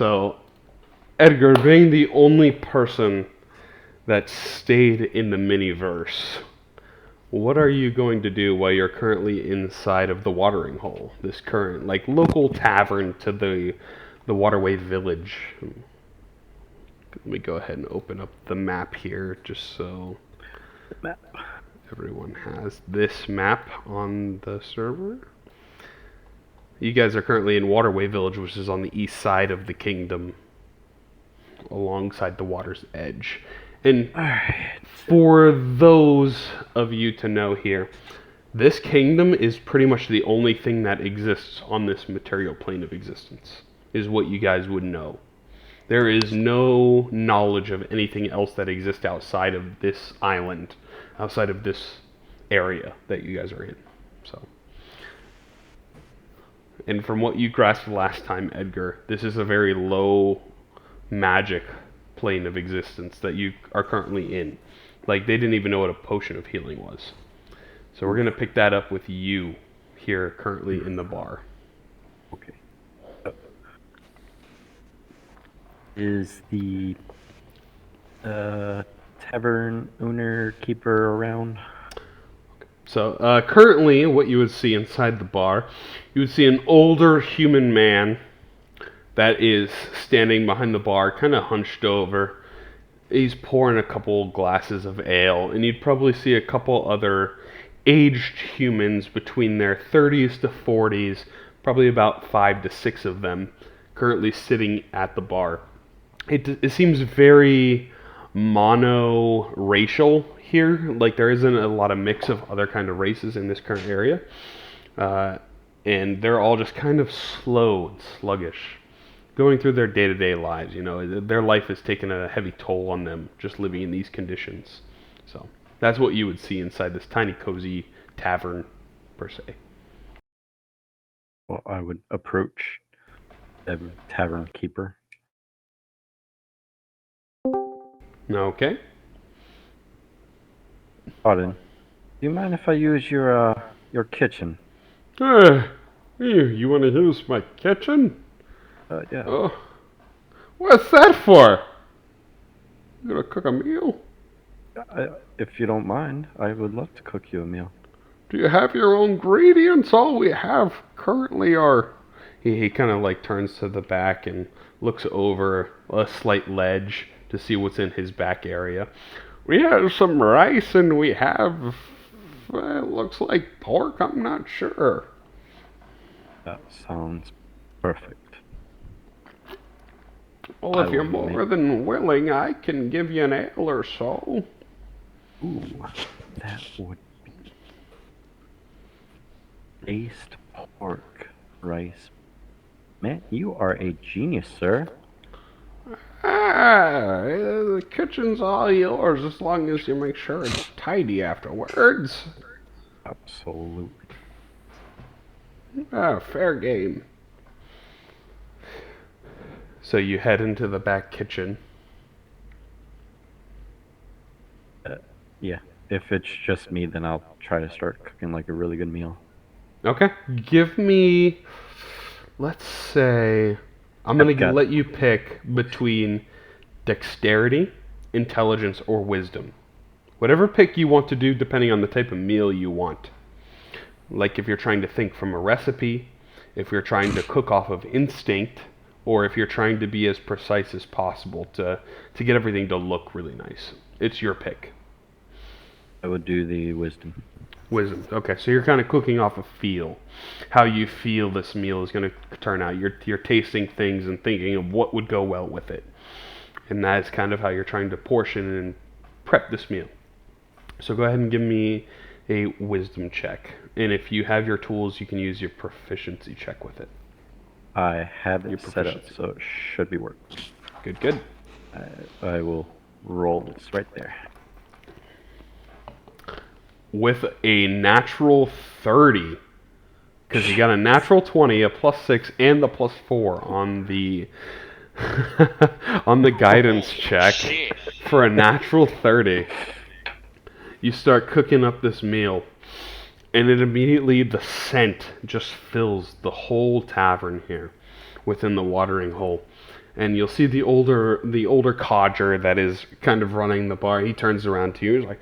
So, Edgar, being the only person that stayed in the miniverse, what are you going to do while you're currently inside of the watering hole? This current, like, local tavern to the waterway village. Let me go ahead and open up the map here, just so Map. everyone has this map on the server. You guys are currently in Waterway Village, which is on the east side of the kingdom, alongside the water's edge. And Alright. for those of you to know here, this kingdom is pretty much the only thing that exists on this material plane of existence, is what you guys would know. There is no knowledge of anything else that exists outside of this island, outside of this area that you guys are in. So, and from what you grasped last time, Edgar, this is a very low magic plane of existence that you are currently in. Like, they didn't even know what a potion of healing was. So we're going to pick that up with you here currently in the bar. Okay. Is the tavern owner keeper around? So currently what you would see inside the bar, you would see an older human man that is standing behind the bar, kind of hunched over. He's pouring a couple glasses of ale, and you'd probably see a couple other aged humans between their 30s to 40s, probably about 5 to 6 of them, currently sitting at the bar. It seems very mono-racial here. Like, there isn't a lot of mix of other kind of races in this current area. And they're all just kind of slow and sluggish, going through their day-to-day lives. You know, their life has taken a heavy toll on them just living in these conditions. So that's what you would see inside this tiny, cozy tavern, per se. Well, I would approach the tavern keeper. Okay. Pardon. Do you mind if I use your kitchen? You want to use my kitchen? Yeah. Oh, what's that for? You gonna cook a meal? If you don't mind, I would love to cook you a meal. Do you have your own ingredients? All we have currently are... He kind of like turns to the back and looks over a slight ledge to see what's in his back area. We have some rice and we have... looks like pork, I'm not sure. That sounds perfect. Well, if you're more than willing, I can give you an ale or so. Ooh, that would be based pork rice. Man, you are a genius, sir. The kitchen's all yours as long as you make sure it's tidy afterwards. Absolutely. Fair game. So you head into the back kitchen. Yeah. If it's just me, then I'll try to start cooking like a really good meal. Okay. Give me, let's say, I'm going to let you pick between dexterity, intelligence, or wisdom. Whatever pick you want to do depending on the type of meal you want. Like if you're trying to think from a recipe, if you're trying to cook off of instinct, or if you're trying to be as precise as possible to get everything to look really nice. It's your pick. I would do the wisdom. Wisdom. Okay, so you're kind of cooking off of feel. How you feel this meal is going to turn out. You're tasting things and thinking of what would go well with it. And that is kind of how you're trying to portion and prep this meal. So go ahead and give me a wisdom check. And if you have your tools, you can use your proficiency check with it. I have it set up, so it should be working. Good. I will roll this right there. With a natural 30, because you got a natural 20, a +6, and the +4 on the on the guidance check for a natural 30. You start cooking up this meal, and it immediately, the scent just fills the whole tavern here. within the watering hole. And you'll see the older codger that is kind of running the bar. He turns around to you. He's like,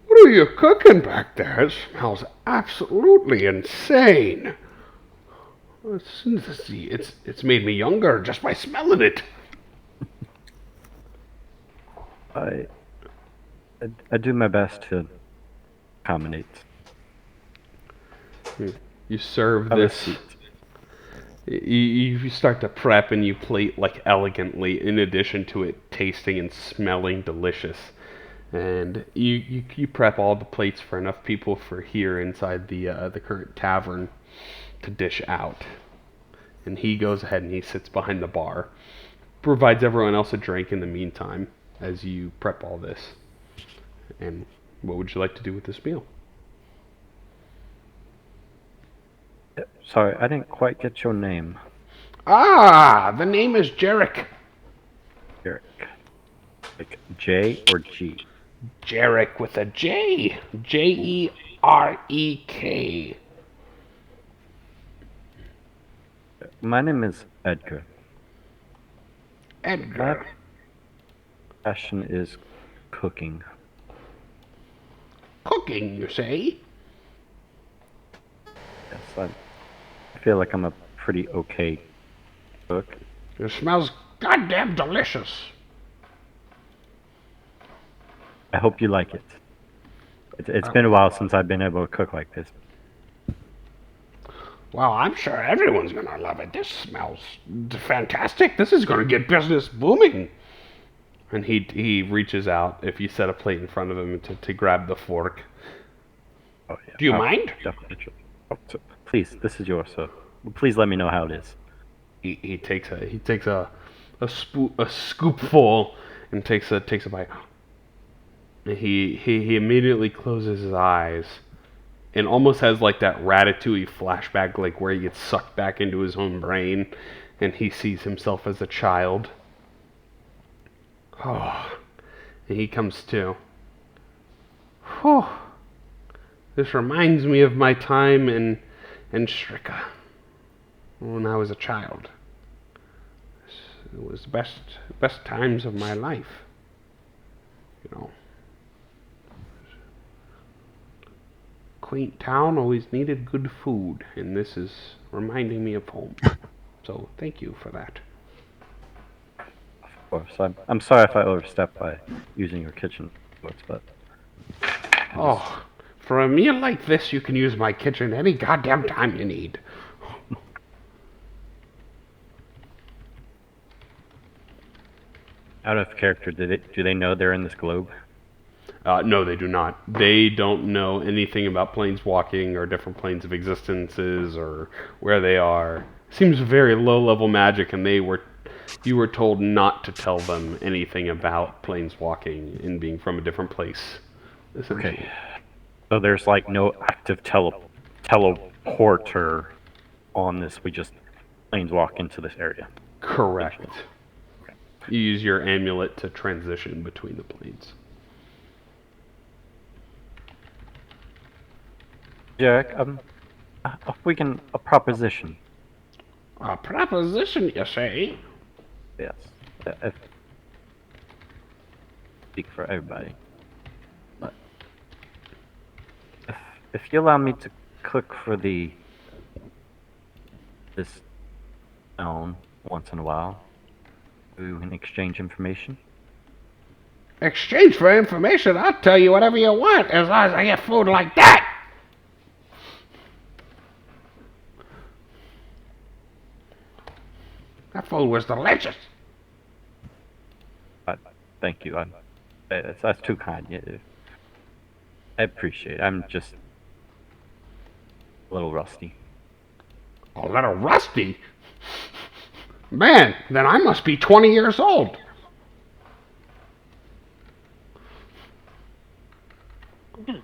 "What are you cooking back there? It smells absolutely insane. It's made me younger just by smelling it." I, I do my best to accommodate. You serve Have a this. seat. You start to prep and you plate like elegantly. In addition to it tasting and smelling delicious, and you prep all the plates for enough people for here inside the current tavern to dish out. And he goes ahead and he sits behind the bar, provides everyone else a drink in the meantime as you prep all this. And what would you like to do with this meal? Sorry, I didn't quite get your name, Ah, the name is Jarek. Eric. Like J or G? Jarek with a J. Jerek. My name is Edgar. My Edgar. passion is cooking. Cooking, you say? Yes, I feel like I'm a pretty okay cook. It smells goddamn delicious. I hope you like it. It's been a while since I've been able to cook like this. Well, I'm sure everyone's gonna love it. This smells fantastic. This is gonna get business booming. And he reaches out if you set a plate in front of him to grab the fork. Oh, yeah. Do you mind? Definitely. Please, this is yours, so please let me know how it is. He takes a scoopful and takes a bite. And he immediately closes his eyes and almost has like that Ratatouille flashback, like where he gets sucked back into his own brain and he sees himself as a child. Oh, and he comes to. Whew. This reminds me of my time in Strika when I was a child. It was the best times of my life. You know. Quaint town always needed good food, and this is reminding me of home. So thank you for that. Of course, I'm sorry if I overstepped by using your kitchen, but Oh, for a meal like this, you can use my kitchen any goddamn time you need. out of character, do they know they're in this globe? No, they do not. They don't know anything about planeswalking or different planes of existences or where they are. Seems very low-level magic, and you were told not to tell them anything about planeswalking and being from a different place. Okay. So there's like no active teleporter on this. We just planeswalk into this area. Correct. You use your amulet to transition between the planes. Jack, we can a proposition. A proposition, you say? Yes. If, speak for everybody. But if you allow me to cook for this town once in a while, we can exchange information. Exchange for information? I'll tell you whatever you want as long as I get food like that. That food was delicious. Thank you. That's too kind. I appreciate it. I'm just a little rusty. A little rusty? Man, then I must be 20 years old. I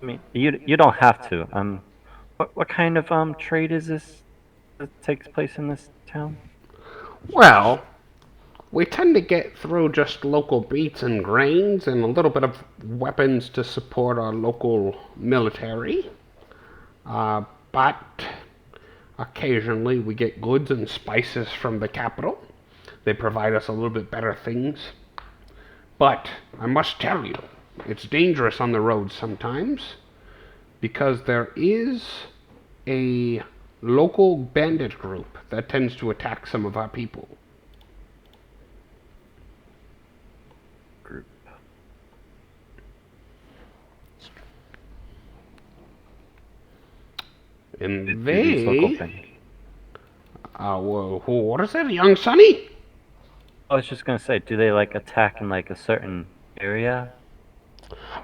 mean, you don't have to. What kind of trade is this that takes place in this town? Well, we tend to get through just local beets and grains and a little bit of weapons to support our local military. But Occasionally we get goods and spices from the capital. They provide us a little bit better things. But I must tell you, it's dangerous on the road sometimes because there is a local bandit group that tends to attack some of our people. Group. And These local they... things. What is that, young Sonny? I was just gonna say, do they like attack in like a certain area?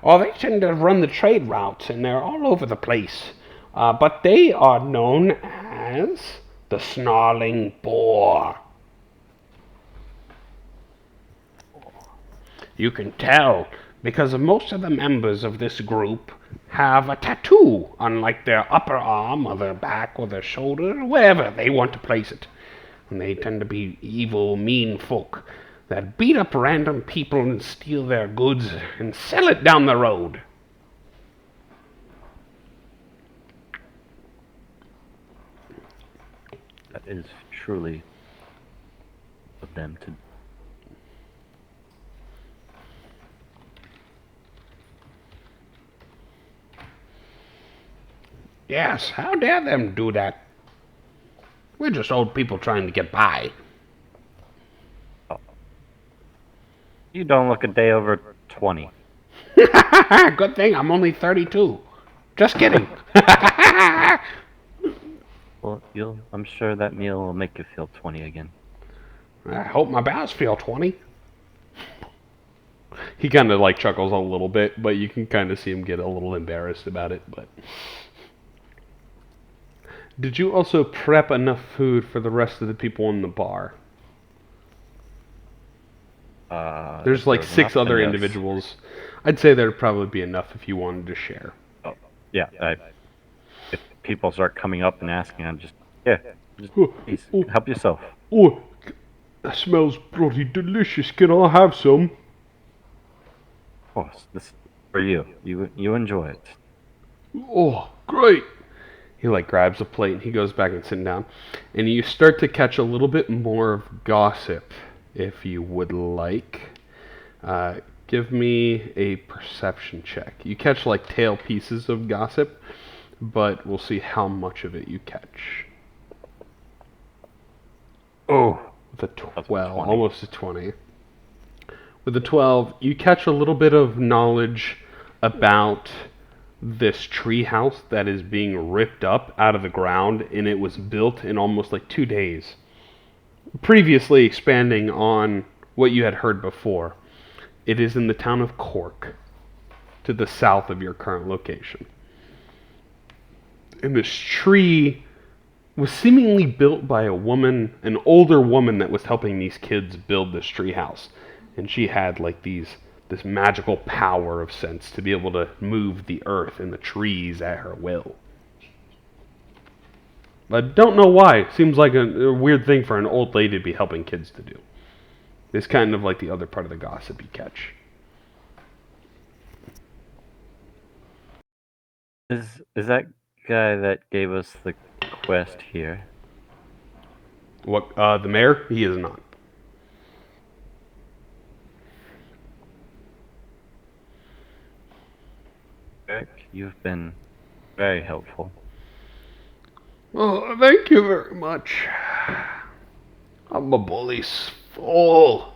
Oh, they tend to run the trade routes, and they're all over the place. But they are known as the Snarling Boar. You can tell because most of the members of this group have a tattoo on like their upper arm or their back or their shoulder or wherever they want to place it. And they tend to be evil, mean folk that beat up random people and steal their goods and sell it down the road. That is truly of them to. Yes, how dare them do that? We're just old people trying to get by. You don't look a day over 20. Good thing I'm only 32. Just kidding. Well, I'm sure that meal will make you feel 20 again. I hope my bowels feel 20. He kind of like chuckles a little bit, but you can kind of see him get a little embarrassed about it. But did you also prep enough food for the rest of the people in the bar? There's like 6 other individuals. I'd say there'd probably be enough if you wanted to share. Oh, yeah. If people start coming up and asking, I'm just please, help yourself. Oh, that smells bloody delicious. Can I have some? Of course, this is for you. You enjoy it. Oh, great. He like grabs a plate and he goes back and sits down. And you start to catch a little bit more of gossip, if you would like. Give me a perception check. You catch like tail pieces of gossip, but we'll see how much of it you catch. Oh, with a 12, almost a 20. With a 12, you catch a little bit of knowledge about this tree house that is being ripped up out of the ground, and it was built in almost like 2 days. Previously expanding on what you had heard before, it is in the town of Cork, to the south of your current location. And this tree was seemingly built by a woman, an older woman that was helping these kids build this tree house. And she had like this magical power of sense to be able to move the earth and the trees at her will. But don't know why. Seems like a weird thing for an old lady to be helping kids to do. It's kind of like the other part of the gossip you catch. Is that guy that gave us the quest here? What, the mayor? He is not. Eric, you've been very helpful. Oh, thank you very much. I'm a bully's fool.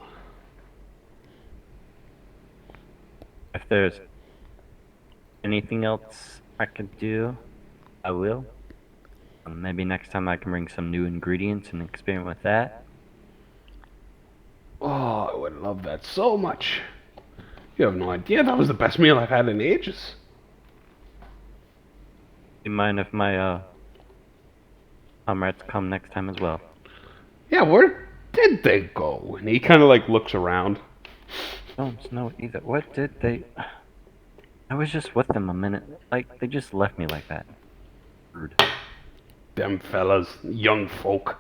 If there's anything else I could do, I will. Maybe next time I can bring some new ingredients and experiment with that. Oh, I would love that so much. You have no idea. That was the best meal I've had in ages. Do you mind if my comrades come next time as well? Yeah, where did they go? And he kind of like looks around. Don't know either. What did they... I was just with them a minute. Like, they just left me like that. Rude. Them fellas, young folk.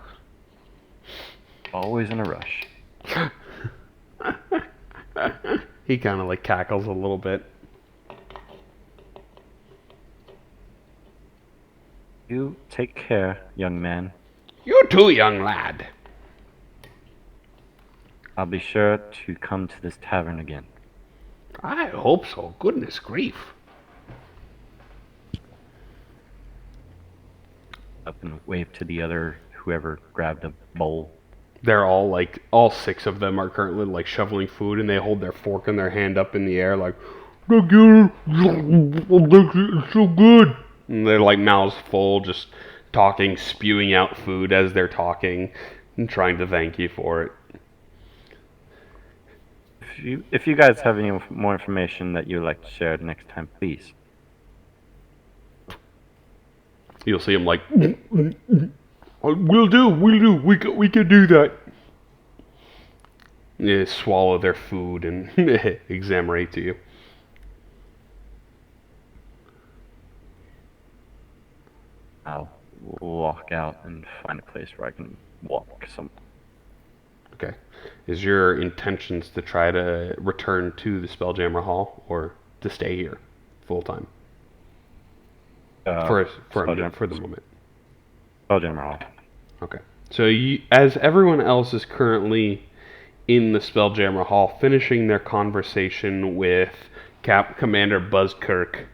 Always in a rush. He kind of like cackles a little bit. You take care, young man. You too, young lad. I'll be sure to come to this tavern again. I hope so. Goodness grief. Up and wave to the other whoever grabbed a bowl. They're all 6 of them are currently like shoveling food, and they hold their fork in their hand up in the air like, "Thank you, it's so good." And they're like mouths full, just talking, spewing out food as they're talking, and trying to thank you for it. If you guys have any more information that you would like to share next time, please. You'll see him like, we'll do, we can do that. They swallow their food and examinate to you. I'll walk out and find a place where I can walk some. Okay. Is your intentions to try to return to the Spelljammer Hall or to stay here full time? For the moment. Spelljammer Hall. Okay. So as everyone else is currently in the Spelljammer Hall, finishing their conversation with Commander Buzzkirk.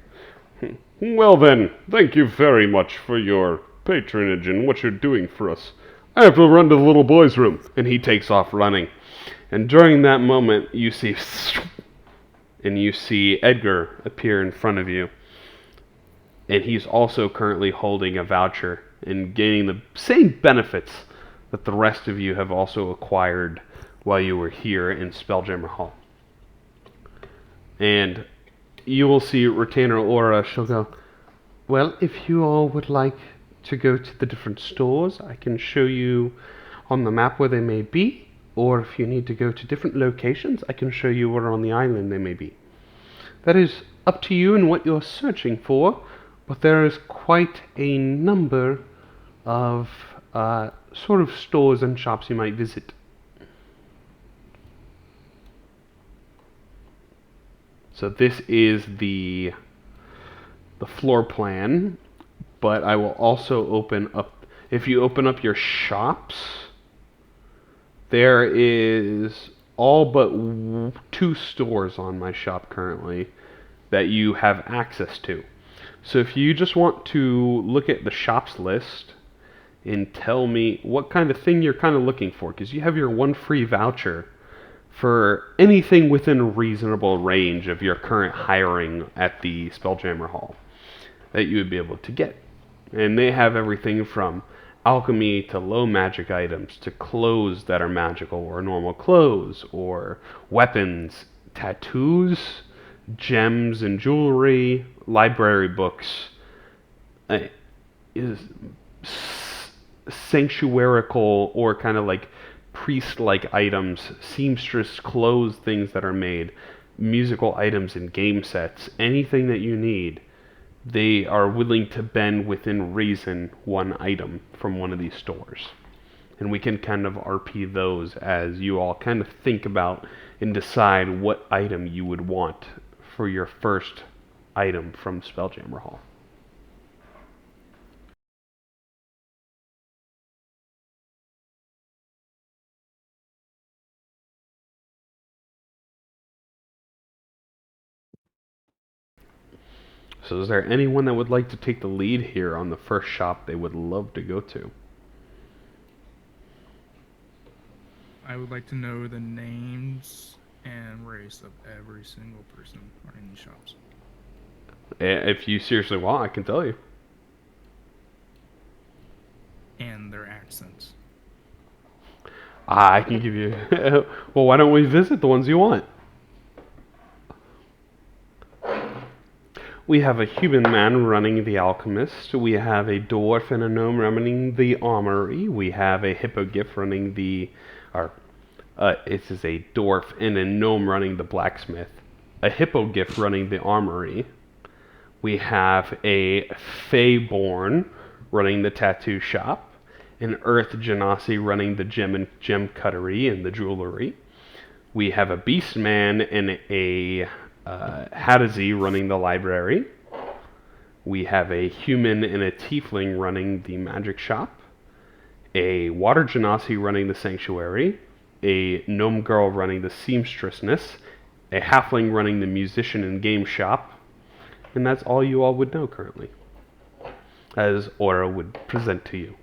Well then, thank you very much for your patronage and what you're doing for us. I have to run to the little boy's room. And he takes off running. And during that moment, you see Edgar appear in front of you. And he's also currently holding a voucher and gaining the same benefits that the rest of you have also acquired while you were here in Spelljammer Hall. And you will see Retainer Aura. She'll go, well, if you all would like to go to the different stores, I can show you on the map where they may be. Or if you need to go to different locations, I can show you where on the island they may be. That is up to you and what you're searching for, but there is quite a number of sort of stores and shops you might visit. So this is the floor plan, but I will also open up, if you open up your shops, there is all but 2 stores on my shop currently that you have access to. So if you just want to look at the shops list and tell me what kind of thing you're kind of looking for, because you have your 1 free voucher for anything within a reasonable range of your current hiring at the Spelljammer Hall that you would be able to get. And they have everything from alchemy to low magic items to clothes that are magical or normal clothes, or weapons, tattoos, gems and jewelry, library books, is sanctuarical or kind of like priest-like items, seamstress clothes, things that are made, musical items and game sets, anything that you need. They are willing to bend within reason 1 item from one of these stores. And we can kind of RP those as you all kind of think about and decide what item you would want for your first item from Spelljammer Hall. So is there anyone that would like to take the lead here on the first shop they would love to go to? I would like to know the names and race of every single person running these shops. If you seriously want, I can tell you. And their accents. I can give you... Well, why don't we visit the ones you want? We have a human man running the alchemist. We have a dwarf and a gnome running the armory. We have a hippogriff running the... it is a dwarf and a gnome running the blacksmith. A hippogriff running the armory. We have a Feyborn running the tattoo shop. An Earth Genasi running the gem cuttery and the jewelry. We have a Beastman and a Hadazi running the library. We have a human and a tiefling running the magic shop, a water genasi running the sanctuary, a gnome girl running the seamstressness, a halfling running the musician and game shop, and that's all you all would know currently, as Aura would present to you.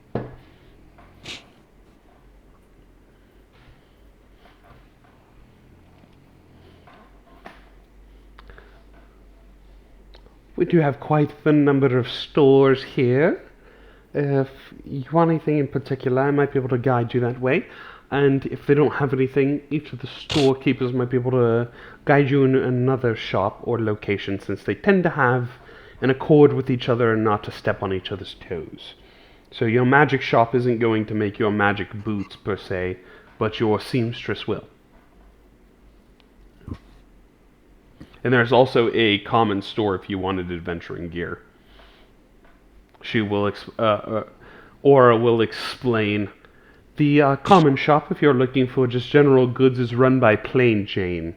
We do have quite the number of stores here. If you want anything in particular, I might be able to guide you that way. And if they don't have anything, each of the storekeepers might be able to guide you in another shop or location, since they tend to have an accord with each other and not to step on each other's toes. So your magic shop isn't going to make your magic boots per se, but your seamstress will. And there's also a common store if you wanted adventuring gear. Aura will explain. The common shop, if you're looking for just general goods, is run by Plain Jane.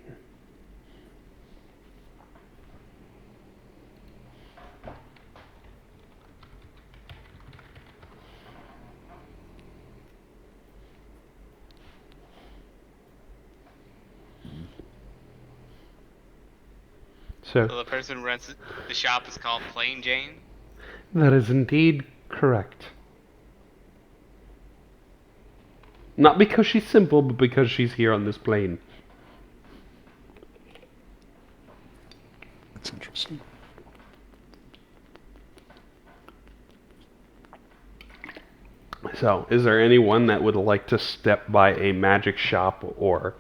So So the person who runs the shop is called Plain Jane? that is indeed correct. Not because she's simple, but because she's here on this plane. That's interesting. So, is there anyone that would like to step by a magic shop or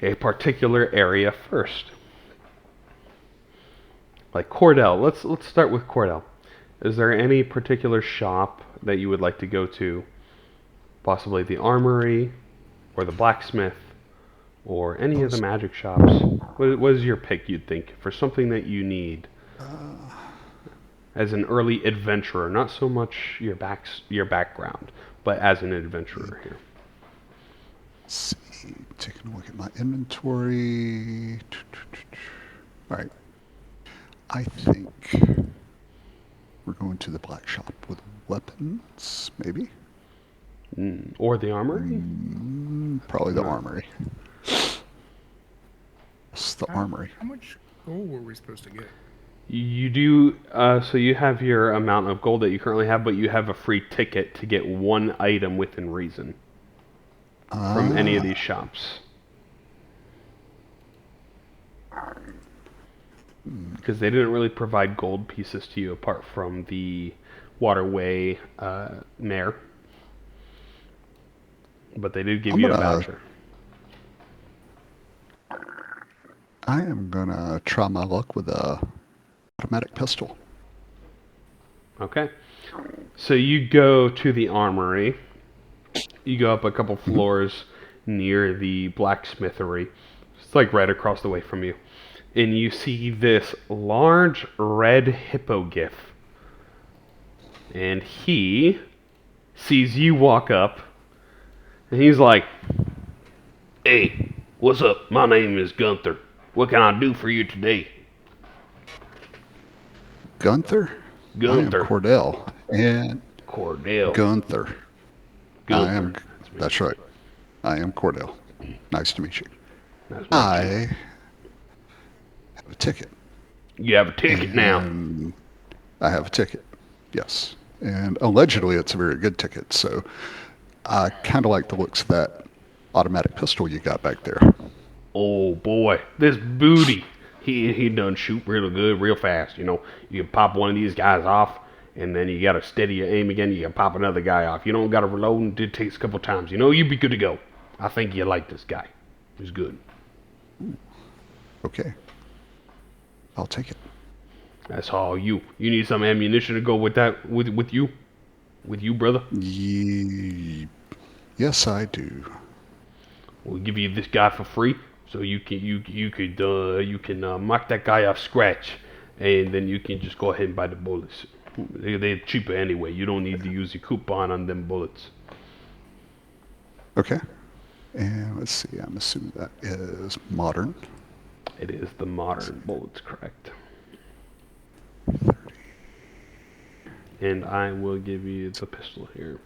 a particular area first? Like Cordell. Let's start with Cordell. Is there any particular shop that you would like to go to? Possibly the armory, or the blacksmith, or any of the magic shops. What is your pick, you'd think, for something that you need as an early adventurer? Not so much your background, but as an adventurer here. Let's see. Taking a look at my inventory. All right. I think we're going to the black shop with weapons, maybe? Or the armory? Probably the armory. It's the How armory. much gold were we supposed to get? You do, so you have your amount of gold that you currently have, but you have a free ticket to get one item within reason from any of these shops. Because they didn't really provide gold pieces to you apart from the waterway mare. But they did give you a voucher. I am gonna try my luck with a automatic pistol. Okay. So you go to the armory. You go up a couple floors near the blacksmithery. It's like right across the way from you. And you see this large red hippogriff. And he sees you walk up. And he's like, "Hey, what's up? My name is Gunther. What can I do for you today?" Gunther? Gunther. I am Cordell. And Cordell. Gunther. Gunther. That's right. I am Cordell. Nice to meet you. That's I have a ticket. You have a ticket now. And I have a ticket, yes. And allegedly it's a very good ticket, so I kind of like the looks of that automatic pistol you got back there. Oh boy, this booty. He done shoot real good, real fast. You know, you can pop one of these guys off, and then you gotta steady your aim again. You can pop another guy off. You don't gotta reload, and it takes a couple times. You know, you'd be good to go. I think you like this guy. He's good. Okay. I'll take it. That's all you. You need some ammunition to go with that, with you, brother. Yes, I do. We'll give you this guy for free, so you can mark that guy off scratch, and then you can just go ahead and buy the bullets. They're cheaper anyway. You don't need to use your coupon on them bullets. Okay. And let's see, I'm assuming that is modern. It is the modern bullets, correct? and I will give you the pistol here.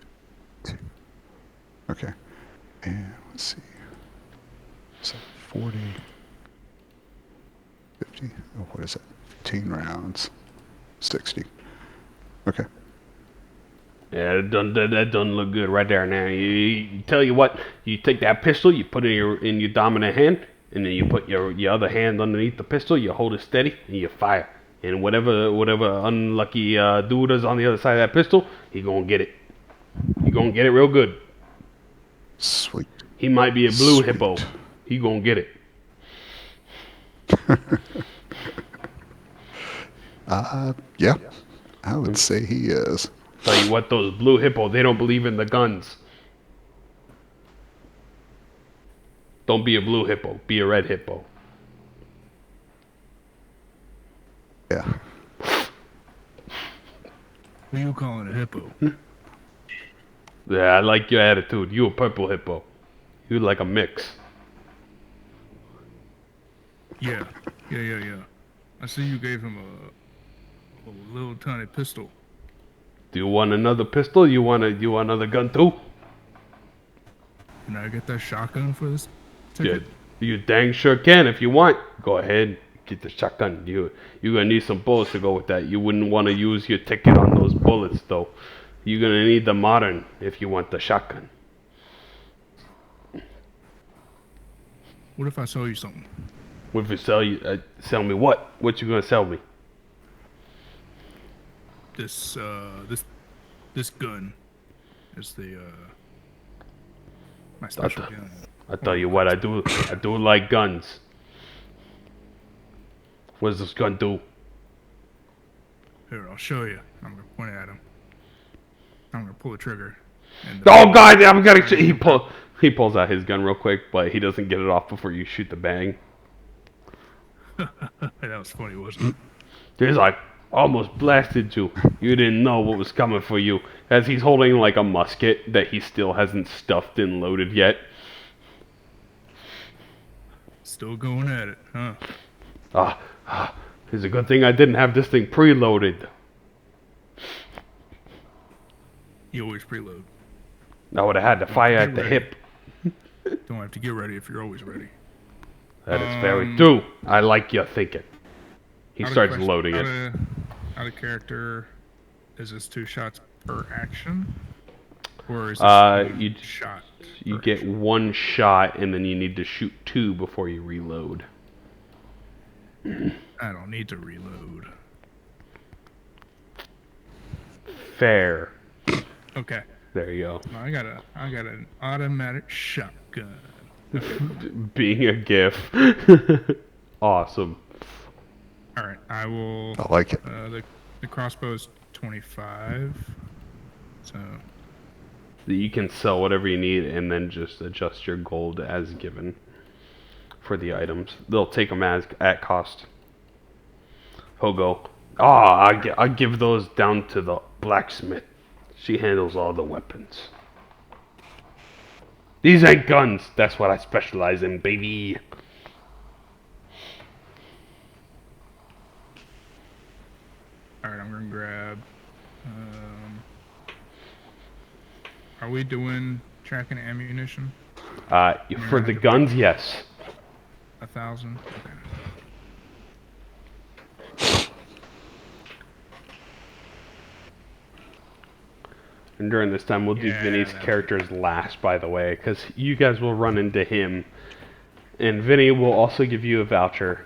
Okay. And let's see. So 40, 50, oh, what is it? 15 rounds. 60. Okay. Yeah, that doesn't look good right there. Now, you tell you what, you take that pistol, you put it in your dominant hand, and then you put your other hand underneath the pistol, you hold it steady, and you fire. And whatever unlucky dude is on the other side of that pistol, he gonna get it. He gonna get it real good. Sweet. He might be a blue Sweet. hippo. He gonna get it. Yeah. I would say he is. Tell you what, those blue hippo, they don't believe in the guns. Don't be a blue hippo. Be a red hippo. Yeah. What are you calling a hippo? Yeah, I like your attitude. You a purple hippo. You like a mix. Yeah. I see you gave him a little tiny pistol. Do you want another pistol? You want another gun too? Can I get that shotgun for this Yeah, ticket? you dang sure can if you want. Go ahead, get the shotgun. You're gonna need some bullets to go with that. You wouldn't want to use your ticket on those bullets though. You're gonna need the modern if you want the shotgun. What if I sell you something? What if you sell me what? What you gonna sell me? This gun is the my special gun. I tell you what, I do like guns. What does this gun do? Here, I'll show you. I'm gonna point it at him. I'm gonna pull the trigger. And Oh God, I'm gonna. He pulls out his gun real quick, but he doesn't get it off before you shoot the bang. that was funny, wasn't it? He's like, almost blasted you. You didn't know what was coming for you. As he's holding like a musket that he still hasn't stuffed and loaded yet. Still going at it, huh? It's a good thing I didn't have this thing preloaded. You always preload. I would have had to fire at the ready. hip. Don't have to get ready if you're always ready. That is very true. I like your thinking. He Out of starts question- loading it. Out of character, is this 2 shots per action? Or is this one you- shot? You per get action? 1 shot, and then you need to shoot 2 before you reload. I don't need to reload. Fair. Okay. There you go. I got an automatic shotgun. Being a GIF. Awesome. All right, I will. I like it. The crossbow's 25. So You can sell whatever you need and then just adjust your gold as given for the items. They'll take them at cost. He'll go, I give those down to the blacksmith. She handles all the weapons. These ain't guns. That's what I specialize in, baby. all right, I'm gonna grab. Are we doing tracking ammunition? For the guns, yes. 1,000. Okay. And during this time, we'll do Yeah, Vinny's that'd be characters last, by the way, because you guys will run into him. And Vinny will also give you a voucher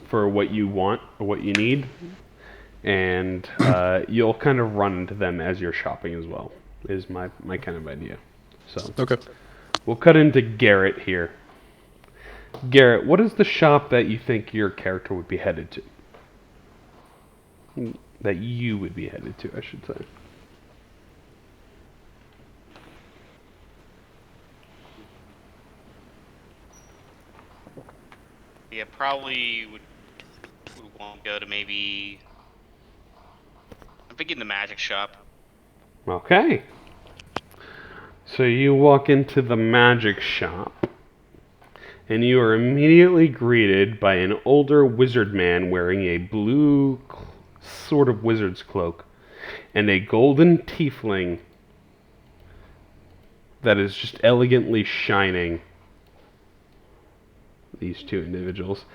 for what you want or what you need. And you'll kind of run into them as you're shopping as well, is my kind of idea. So Okay. we'll cut into Garrett here. Garrett, what is the shop that you think your character would be headed to? That you would be headed to, I should say. Yeah, probably would want to go to maybe. I'm thinking the magic shop. Okay. So you walk into the magic shop, and you are immediately greeted by an older wizard man wearing a blue sort of wizard's cloak. and a golden tiefling that is just elegantly shining. These two individuals.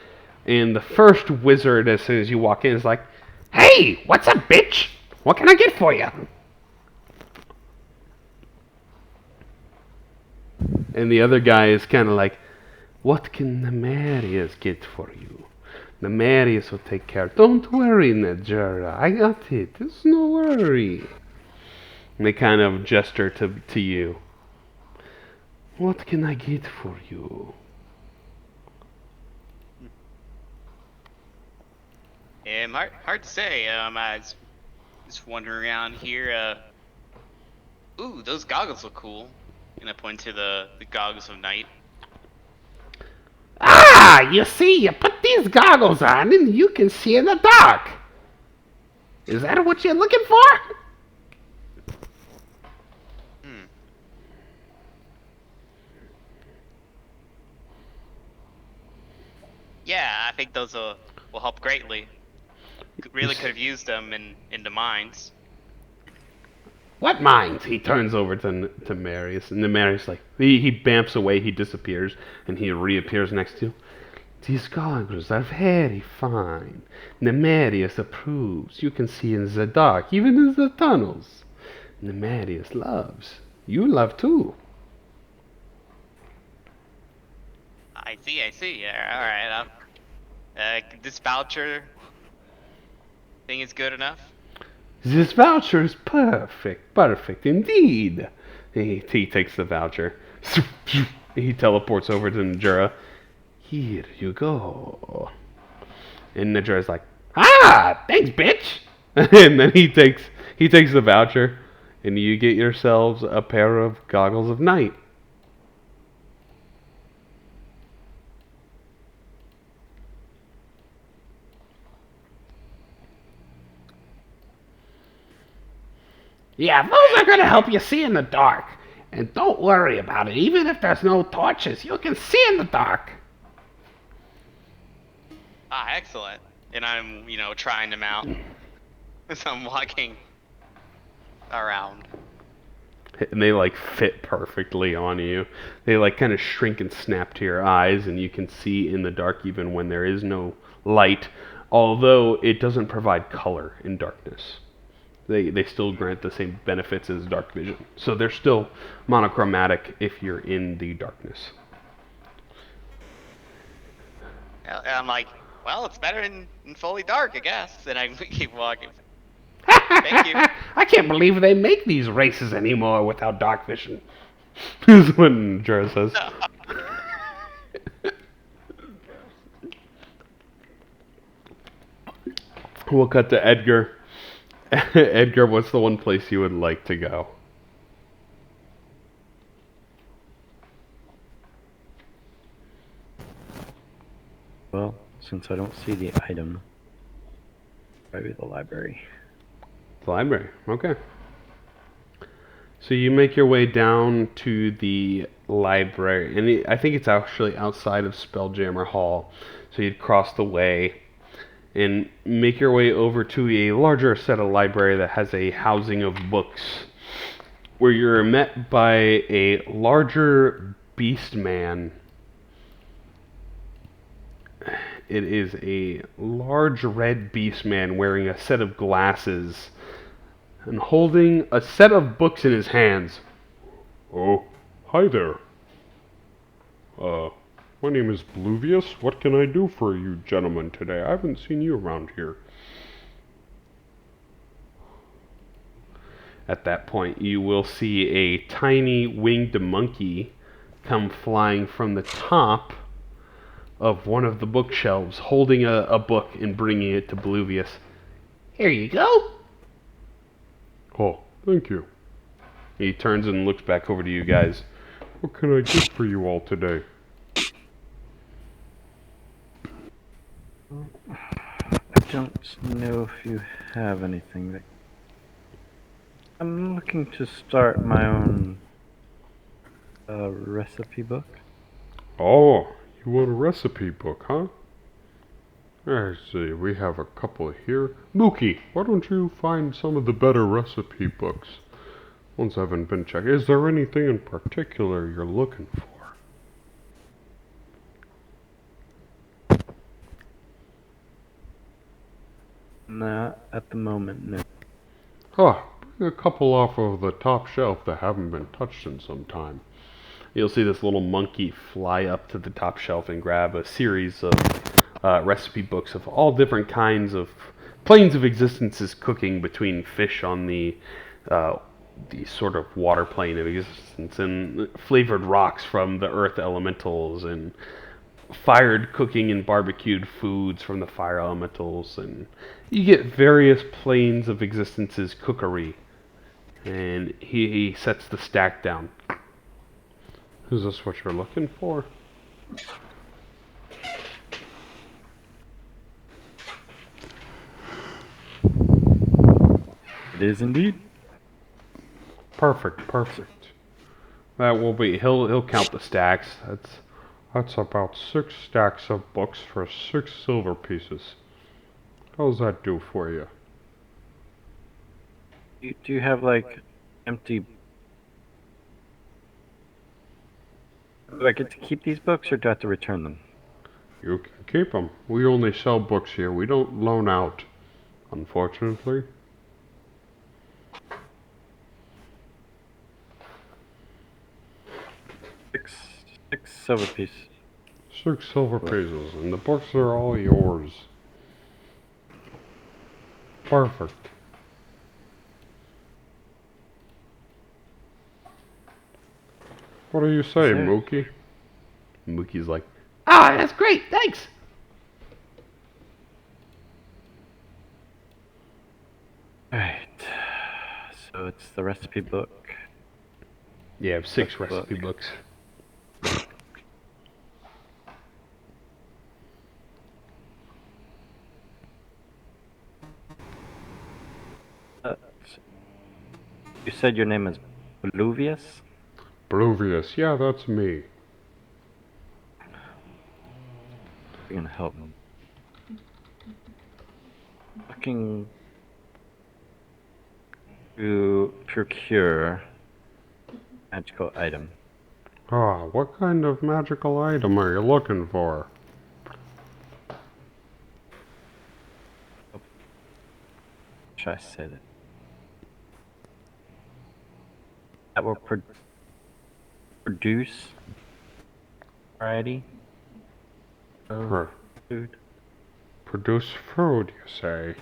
And the first wizard, as soon as you walk in, is like, "Hey, what's up, bitch? What can I get for you?" And the other guy is kind of like, "What can the Marius get for you? The Marius will take care. Don't worry, Najera. I got it. There's no worry." And they kind of gesture to you. "What can I get for you?" Hard to say. I was just wandering around here. Ooh, those goggles look cool. And I point to the goggles of night. "Ah, you see, you put these goggles on and you can see in the dark. Is that what you're looking for?" Yeah, I think those will help greatly. Really could have used them in the mines. "What mines?" He turns over to Marius, and the Marius like he bamps away, he disappears, and he reappears next to you. "These goggles are very fine. The Marius approves. You can see in the dark, even in the tunnels. And the Marius loves. You love too." I see. Yeah, all right. This voucher thing is good enough. "This voucher is perfect indeed." He takes the voucher. He teleports over to Najera. "Here you go." And Najera's like, "Ah, thanks, bitch." And then he takes the voucher, and you get yourselves a pair of goggles of night. "Yeah, those are gonna help you see in the dark. And don't worry about it. Even if there's no torches, you can see in the dark." Ah, excellent. And I'm, trying them out as I'm walking around. And they like fit perfectly on you. They like kind of shrink and snap to your eyes, and you can see in the dark even when there is no light, although it doesn't provide color in darkness. They still grant the same benefits as dark vision. So they're still monochromatic if you're in the darkness. And I'm like, well, it's better in fully dark, I guess. And I keep walking. Thank you. I can't believe they make these races anymore without dark vision. Is what Najera says. We'll cut to Edgar. Edgar, what's the one place you would like to go? Well, since I don't see the item, probably the library. The library, okay. So you make your way down to the library, and I think it's actually outside of Spelljammer Hall. So you'd cross the way and make your way over to a larger set of library that has a housing of books, where you're met by a larger beast man. It is a large red beast man wearing a set of glasses and holding a set of books in his hands. "Oh, hi there. My name is Bluvius. What can I do for you gentlemen today? I haven't seen you around here." At that point, you will see a tiny winged monkey come flying from the top of one of the bookshelves, holding a book and bringing it to Bluvius. "Here you go." "Oh, thank you. He turns and looks back over to you guys. What can I do for you all today?" I don't know if you have anything that... I'm looking to start my own recipe book. "Oh, you want a recipe book, huh? I see, we have a couple here. Mookie, why don't you find some of the better recipe books? Ones haven't been checked. Is there anything in particular you're looking for? Not at the moment, no. Bring a couple off of the top shelf that haven't been touched in some time. You'll see this little monkey fly up to the top shelf and grab a series of recipe books of all different kinds of planes of existences cooking between fish on the sort of water plane of existence and flavored rocks from the earth elementals and fired cooking and barbecued foods from the fire elementals, and you get various planes of existences cookery. And he sets the stack down. Is this what you're looking for? It is indeed. Perfect. That will be. He'll count the stacks. That's about 6 stacks of books for 6 silver pieces. How's that do for you? Do you have like empty? Do I get to keep these books, or do I have to return them? You can keep them. We only sell books here. We don't loan out, unfortunately. Six silver pieces. 6 silver pieces, and the books are all yours. Perfect. What do you say, Sure. Mookie? Mookie's like, ah, that's great, thanks. Alright. So it's the recipe book. Yeah, I have 6 Cookbook. recipe books. Uh, you said your name is Bluvius? Bluvius, yeah, that's me. You're gonna help me. Looking to procure magical item. What kind of magical item are you looking for? Should I say that? That will produce variety of Or food. produce food, you say?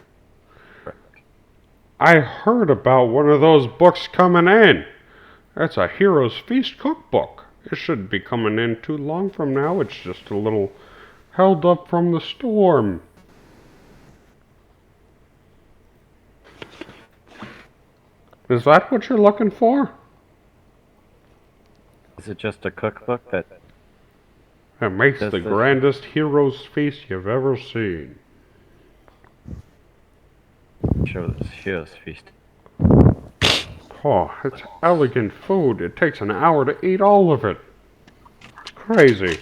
Correct. I heard about one of those books coming in. That's a Hero's Feast cookbook. It shouldn't be coming in too long from now. It's just a little held up from the storm. Is that what you're looking for? Is it just a cookbook that It makes Does the this- grandest Hero's Feast you've ever seen. shows Hero's Feast? Oh, it's elegant food. It takes an hour to eat all of it. It's crazy.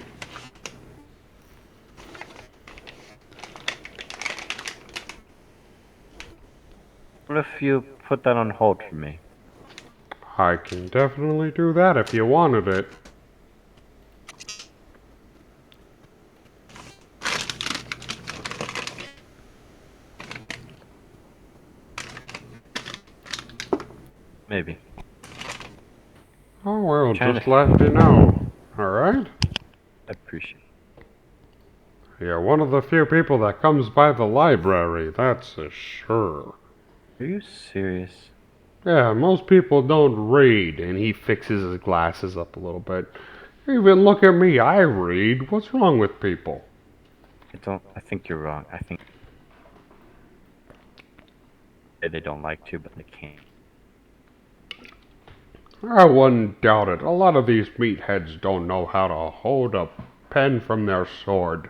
What if you put that on hold for me? I can definitely do that if you wanted it. Maybe. Oh, well, Trying just to- let me know. Alright? I appreciate it. You're one of the few people that comes by the library, that's a sure. Are you serious? Yeah, most people don't read. And he fixes his glasses up a little bit. Even look at me, I read. What's wrong with people? I think you're wrong. I think they don't like to, but they can't. I wouldn't doubt it. A lot of these meatheads don't know how to hold a pen from their sword.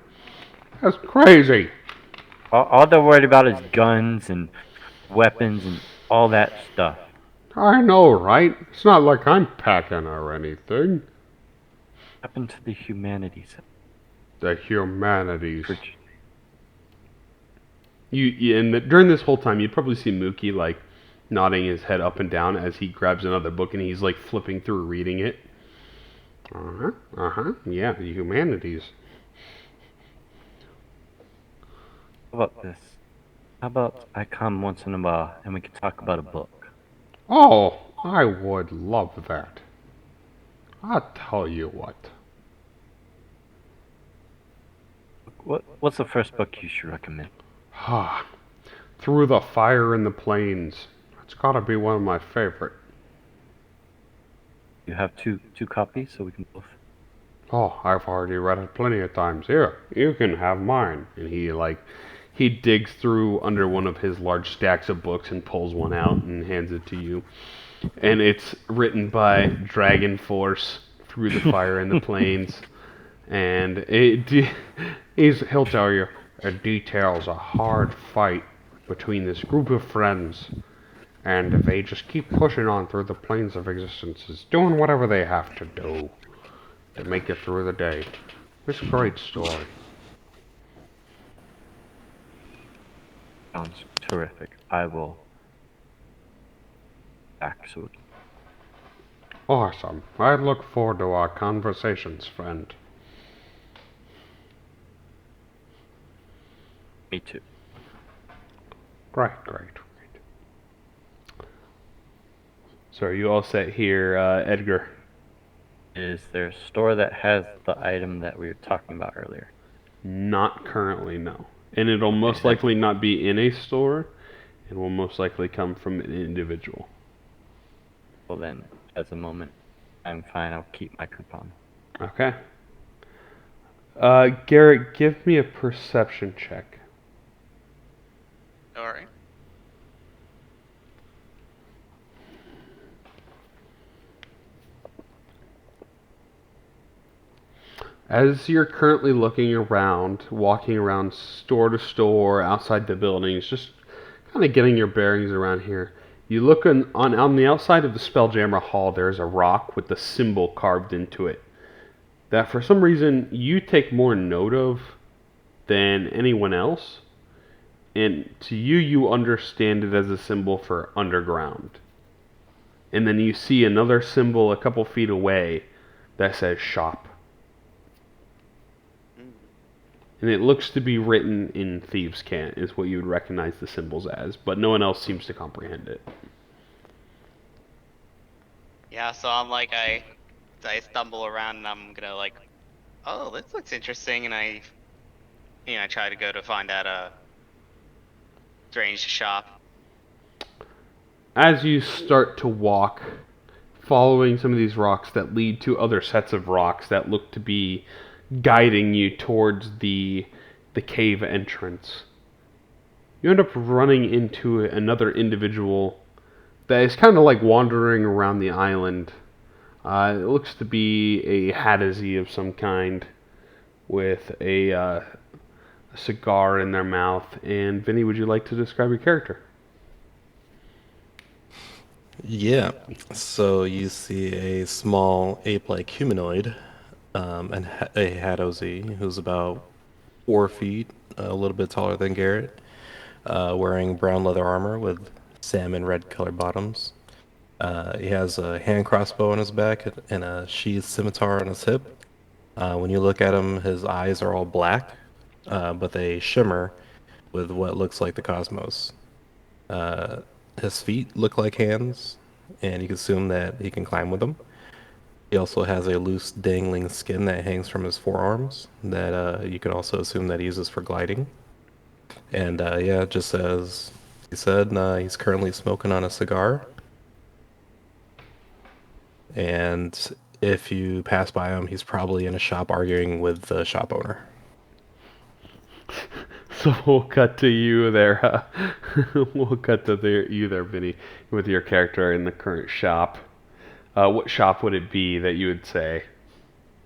That's crazy. All they're worried about is guns and weapons and all that stuff. I know, right? It's not like I'm packing or anything. Happened to the humanities. The humanities. During this whole time, you probably see Mookie like nodding his head up and down as he grabs another book and he's like flipping through, reading it. Yeah, the humanities. How about this? How about I come once in a while and we can talk about a book? Oh, I would love that. I'll tell you what. What's the first book you should recommend? Ah, Through the Fire in the Plains. That's gotta be one of my favorite. You have two copies, so we can both. Oh, I've already read it plenty of times. Here, you can have mine. And he digs through under one of his large stacks of books and pulls one out and hands it to you. And it's written by Dragon Force, Through the Fire in the Plains. And he'll tell you it details a hard fight between this group of friends. And they just keep pushing on through the plains of existences, doing whatever they have to do to make it through the day. It's a great story. Sounds terrific. I will back so. Awesome. I look forward to our conversations, friend. Me too. Great. So are you all set here, Edgar? Is there a store that has the item that we were talking about earlier? Not currently, no. And it'll most likely not be in a store. It will most likely come from an individual. Well then, at the moment, I'm fine. I'll keep my coupon. Okay. Garrett, give me a perception check. Alright. As you're currently looking around, walking around store to store, outside the buildings, just kind of getting your bearings around here, you look on the outside of the Spelljammer Hall, there's a rock with the symbol carved into it that for some reason you take more note of than anyone else. And to you, you understand it as a symbol for underground. And then you see another symbol a couple feet away that says shop. And it looks to be written in Thieves' Cant, is what you would recognize the symbols as, but no one else seems to comprehend it. Yeah, so I'm like, I stumble around and I'm gonna like, oh, this looks interesting, and I try to go to find out a strange shop. As you start to walk, following some of these rocks that lead to other sets of rocks that look to be guiding you towards the cave entrance, you end up running into another individual that is kind of like wandering around the island. It looks to be a Hadizee of some kind with a cigar in their mouth. And Vinny, would you like to describe your character? Yeah, so you see a small ape-like humanoid, and a Hadozee who's about 4 feet, a little bit taller than Garrett, wearing brown leather armor with salmon red colored bottoms. He has a hand crossbow on his back and a sheathed scimitar on his hip. When you look at him, his eyes are all black, but they shimmer with what looks like the cosmos. His feet look like hands, and you can assume that he can climb with them. He also has a loose dangling skin that hangs from his forearms that you can also assume that he uses for gliding. And yeah, just as he said, he's currently smoking on a cigar. And if you pass by him, he's probably in a shop arguing with the shop owner. So we'll cut to you there. We'll cut to you there, Vinny, with your character in the current shop. What shop would it be that you would say?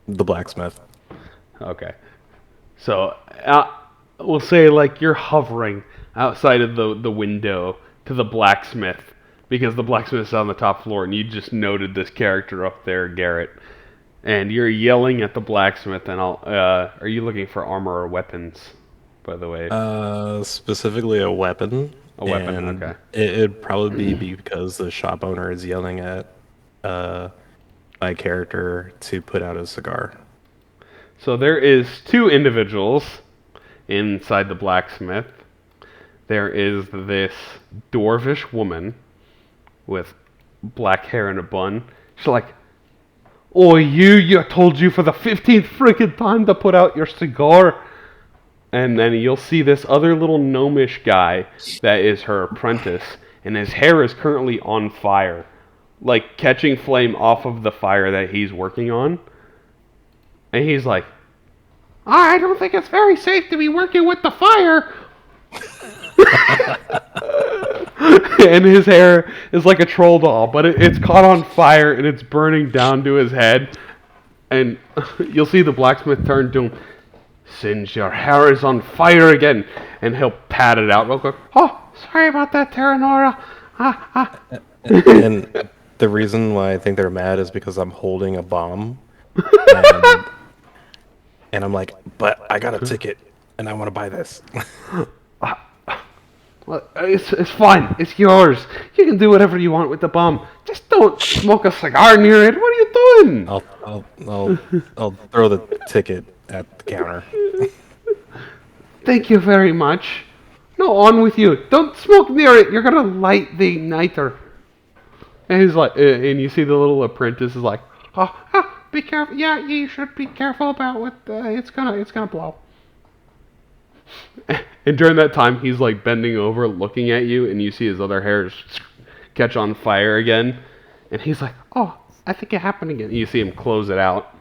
The blacksmith. Okay. So we'll say like you're hovering outside of the window to the blacksmith, because the blacksmith's on the top floor, and you just noted this character up there, Garrett. And you're yelling at the blacksmith, and are you looking for armor or weapons? by the way? Specifically a weapon. A weapon, and okay. It'd probably be because the shop owner is yelling at my character to put out a cigar. So there is two individuals inside the blacksmith. There is this dwarvish woman with black hair and a bun. She's like, "Oh, you told you for the 15th freaking time to put out your cigar." And then you'll see this other little gnomish guy that is her apprentice, and his hair is currently on fire, like catching flame off of the fire that he's working on. And he's like, "I don't think it's very safe to be working with the fire." And his hair is like a troll doll, but it's caught on fire and it's burning down to his head. And you'll see the blacksmith turn to him. "Since your hair is on fire again," and he'll pat it out real quick. "Oh, sorry about that, Terranora." And the reason why I think they're mad is because I'm holding a bomb. And, and I'm like, "But I got a ticket and I want to buy this." Well, it's fine. It's yours. You can do whatever you want with the bomb. Just don't smoke a cigar near it. What are you doing? I'll throw the ticket at the counter. Thank you very much. No, on with you. Don't smoke near it. You're gonna light the igniter. And he's like, and you see the little apprentice is like, "Oh, be careful. Yeah, you should be careful about what. It's gonna blow." And during that time, he's like bending over, looking at you, and you see his other hairs catch on fire again. And he's like, "Oh, I think it happened again." And you see him close it out.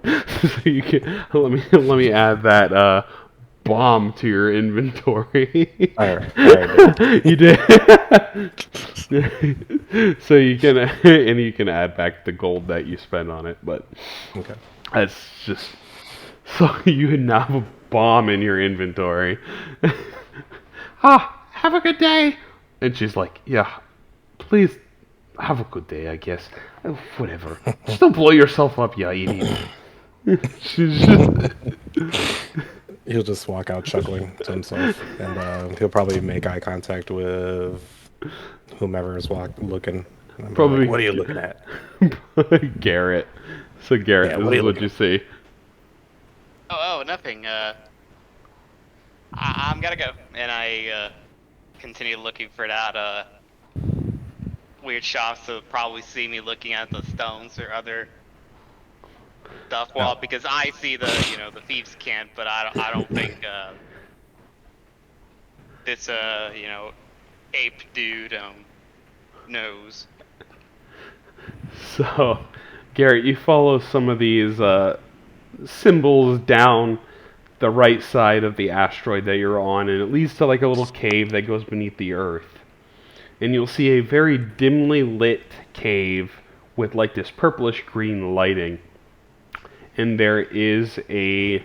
So you can let me add that bomb to your inventory. All right. You did. So you can and you can add back the gold that you spend on it, but Okay. that's just so you now have a bomb in your inventory. Have a good day. And she's like, "Yeah, please have a good day, I guess. Whatever. Just don't blow yourself up, you idiot." She's just... He'll just walk out chuckling to himself, and he'll probably make eye contact with whomever is looking. And Probably. Like, "What are you looking at?" Garrett. So Garrett, Yeah, this what are is you what looking you see. Oh, nothing. I'm gotta go, and I continue looking for that weird shops to probably see me looking at the stones or other stuff. Well, because I see the the thieves' camp, but I don't think this ape dude knows. So, Garrett, you follow some of these symbols down the right side of the asteroid that you're on, and it leads to like a little cave that goes beneath the Earth. And you'll see a very dimly lit cave with like this purplish green lighting. And there is a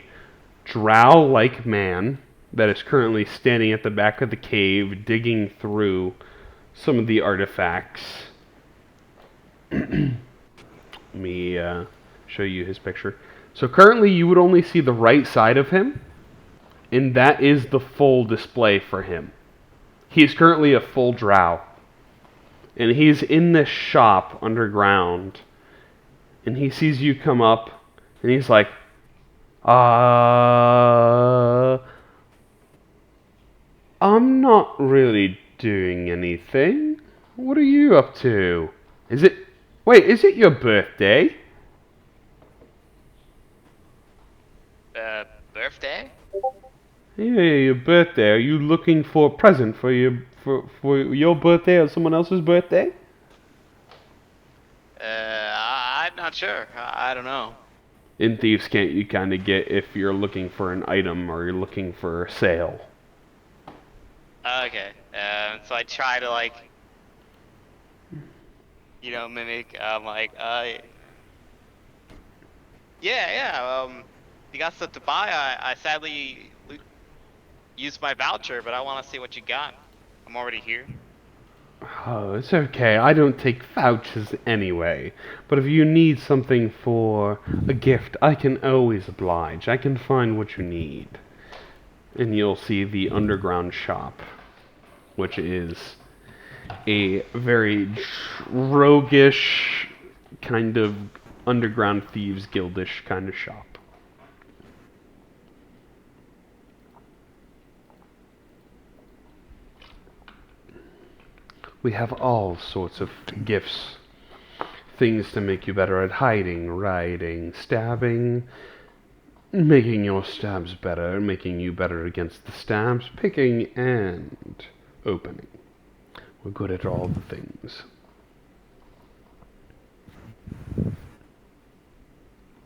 drow-like man that is currently standing at the back of the cave, digging through some of the artifacts. Let me show you his picture. So currently you would only see the right side of him, and that is the full display for him. He's currently a full drow. And he's in this shop underground, and he sees you come up, and he's like, "I'm not really doing anything. What are you up to? Is it your birthday?" Birthday? Yeah, your birthday. Are you looking for a present for your birthday or someone else's birthday? I'm not sure. I don't know. In Thieves' Camp, you kind of get if you're looking for an item or you're looking for a sale. Okay. So I try to mimic. Yeah. You got stuff to buy? I sadly used my voucher, but I want to see what you got. I'm already here. Oh, it's okay. I don't take vouchers anyway. But if you need something for a gift, I can always oblige. I can find what you need. And you'll see the underground shop, which is a very roguish, kind of underground thieves guildish kind of shop. We have all sorts of gifts. Things to make you better at hiding, riding, stabbing, making your stabs better, making you better against the stabs, picking and opening. We're good at all the things.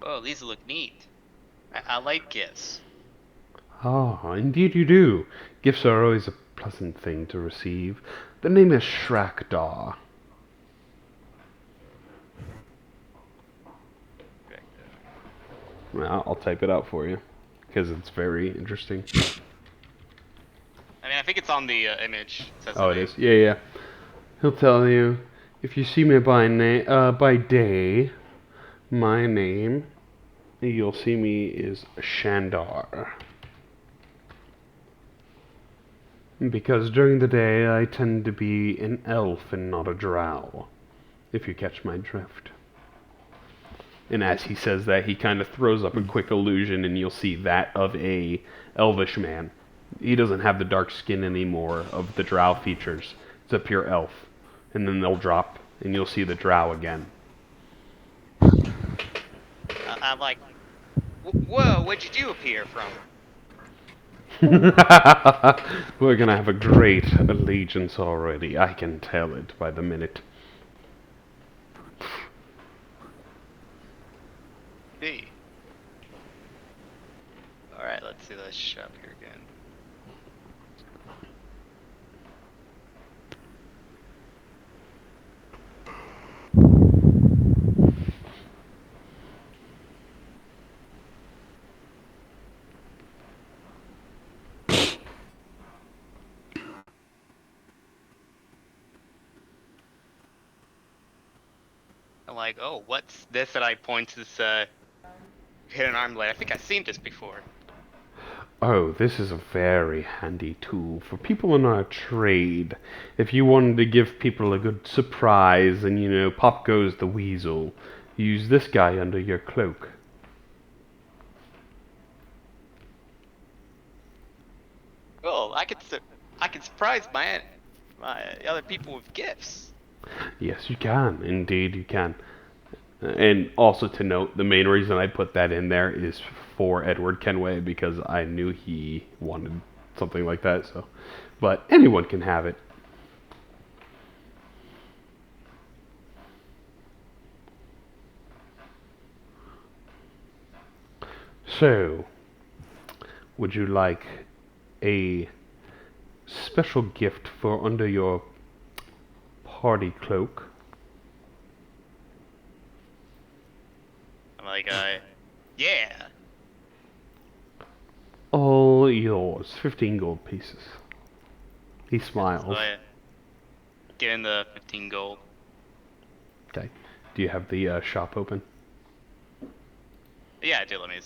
Oh, these look neat. I like gifts. Ah, indeed you do. Gifts are always a pleasant thing to receive. The name is Shrakdar. Well, I'll type it out for you, because it's very interesting. I mean, I think it's on the image. It says Oh, the it name. is? Yeah, yeah. He'll tell you, if you see me by day, my name, you'll see me is Shandar. Because during the day, I tend to be an elf and not a drow, if you catch my drift. And as he says that, he kind of throws up a quick illusion, and you'll see that of a elvish man. He doesn't have the dark skin anymore of the drow features. It's a pure elf. And then they'll drop, and you'll see the drow again. I'm like, whoa, what'd you do up here from? We're gonna have a great allegiance already. I can tell it by the minute. Hey. Alright, let's see the shop here again. I'm like, oh, what's this? And I point to this hidden arm blade. I think I've seen this before. Oh, this is a very handy tool for people in our trade. If you wanted to give people a good surprise and, you know, pop goes the weasel, use this guy under your cloak. Oh, I can surprise my other people with gifts. Yes, you can. Indeed, you can. And also to note, the main reason I put that in there is for Edward Kenway, because I knew he wanted something like that. So, but anyone can have it. So, would you like a special gift for under your party cloak? I'm like, yeah. All yours. 15 gold pieces. He So smiles. I get in the 15 gold. Okay. Do you have the shop open? Yeah, I do. Let me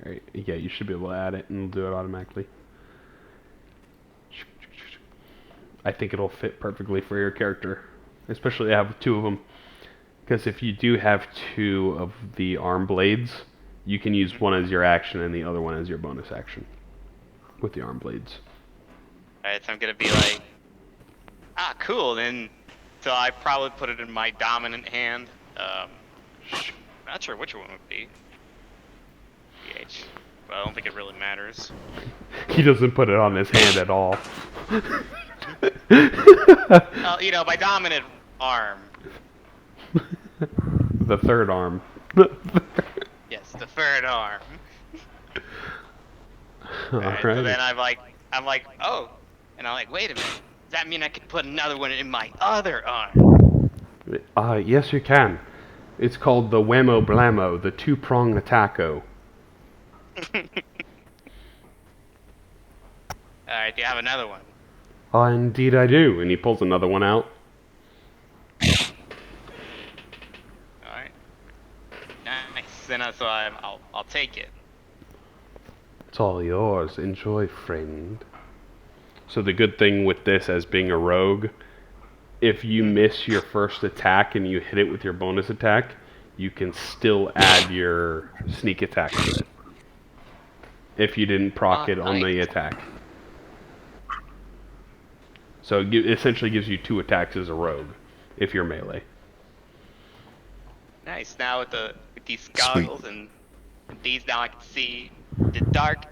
Alright. Yeah, you should be able to add it and it'll do it automatically. I think it'll fit perfectly for your character. Especially I have two of them. Because if you do have two of the arm blades, you can use one as your action and the other one as your bonus action. With the arm blades. Alright, so I'm gonna be like, ah, cool. Then, so I probably put it in my dominant hand. Not sure which one would be. PH. But I don't think it really matters. He doesn't put it on his hand at all. You know, my dominant arm. The third arm. Yes, the third arm. Alright, so Alright. then I'm like, oh. And I'm like, wait a minute. Does that mean I could put another one in my other arm? Yes you can. It's called the Whammo Blammo, the two-prong attacko. Alright, do you have another one? Indeed I do. And he pulls another one out. Nice. Then so I'll take it. It's all yours. Enjoy, friend. So the good thing with this as being a rogue, if you miss your first attack and you hit it with your bonus attack, you can still add your sneak attack to it. If you didn't proc it on the Nice. attack. So it essentially gives you 2 attacks as a rogue, if you're melee. Nice. Now with these Sweet. goggles and these, now I can see the dark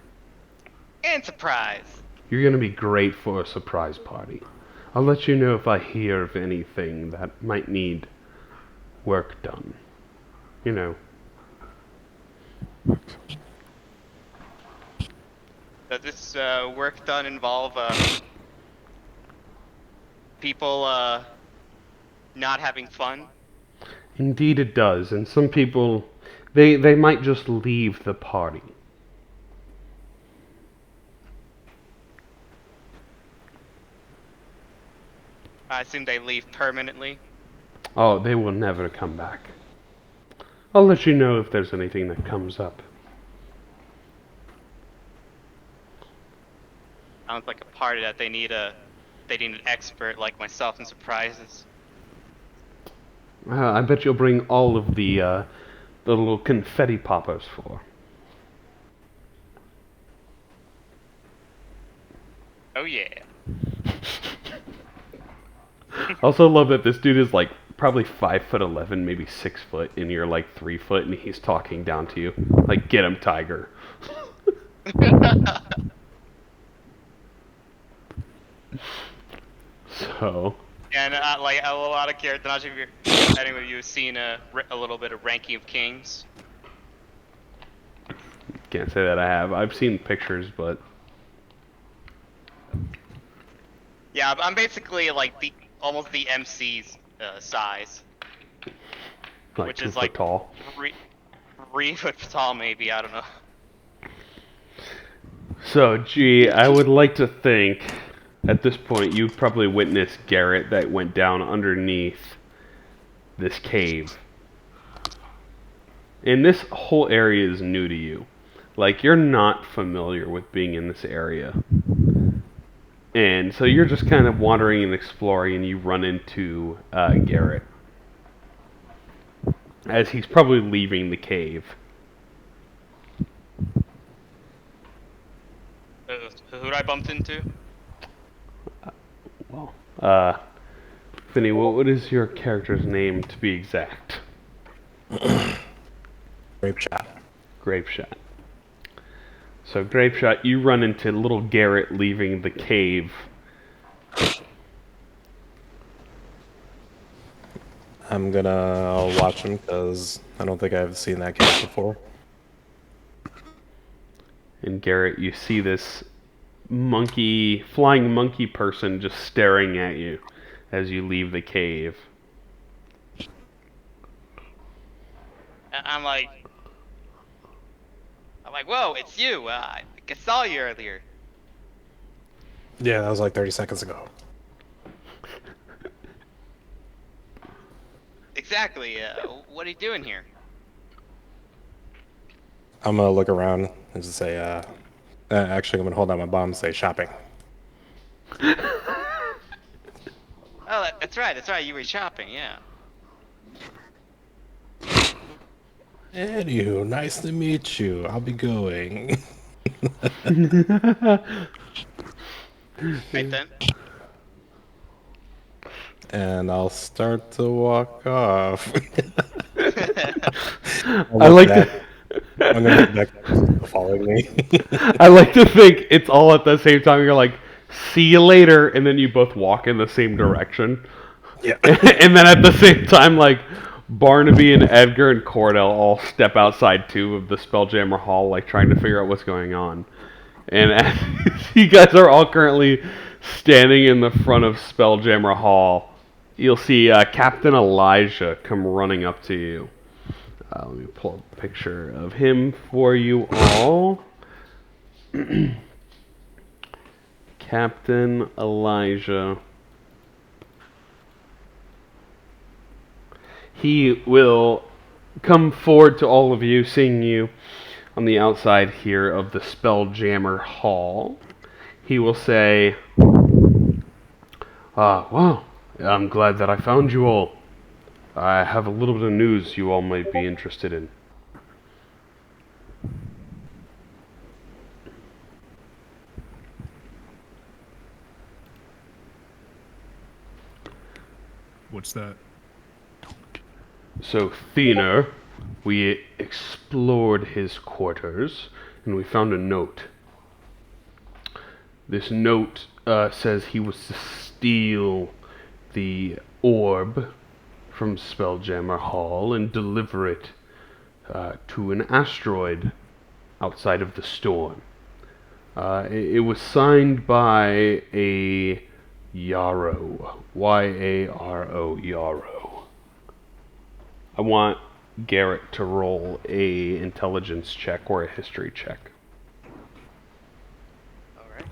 and surprise. You're gonna be great for a surprise party. I'll let you know if I hear of anything that might need work done. You know. Does this work done involve people not having fun? Indeed it does, and some people, they might just leave the party. I assume they leave permanently. Oh, they will never come back. I'll let you know if there's anything that comes up. Sounds like a party that they need an expert like myself in surprises. I bet you'll bring all of the little confetti poppers for. Oh yeah. Also love that this dude is like probably 5'11", maybe 6 foot, and you're like 3 foot, and he's talking down to you. Like, get him, tiger. So, And like a lot of characters. Not sure if anyone of you have seen a little bit of Ranking of Kings. can't say that I have. I've seen pictures, but Yeah, I'm basically like almost the MC's size, like which 2 is foot like tall. 3 foot tall, maybe. I don't know. So, gee, I would like to think, at this point, you've probably witnessed Garrett that went down underneath this cave. And this whole area is new to you. Like, you're not familiar with being in this area. And so you're just kind of wandering and exploring, and you run into Garrett. As he's probably leaving the cave. Who did I bumped into? Well, Finny, what is your character's name to be exact? Grape shot. Grape Shot. So, Grape Shot, you run into little Garrett leaving the cave. I'm gonna watch him because I don't think I've seen that case before. And Garrett, you see this flying monkey person just staring at you as you leave the cave. I'm like, whoa, it's you. I saw you earlier. Yeah, that was like 30 seconds ago. Exactly. What are you doing here? I'm gonna look around and just say, actually, I'm gonna hold out my bomb and say shopping. Oh, that's right. That's right. You were shopping. Yeah. Anywho, nice to meet you. I'll be going. Right then. And I'll start to walk off. I like to, I'm gonna get back to following me. I like to think it's all at the same time. You're like, see you later, and then you both walk in the same direction. Yeah. And then at the same time, like, Barnaby and Edgar and Cordell all step outside too of the Spelljammer Hall, like trying to figure out what's going on. And as you guys are all currently standing in the front of Spelljammer Hall, you'll see Captain Elijah come running up to you. Let me pull up a picture of him for you all. Captain Elijah. He will come forward to all of you, seeing you on the outside here of the Spelljammer Hall. He will say, well, I'm glad that I found you all. I have a little bit of news you all might be interested in. What's that? So, Thener, we explored his quarters, and we found a note. This note says he was to steal the orb from Spelljammer Hall and deliver it to an asteroid outside of the storm. It was signed by a Yarrow. Y-A-R-O, Yarrow. I want Garrett to roll a intelligence check or a history check. Alright.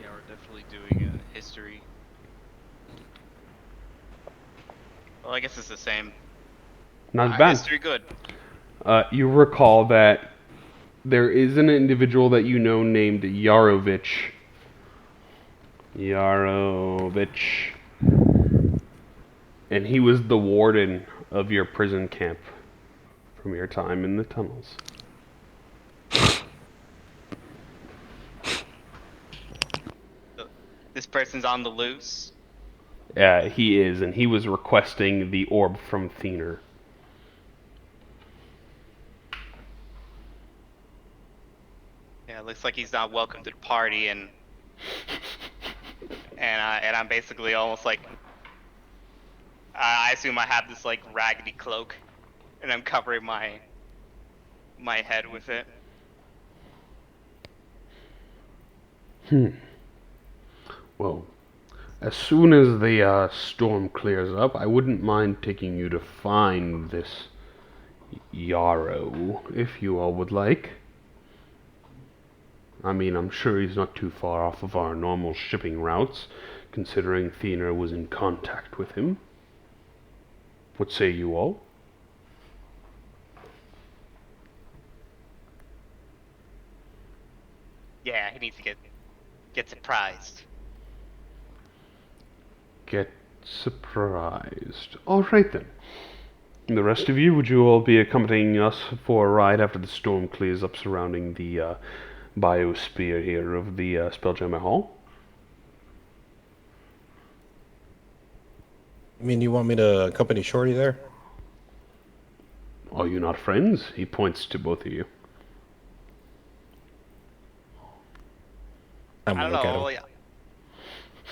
Yeah, we're definitely doing a history. Well, I guess it's the same. Not bad. History good. You recall that there is an individual that you know named Yarovich. And he was the warden of your prison camp from your time in the tunnels. This person's on the loose. He is, and he was requesting the orb from Thener. Yeah, it looks like he's not welcome to the party, and I'm basically almost like, I assume I have this like raggedy cloak, and I'm covering my head with it. Well, as soon as the storm clears up, I wouldn't mind taking you to find this Yarrow, if you all would like. I mean, I'm sure he's not too far off of our normal shipping routes, considering Thener was in contact with him. What say you all? Yeah, he needs to get surprised. Get surprised. All right then. And the rest of you, would you all be accompanying us for a ride after the storm clears up surrounding the biosphere here of the Spelljammer Hall? I mean, you want me to accompany Shorty there? Are you not friends? He points to both of you. I'm I gonna don't look at know. him. Yeah.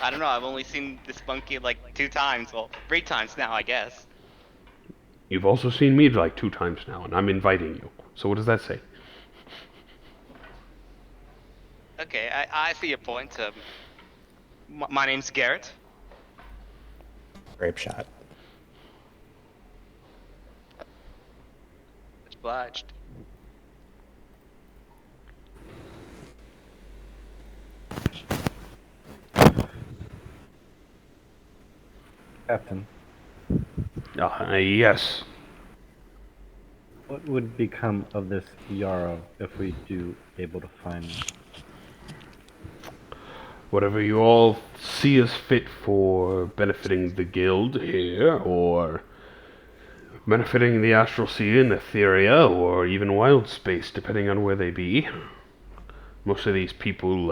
I don't know. I've only seen this monkey like 2 times. Well, 3 times now, I guess. You've also seen me like 2 times now, and I'm inviting you. So what does that say? Okay, I see your point. My name's Garrett. Grape shot. Much obliged. Captain, Yes. what would become of this Yarrow if we do able to find him? Whatever you all see as fit for benefiting the guild here, or benefiting the astral sea in Etheria, or even wild space, depending on where they be. Most of these people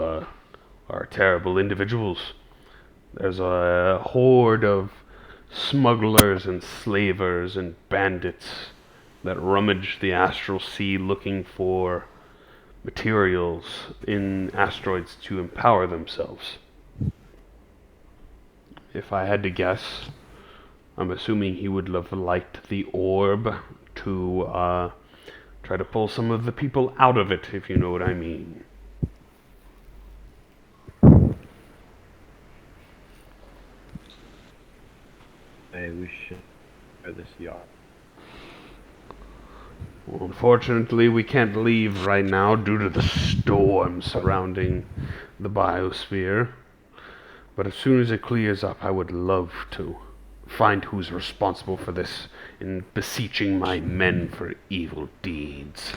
are terrible individuals. There's a horde of smugglers and slavers and bandits that rummage the astral sea looking for materials in asteroids to empower themselves. If I had to guess, I'm assuming he would have liked the orb to try to pull some of the people out of it, if you know what I mean. Hey, we should share this Yarrow. Unfortunately, we can't leave right now due to the storm surrounding the biosphere. But as soon as it clears up, I would love to find who's responsible for this in beseeching my men for evil deeds.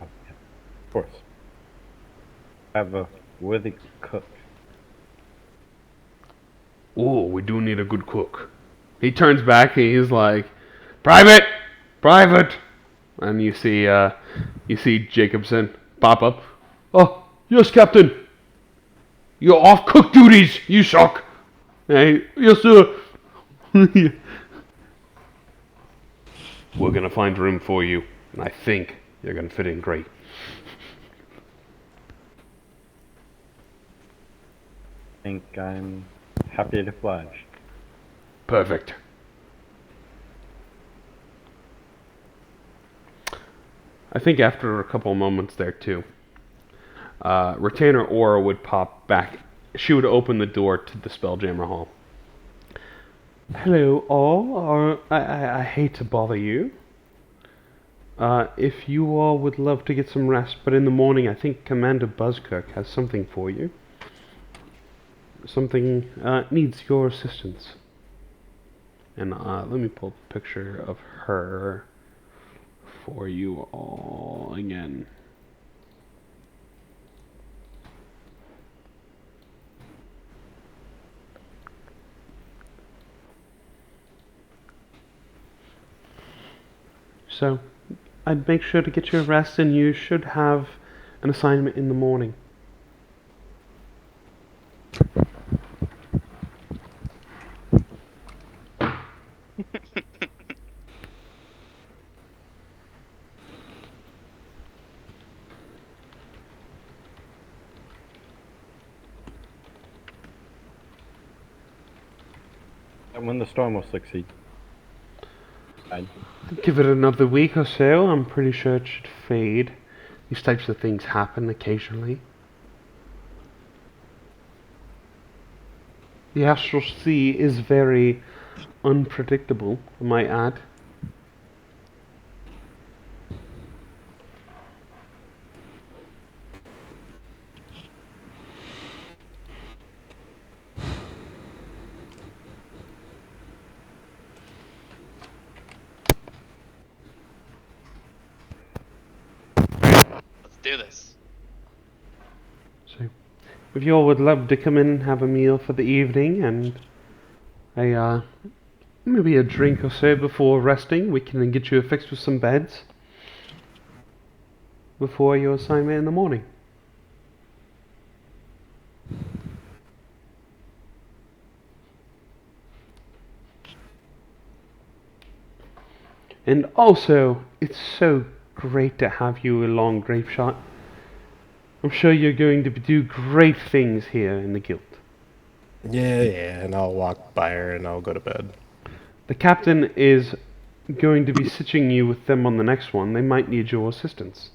Of course. Have a worthy cook. Oh, we do need a good cook. He turns back and he's like, "Private! Private!" And you see Jacobson pop up. "Oh, yes, Captain. You're off cook duties, you suck." Hey, yes, sir. We're gonna find room for you, and I think you're gonna fit in great. Think I'm happy to oblige. Perfect. I think after a couple moments there too, Retainer Aura would pop back. She would open the door to the Spelljammer Hall. "Hello, all. I hate to bother you. If you all would love to get some rest, but in the morning I think Commander Buzzkirk has something for you. Something needs your assistance." And let me pull up a picture of her for you all again. So, I'd make sure to get your rest, and you should have an assignment in the morning. And when the storm will succeed. Give it another week or so, I'm pretty sure it should fade. These types of things happen occasionally. The astral sea is very unpredictable, I might add. Let's do this. So, if you all would love to come in and have a meal for the evening and maybe a drink or so before resting, we can get you affixed with some beds before your assignment in the morning. And also, it's so great to have you along, Grapeshot. I'm sure you're going to do great things here in the guild. Yeah, and I'll walk by her and I'll go to bed. The captain is going to be sitching you with them on the next one. They might need your assistance.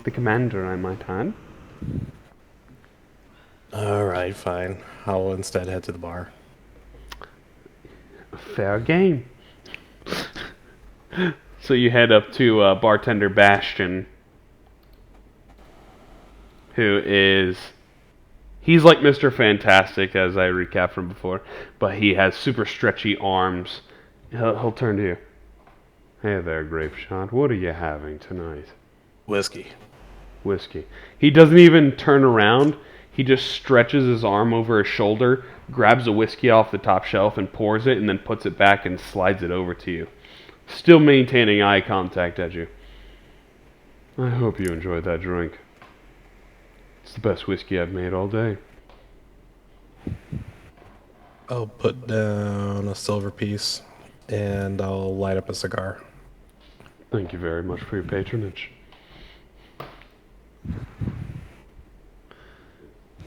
The commander, I might add. Alright, fine. I'll instead head to the bar. Fair game. So you head up to bartender Bastion, who is... He's like Mr. Fantastic, as I recapped from before, but he has super stretchy arms. He'll turn to you. "Hey there, Grapeshot. What are you having tonight?" Whiskey. "Whiskey." He doesn't even turn around. He just stretches his arm over his shoulder, grabs a whiskey off the top shelf and pours it, and then puts it back and slides it over to you. Still maintaining eye contact at you. "I hope you enjoyed that drink. It's the best whiskey I've made all day." I'll put down a silver piece and I'll light up a cigar. "Thank you very much for your patronage."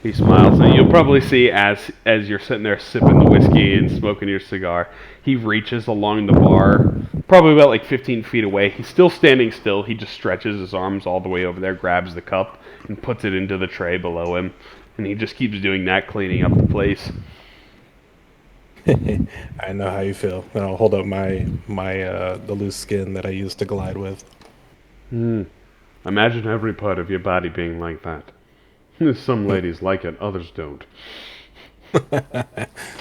He smiles, and you'll probably see as you're sitting there sipping the whiskey and smoking your cigar, he reaches along the bar, probably about like 15 feet away. He's still standing still. He just stretches his arms all the way over there, grabs the cup, and puts it into the tray below him. And he just keeps doing that, cleaning up the place. I know how you feel. And I'll hold up my the loose skin that I used to glide with. Imagine every part of your body being like that. Some ladies like it, others don't.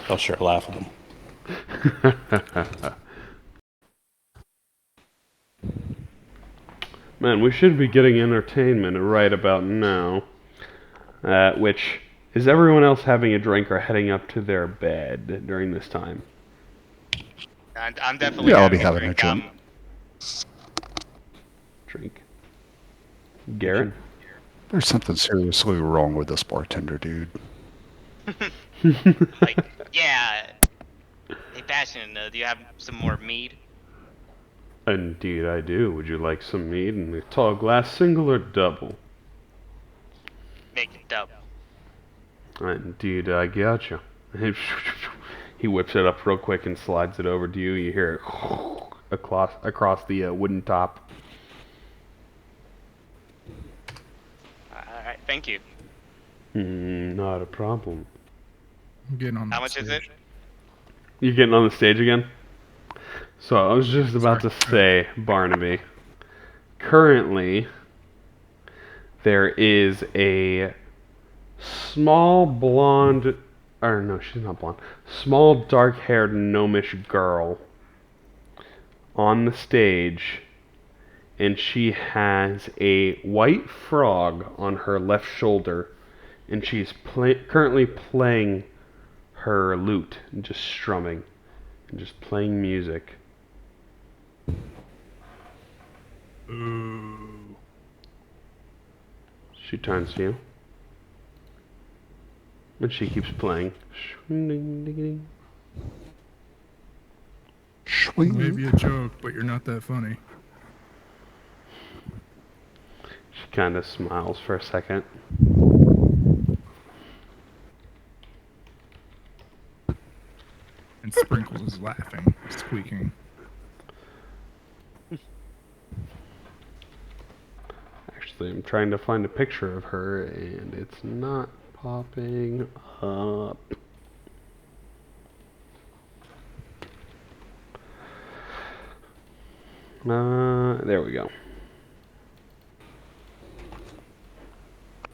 I'll sure laugh at them. Man, we should be getting entertainment right about now. Which is everyone else having a drink or heading up to their bed during this time? I'm definitely Yeah, I'll be having a having a drink. drink. Drink. Garrett? There's something seriously wrong with this bartender, dude. Like, yeah. Hey, Bastion, do you have some more mead? Indeed I do. Would you like some mead in a tall glass, single or double? Make it double. Indeed I gotcha. He whips it up real quick and slides it over to you. You hear it across the wooden top. Alright, thank you. Not a problem. I'm getting on How that much is it? stage. You getting on the stage again? So I was just about to Sorry. say, Barnaby, currently there is a small blonde, or no, she's not blonde, small dark-haired gnomish girl on the stage, and she has a white frog on her left shoulder, and she's currently playing her lute and just strumming and just playing music. Ooh. She turns to you. And she keeps playing. Swing. Maybe a joke, but you're not that funny. She kind of smiles for a second. And Sprinkles is laughing, squeaking. Actually, I'm trying to find a picture of her, and it's not popping up. There we go.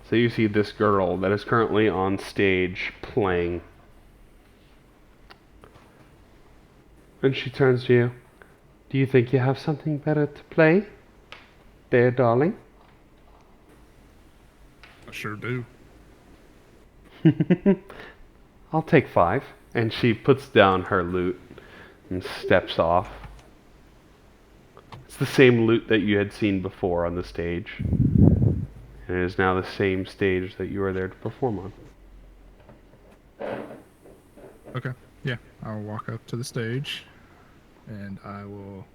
So you see this girl that is currently on stage playing. And she turns to you. Do you think you have something better to play? There, darling. I sure do. I'll take 5. And she puts down her lute and steps off. It's the same lute that you had seen before on the stage. And it is now the same stage that you are there to perform on. Okay. Yeah, I'll walk up to the stage, and I will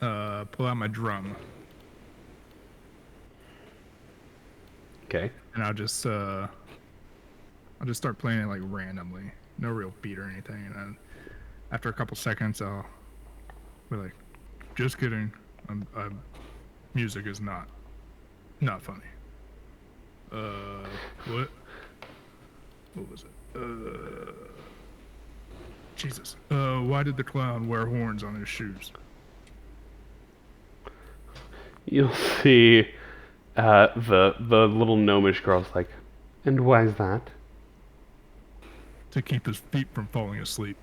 pull out my drum, Okay. and I'll just start playing it like randomly, no real beat or anything. And then after a couple seconds, I'll be like, "Just kidding. Music is not funny." What? What was it? Jesus. Why did the clown wear horns on his shoes? You'll see the little gnomish girl's like, and why is that? To keep his feet from falling asleep.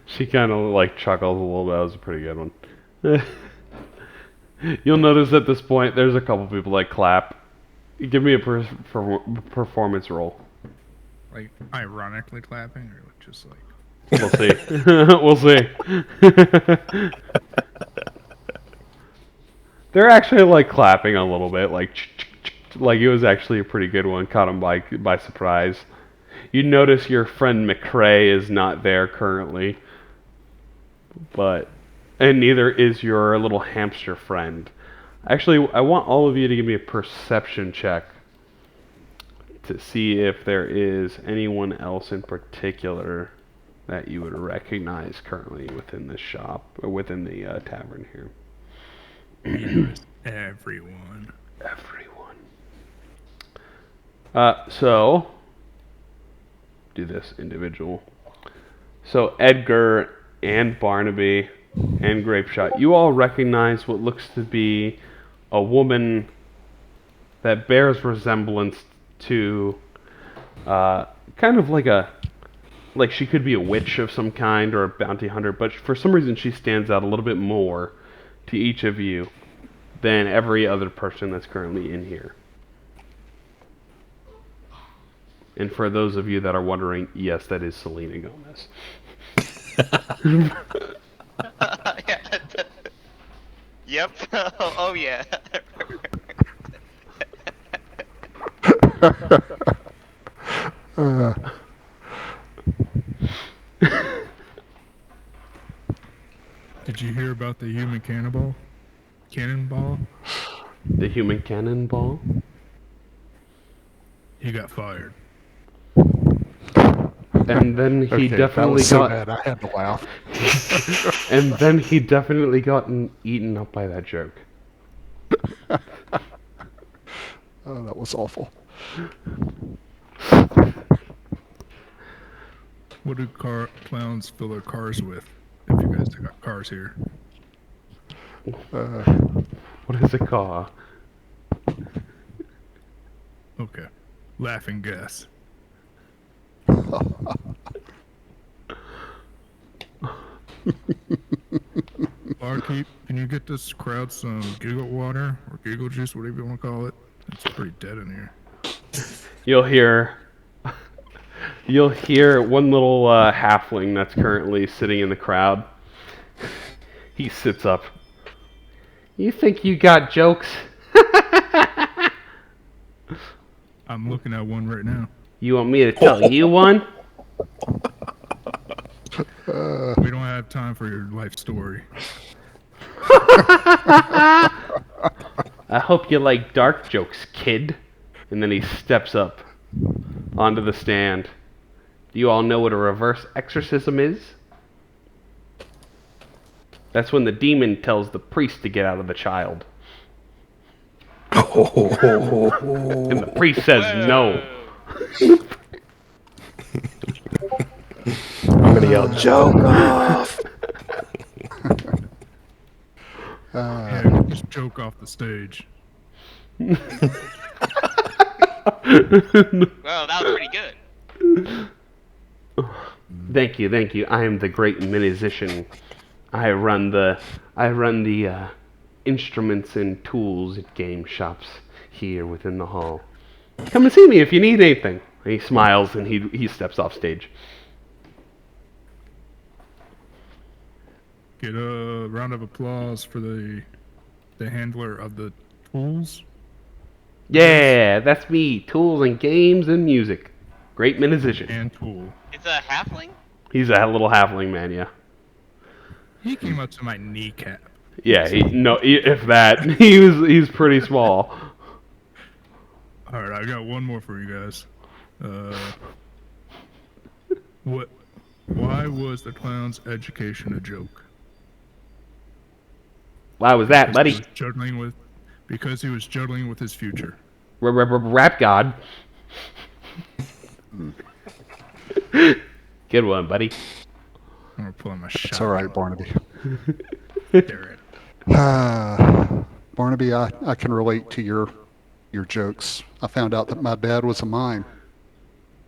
She kind of like chuckles a little bit. That was a pretty good one. You'll notice at this point there's a couple people that clap. Give me a performance roll. Like, ironically clapping, or just like... We'll see. We'll see. They're actually like clapping a little bit, like it was actually a pretty good one. Caught them by surprise. You notice your friend McCrae is not there currently, and neither is your little hamster friend. Actually, I want all of you to give me a perception check to see if there is anyone else in particular that you would recognize currently within the shop or within the tavern here. Everyone. Everyone. So do this individual. So Edgar and Barnaby and Grapeshot, you all recognize what looks to be a woman that bears resemblance to kind of like she could be a witch of some kind or a bounty hunter, but for some reason she stands out a little bit more to each of you than every other person that's currently in here. And for those of you that are wondering, yes, that is Selena Gomez. Yeah. Yep. Oh yeah. Did you hear about the human cannonball? Cannonball? The human cannonball? He got fired. And then he Okay, that definitely was so got... bad, I had to laugh. And then he definitely got eaten up by that joke. Oh, that was awful. What do clowns fill their cars with? If you guys got cars here. What is it called? Okay. Laughing gas. Barkeep, can you get this crowd some giggle water or giggle juice, whatever you want to call it? It's pretty dead in here. You'll hear one little halfling that's currently sitting in the crowd. He sits up. You think you got jokes? I'm looking at one right now. You want me to tell you one? We don't have time for your life story. I hope you like dark jokes, kid. And then he steps up onto the stand. Do you all know what a reverse exorcism is? That's when the demon tells the priest to get out of the child. And the priest says no. I'm gonna yell, joke off! Yeah, get this joke off the stage. Well, that was pretty good. Thank you. I am the great musician. I run the instruments and tools at game shops here within the hall. Come and see me if you need anything. And he smiles and he steps off stage. Get a round of applause for the handler of the tools. Yeah, that's me. Tools and games and music. Great musician. And tool. It's a halfling? He's a little halfling man, yeah. He came up to my kneecap. Yeah, if that, he's pretty small. All right, I got one more for you guys. Why was the clown's education a joke? Why was that, buddy? Because he was juggling with his future. Rap god. Good one, buddy. I'm gonna pull out my shot. It's all right, Barnaby. There it. Barnaby, I can relate to your jokes. I found out that my dad was a mime.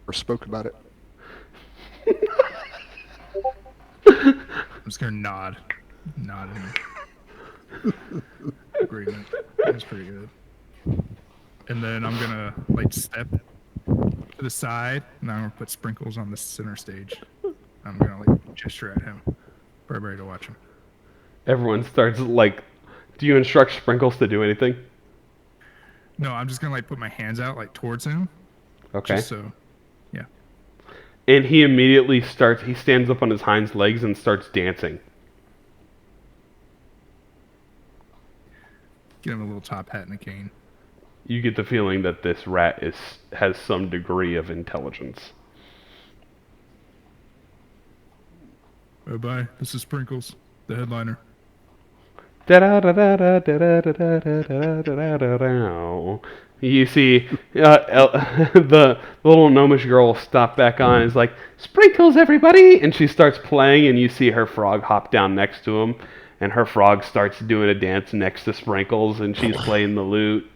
Or spoke about it. I'm just gonna nod in agreement. That's pretty good. And then I'm gonna step to the side, and I'm gonna put Sprinkles on the center stage. I'm gonna gesture at him for everybody to watch him. Everyone starts do you instruct Sprinkles to do anything? No, I'm just gonna put my hands out towards him. Okay. Just so, yeah. And he immediately he stands up on his hind legs and starts dancing. Give him a little top hat and a cane. You get the feeling that this rat has some degree of intelligence. Bye bye. This is Sprinkles, the headliner. You see the little gnomish girl will stop back on and is like, "Sprinkles, everybody!" And she starts playing, and you see her frog hop down next to him, and her frog starts doing a dance next to Sprinkles, and she's playing the lute.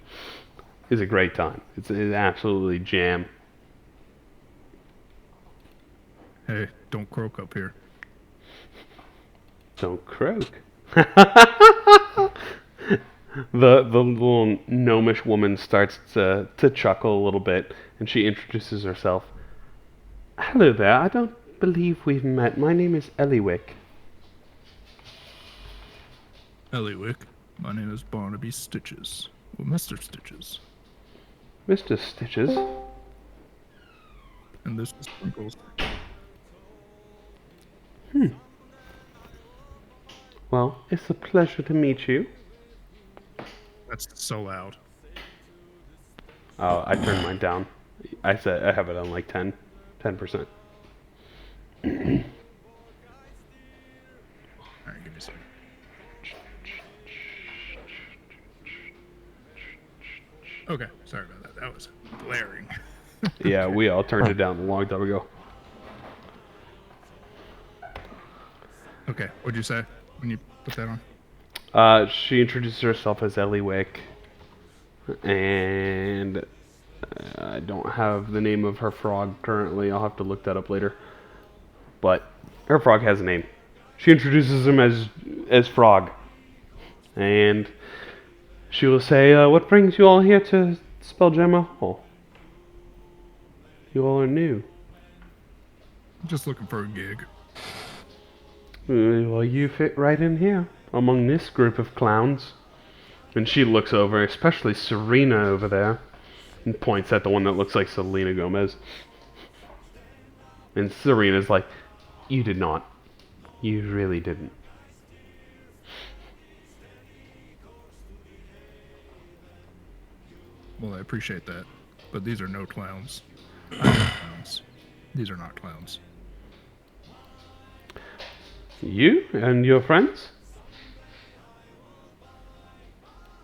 It's a great time. It's absolutely jam. Hey, don't croak up here. Don't croak. The little gnomish woman starts to chuckle a little bit, and she introduces herself. Hello there. I don't believe we've met. My name is Eliwick. Eliwick, my name is Barnaby Stitches. Well, Mr. Stitches. Mr. Stitches. And this is Sprinkles. Well, it's a pleasure to meet you. That's so loud. Oh, I turned mine down. I said I have it on like 10%. Alright, give me some. Okay, sorry about that. That was blaring. Yeah, we all turned it down a long time ago. Okay, what'd you say when you put that on? She introduced herself as Eliwick, and I don't have the name of her frog currently. I'll have to look that up later. But her frog has a name. She introduces him as Frog, and she will say, "What brings you all here to Spelljammer Hall? You all are new." I'm just looking for a gig. Well, you fit right in here among this group of clowns. And she looks over, especially Serena over there, and points at the one that looks like Selena Gomez. And Serena's like, "You did not. You really didn't." Well, I appreciate that, but these are no clowns. I am clowns. These are not clowns. You and your friends?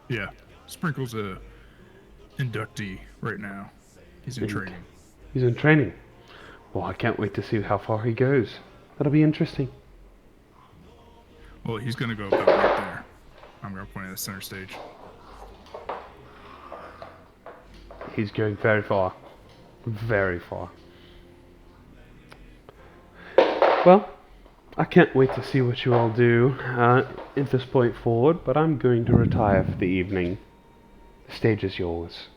Yeah, Sprinkle's a inductee right now. He's in training. He's in training. Well, I can't wait to see how far he goes. That'll be interesting. Well, he's gonna go about right there. I'm gonna point at the center stage. He's going very far. Very far. Well, I can't wait to see what you all do at this point forward, but I'm going to retire for the evening. The stage is yours.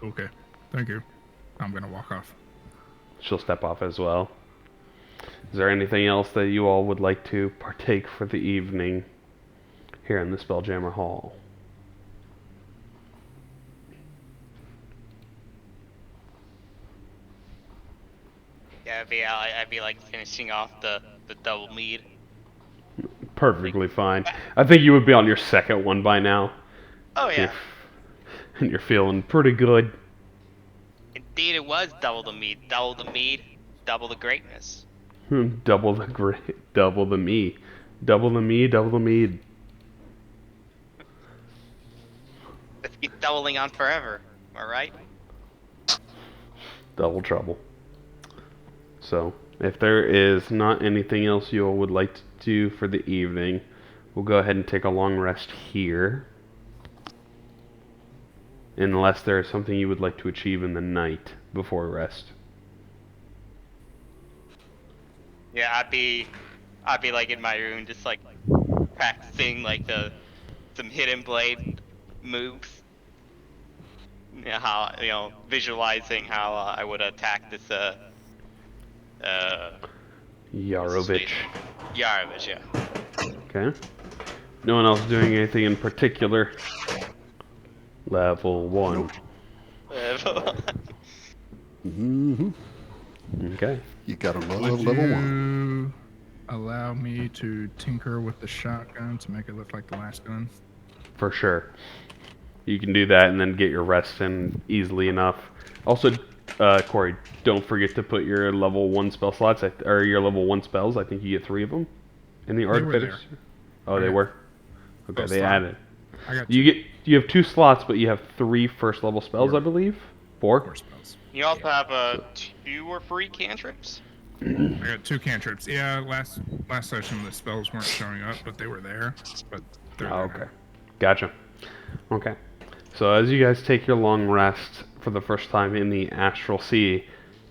Okay, thank you. I'm gonna walk off. She'll step off as well. Is there anything else that you all would like to partake for the evening here in the Spelljammer Hall? Yeah, I'd be like finishing off the double mead. Perfectly fine. I think you would be on your second one by now. Oh yeah. And you're feeling pretty good. Indeed, it was double the mead, double the mead, double the greatness. Double the double the me. Double the me, double the mead. Let's keep doubling on forever. Am I right? Double trouble. So, if there is not anything else you all would like to do for the evening, we'll go ahead and take a long rest here. Unless there is something you would like to achieve in the night before rest. Yeah, I'd be like in my room, just like practicing like some hidden blade moves. You know, how visualizing how I would attack this Yarovich. Yarovich, yeah. Okay. No one else doing anything in particular. Level 1. Mm-hmm. Okay. You got another Would level you 1. allow me to tinker with the shotgun to make it look like the last gun? For sure. You can do that and then get your rest in easily enough. Also, Corey, don't forget to put your level 1 spell slots, or your level 1 spells. I think you get 3 of them in the They were Artificers. there. Oh, they Okay. were? Okay, Those they slot. added. I got You have 2 slots, but you have 3 first level spells, I believe? 4? 4 spells. You also have 2 or 3 cantrips. I got 2 cantrips. Yeah, last session the spells weren't showing up, but they were there. But they're Oh, there okay. Gotcha. Okay. So as you guys take your long rest for the first time in the Astral Sea,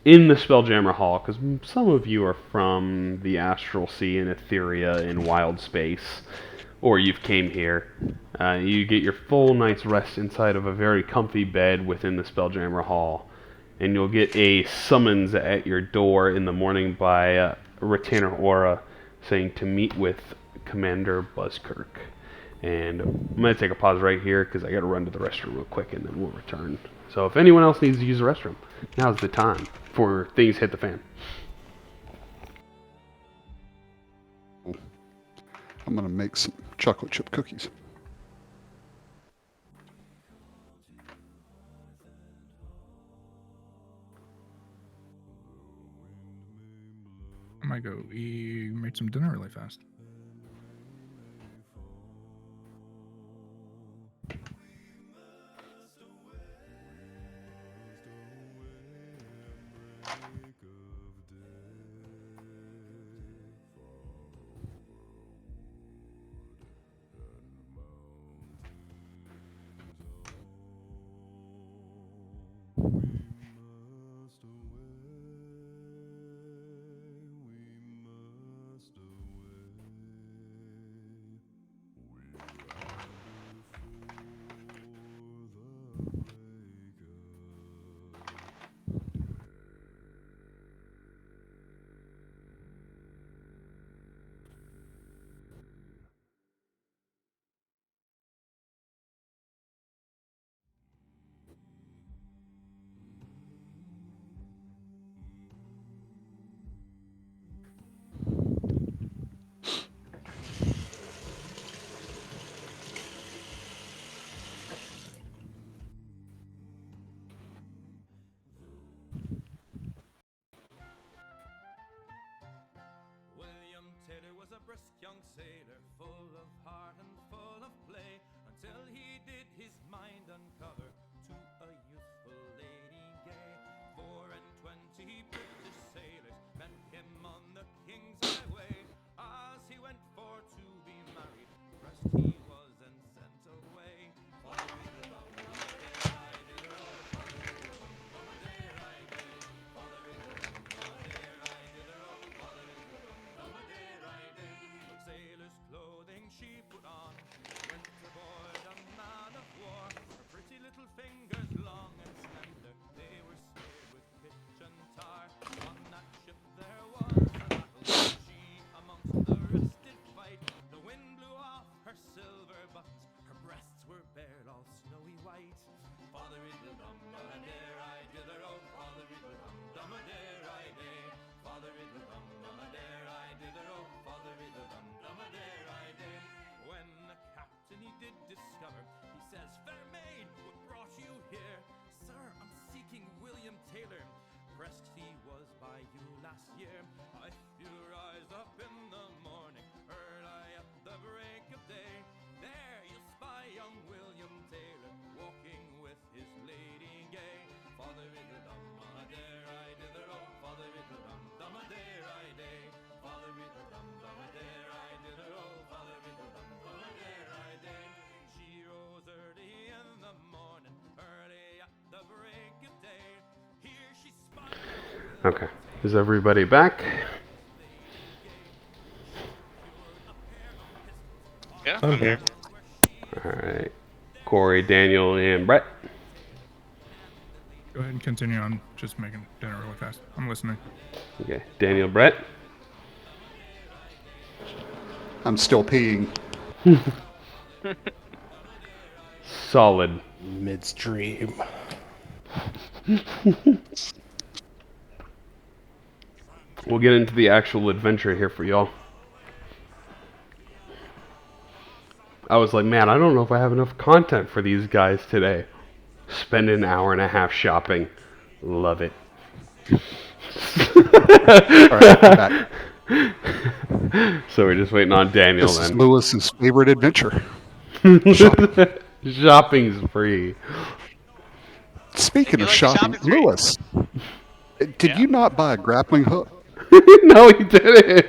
in the Spelljammer Hall, because some of you are from the Astral Sea in Etheria in Wild Space, or you've came here, you get your full night's rest inside of a very comfy bed within the Spelljammer Hall, and you'll get a summons at your door in the morning by Retainer Aura saying to meet with Commander Buzzkirk. And I'm going to take a pause right here because I got to run to the restroom real quick and then we'll return. So if anyone else needs to use the restroom, now's the time for things hit the fan. I'm going to make some chocolate chip cookies. I might go make some dinner really fast. William Taylor was a brisk young sailor, full of heart and full of play, until he did his mind uncover to a youthful lady gay. 24 British sailors met him on the King's Highway, as he went for to be married. First he was and sent away. Sailor's clothing she put on, went aboard a man of war. Her pretty little fingers long and slender, they were smeared with pitch and tar. On that ship there was a battle, she amongst the rest did fight. The wind blew off her silver buttons, her breasts were bare, all snowy white. Father riddle dum dum a dare I dither oh, father riddle dum dum a dare I day. Father riddle dum dum a dare I dither oh, father riddle dum dum a dare I day. When the captain he did discover, he says, fair maid, what brought you here? Sir, I'm seeking William Taylor. Pressed he was by you last year. If you rise up in the morning, early at the break of day, there you'll spy young William Taylor walking with his lady gay. Father riddle dum dum a dare I dither oh, father riddle dum dum a dare I day. Father riddle dum dum a dare I dither oh, father riddle dum dum a dare I day. She rose early in the morning, early at the break of day. Here she spied. Okay. Is everybody back? Yeah. I'm here. Alright. Corey, Daniel, and Brett. Go ahead and continue on just making dinner really fast. I'm listening. Okay. Daniel, Brett. I'm still peeing. Solid. Midstream. We'll get into the actual adventure here for y'all. I was like, man, I don't know if I have enough content for these guys today. Spend an hour and a half shopping. Love it. All right, I'm back. So we're just waiting on Daniel This is then. Lewis's favorite adventure. Shopping's free. Speaking You of like the shopping, shopping spree? Lewis, did Yeah. you not buy a grappling hook? No, he didn't.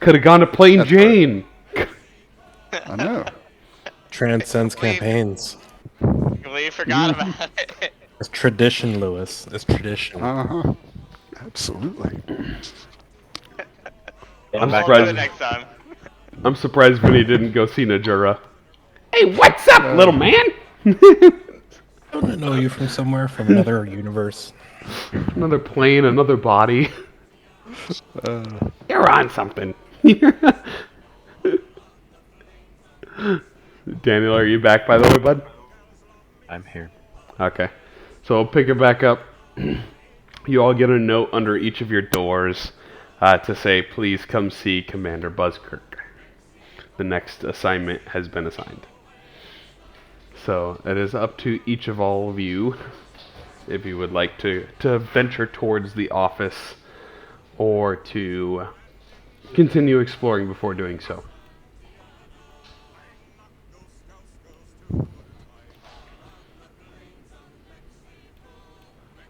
Could have gone to Plain That's Jane. I know. Transcends Wait. campaigns. We forgot about it. It's tradition, Lewis. It's tradition. Uh-huh. Absolutely. I'm We'll do surprised. it next time. I'm surprised Vinny didn't go see Najura. Hey, what's up, little man? Don't I know you from somewhere, from another universe? Another plane, another body. You're on something. Daniel, are you back, by the way, bud? I'm here. Okay. So I'll pick it back up. You all get a note under each of your doors to say, please come see Commander Buzzkirk. The next assignment has been assigned. So it is up to each of all of you if you would like to venture towards the office or to continue exploring before doing so.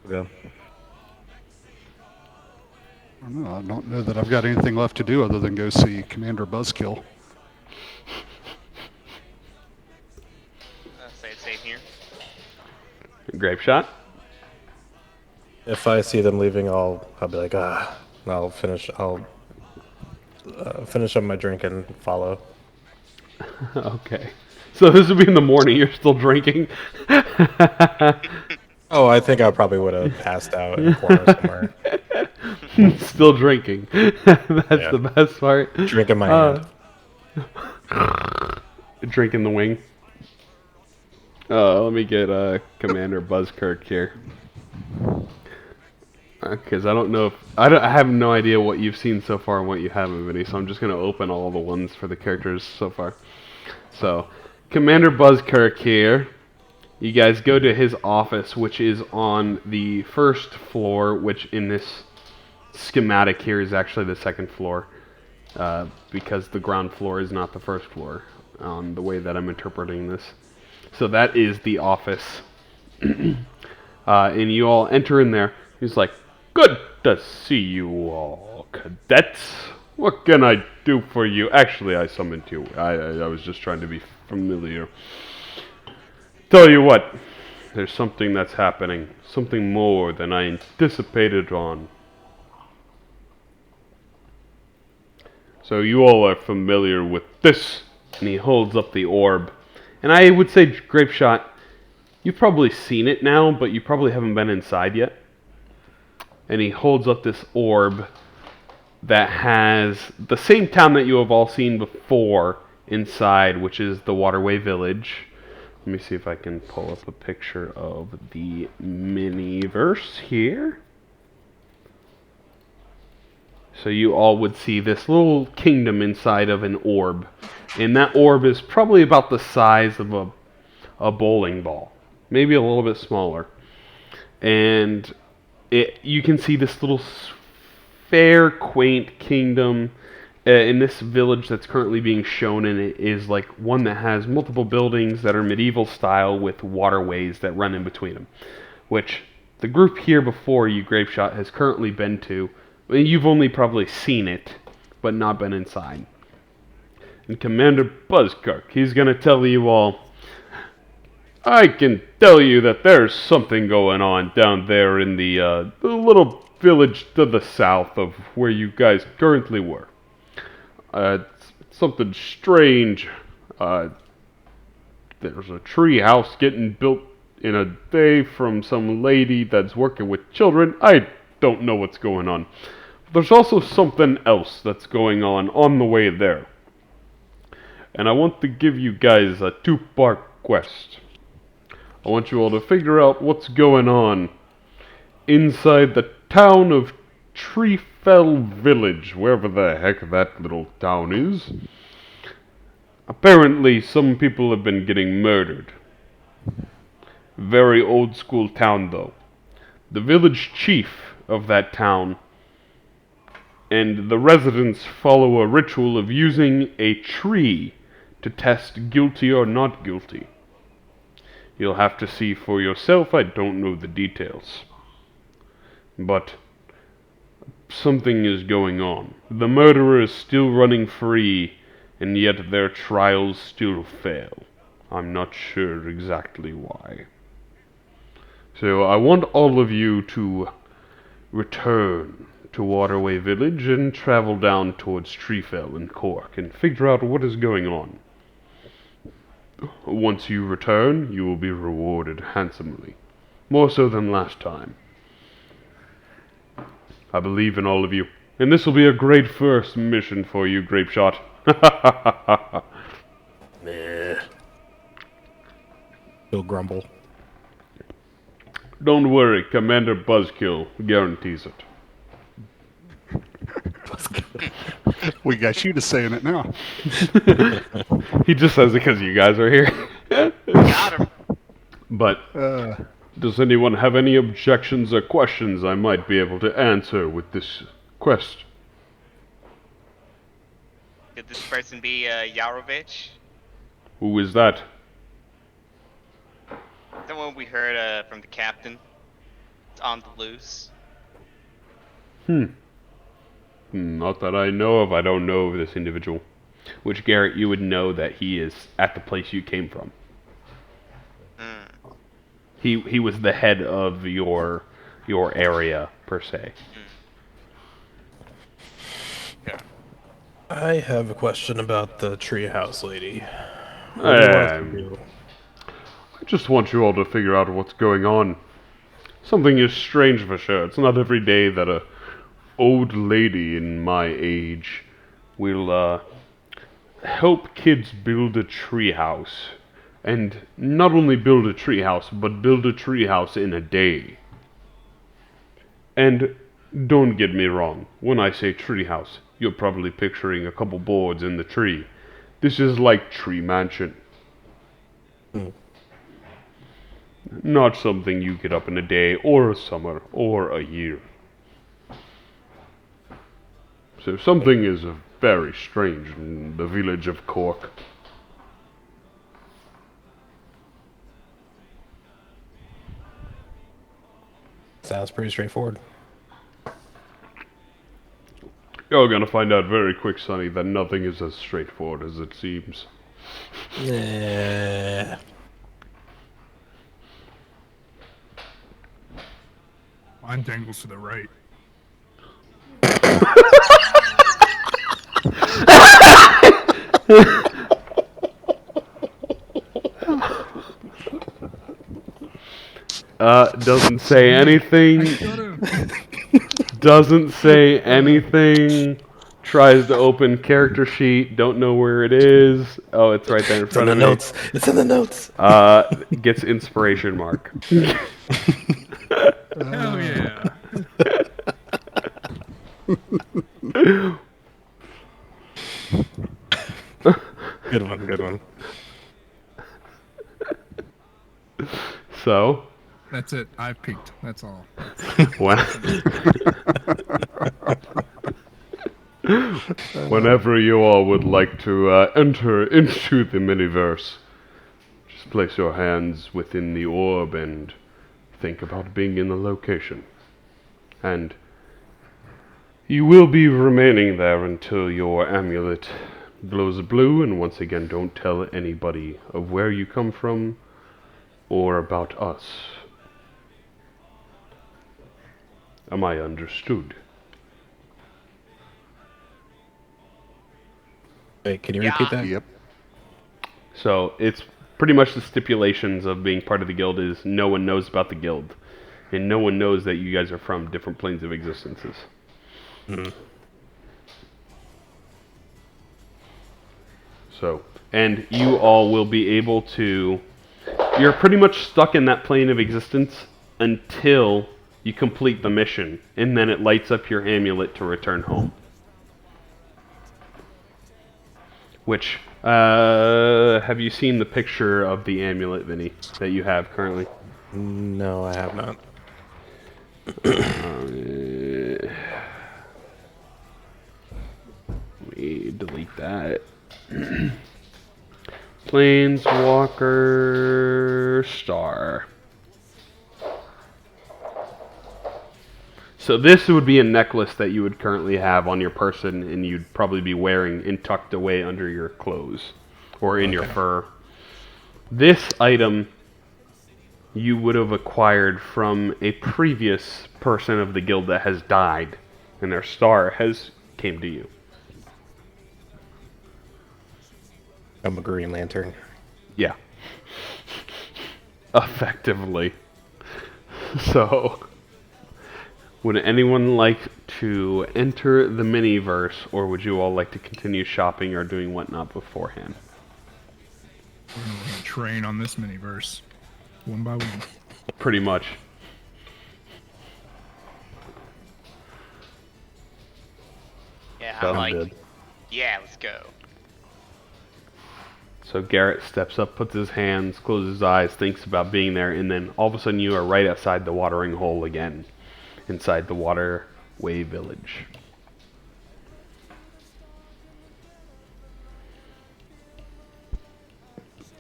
Go. I don't know that I've got anything left to do other than go see Commander Buzzkill. Say it safe here. Grape shot. If I see them leaving, I'll be like, I'll finish up my drink and follow. Okay. So this would be in the morning. You're still drinking. Oh, I think I probably would have passed out in a corner somewhere. Still drinking. That's the best part. Drink in my hand. Drinking the wing. Let me get Commander Buzzkirk here. Because I don't know if... I have no idea what you've seen so far and what you haven't, Vinny, so I'm just going to open all the ones for the characters so far. So, Commander Buzzkirk here. You guys go to his office, which is on the first floor, which in this schematic here is actually the second floor, because the ground floor is not the first floor, the way that I'm interpreting this. So that is the office. And you all enter in there. He's like, "Good to see you all, cadets. What can I do for you?" Actually, I summoned you. I was just trying to be familiar. Tell you what, there's something that's happening. Something more than I anticipated on. So you all are familiar with this. And he holds up the orb. And I would say, Grape Shot, you've probably seen it now, but you probably haven't been inside yet. And he holds up this orb that has the same town that you have all seen before inside, which is the Waterway Village. Let me see if I can pull up a picture of the mini-verse here. So you all would see this little kingdom inside of an orb. And that orb is probably about the size of a bowling ball. Maybe a little bit smaller. And you can see this little fair, quaint kingdom in this village that's currently being shown, and it is like one that has multiple buildings that are medieval style with waterways that run in between them, which the group here before you, Grape Shot, has currently been to. You've only probably seen it, but not been inside. And Commander Buzzkirk, he's going to tell you all, I can tell you that there's something going on down there in the little village to the south of where you guys currently were. Something strange. There's a tree house getting built in a day from some lady that's working with children. I don't know what's going on. There's also something else that's going on the way there. And I want to give you guys a 2-part quest. I want you all to figure out what's going on inside the town of TreeFell Village, wherever the heck that little town is. Apparently, some people have been getting murdered. Very old school town, though. The village chief of that town and the residents follow a ritual of using a tree to test guilty or not guilty. You'll have to see for yourself. I don't know the details. But something is going on. The murderer is still running free, and yet their trials still fail. I'm not sure exactly why. So I want all of you to return to Waterway Village and travel down towards TreeFell and Cork and figure out what is going on. Once you return, you will be rewarded handsomely. More so than last time. I believe in all of you. And this will be a great first mission for you, Grapeshot. Nah. He'll grumble. Don't worry, Commander Buzzkill guarantees it. We got you to saying it now. He just says it because you guys are here. Got him. But does anyone have any objections or questions I might be able to answer with this quest? Could this person be Yarovich? Who is that? The one we heard from the captain. It's on the loose. Not that I know of. I don't know of this individual. Which, Garrett, you would know that he is at the place you came from. He was the head of your area, per se. Yeah. I have a question about the treehouse lady. What do you want us to do? I just want you all to figure out what's going on. Something is strange for sure. It's not every day that a old lady in my age will help kids build a treehouse. And not only build a treehouse, but build a treehouse in a day. And don't get me wrong, when I say treehouse, you're probably picturing a couple boards in the tree. This is like Tree Mansion. Not something you get up in a day, or a summer, or a year. So something is very strange in the village of Cork. Sounds pretty straightforward. You're gonna find out very quick, Sonny, that nothing is as straightforward as it seems. Yeah. Mine dangles to the right. Doesn't say anything. Doesn't say anything. Tries to open character sheet. Don't know where it is. Oh, it's right there in It's in front the of me. notes. It's in the notes. Gets inspiration mark. Hell yeah. Good one, good one. So, That's it. I've peaked. That's all. whenever you all would like to enter into the miniverse, just place your hands within the orb and think about being in the location. And you will be remaining there until your amulet glows blue, and once again, don't tell anybody of where you come from or about us. Am I understood? Wait, can you repeat that? Yep. So it's pretty much the stipulations of being part of the guild is no one knows about the guild. And no one knows that you guys are from different planes of existences. So, and you all will be able to... You're pretty much stuck in that plane of existence until you complete the mission. And then it lights up your amulet to return home. Which, have you seen the picture of the amulet, Vinny, that you have currently? No, I have not. Let me delete that. Planeswalker Star. So this would be a necklace that you would currently have on your person, and you'd probably be wearing and tucked away under your clothes or in your fur. This item you would have acquired from a previous person of the guild that has died, and their star has came to you. I'm a Green Lantern. Yeah. Effectively. So, would anyone like to enter the miniverse, or would you all like to continue shopping or doing whatnot beforehand? We're gonna train on this miniverse, one by one. Pretty much. Yeah, So I'm like, good. yeah, let's go. So Garrett steps up, puts his hands, closes his eyes, thinks about being there, and then all of a sudden you are right outside the watering hole again, inside the Waterway Village.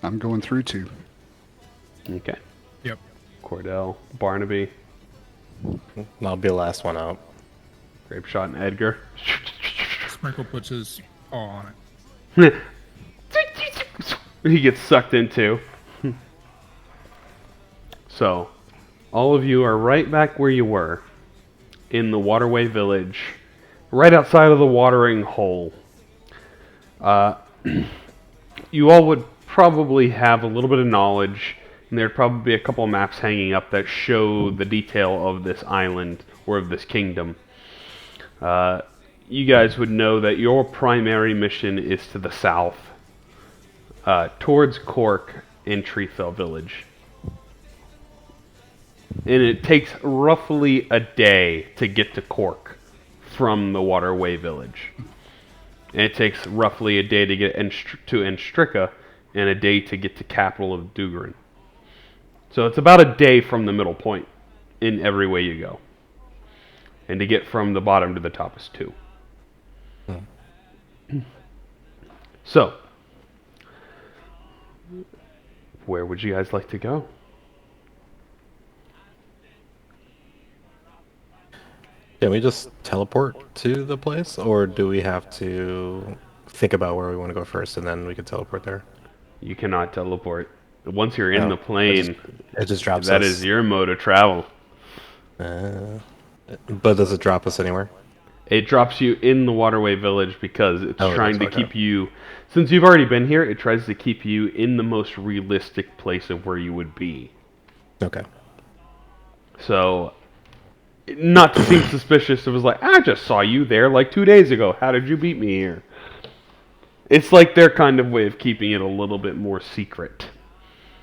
I'm going through too. Okay. Yep. Cordell, Barnaby, I'll be the last one out. Grapeshot, and Edgar. Sprinkle puts his paw on it. He gets sucked into. So, all of you are right back where you were, in the Waterway Village, right outside of the watering hole. You all would probably have a little bit of knowledge, and there'd probably be a couple of maps hanging up that show the detail of this island, or of this kingdom. You guys would know that your primary mission is to the south, towards Cork in TreeFell Village. And it takes roughly a day to get to Cork from the Waterway Village. And it takes roughly a day to get to Enstricka, and a day to get to capital of Dugrin. So it's about a day from the middle point in every way you go. And to get from the bottom to the top is 2. So, where would you guys like to go? Can we just teleport to the place, or do we have to think about where we want to go first, and then we can teleport there? You cannot teleport. Once you're in No, the plane, It just drops that us. is your mode of travel. But does it drop us anywhere? It drops you in the Waterway Village because it's Oh, it trying does, to keep okay. you... Since you've already been here, it tries to keep you in the most realistic place of where you would be. Okay. So, not to seem suspicious, it was like, I just saw you there like 2 days ago. How did you beat me here? It's like their kind of way of keeping it a little bit more secret.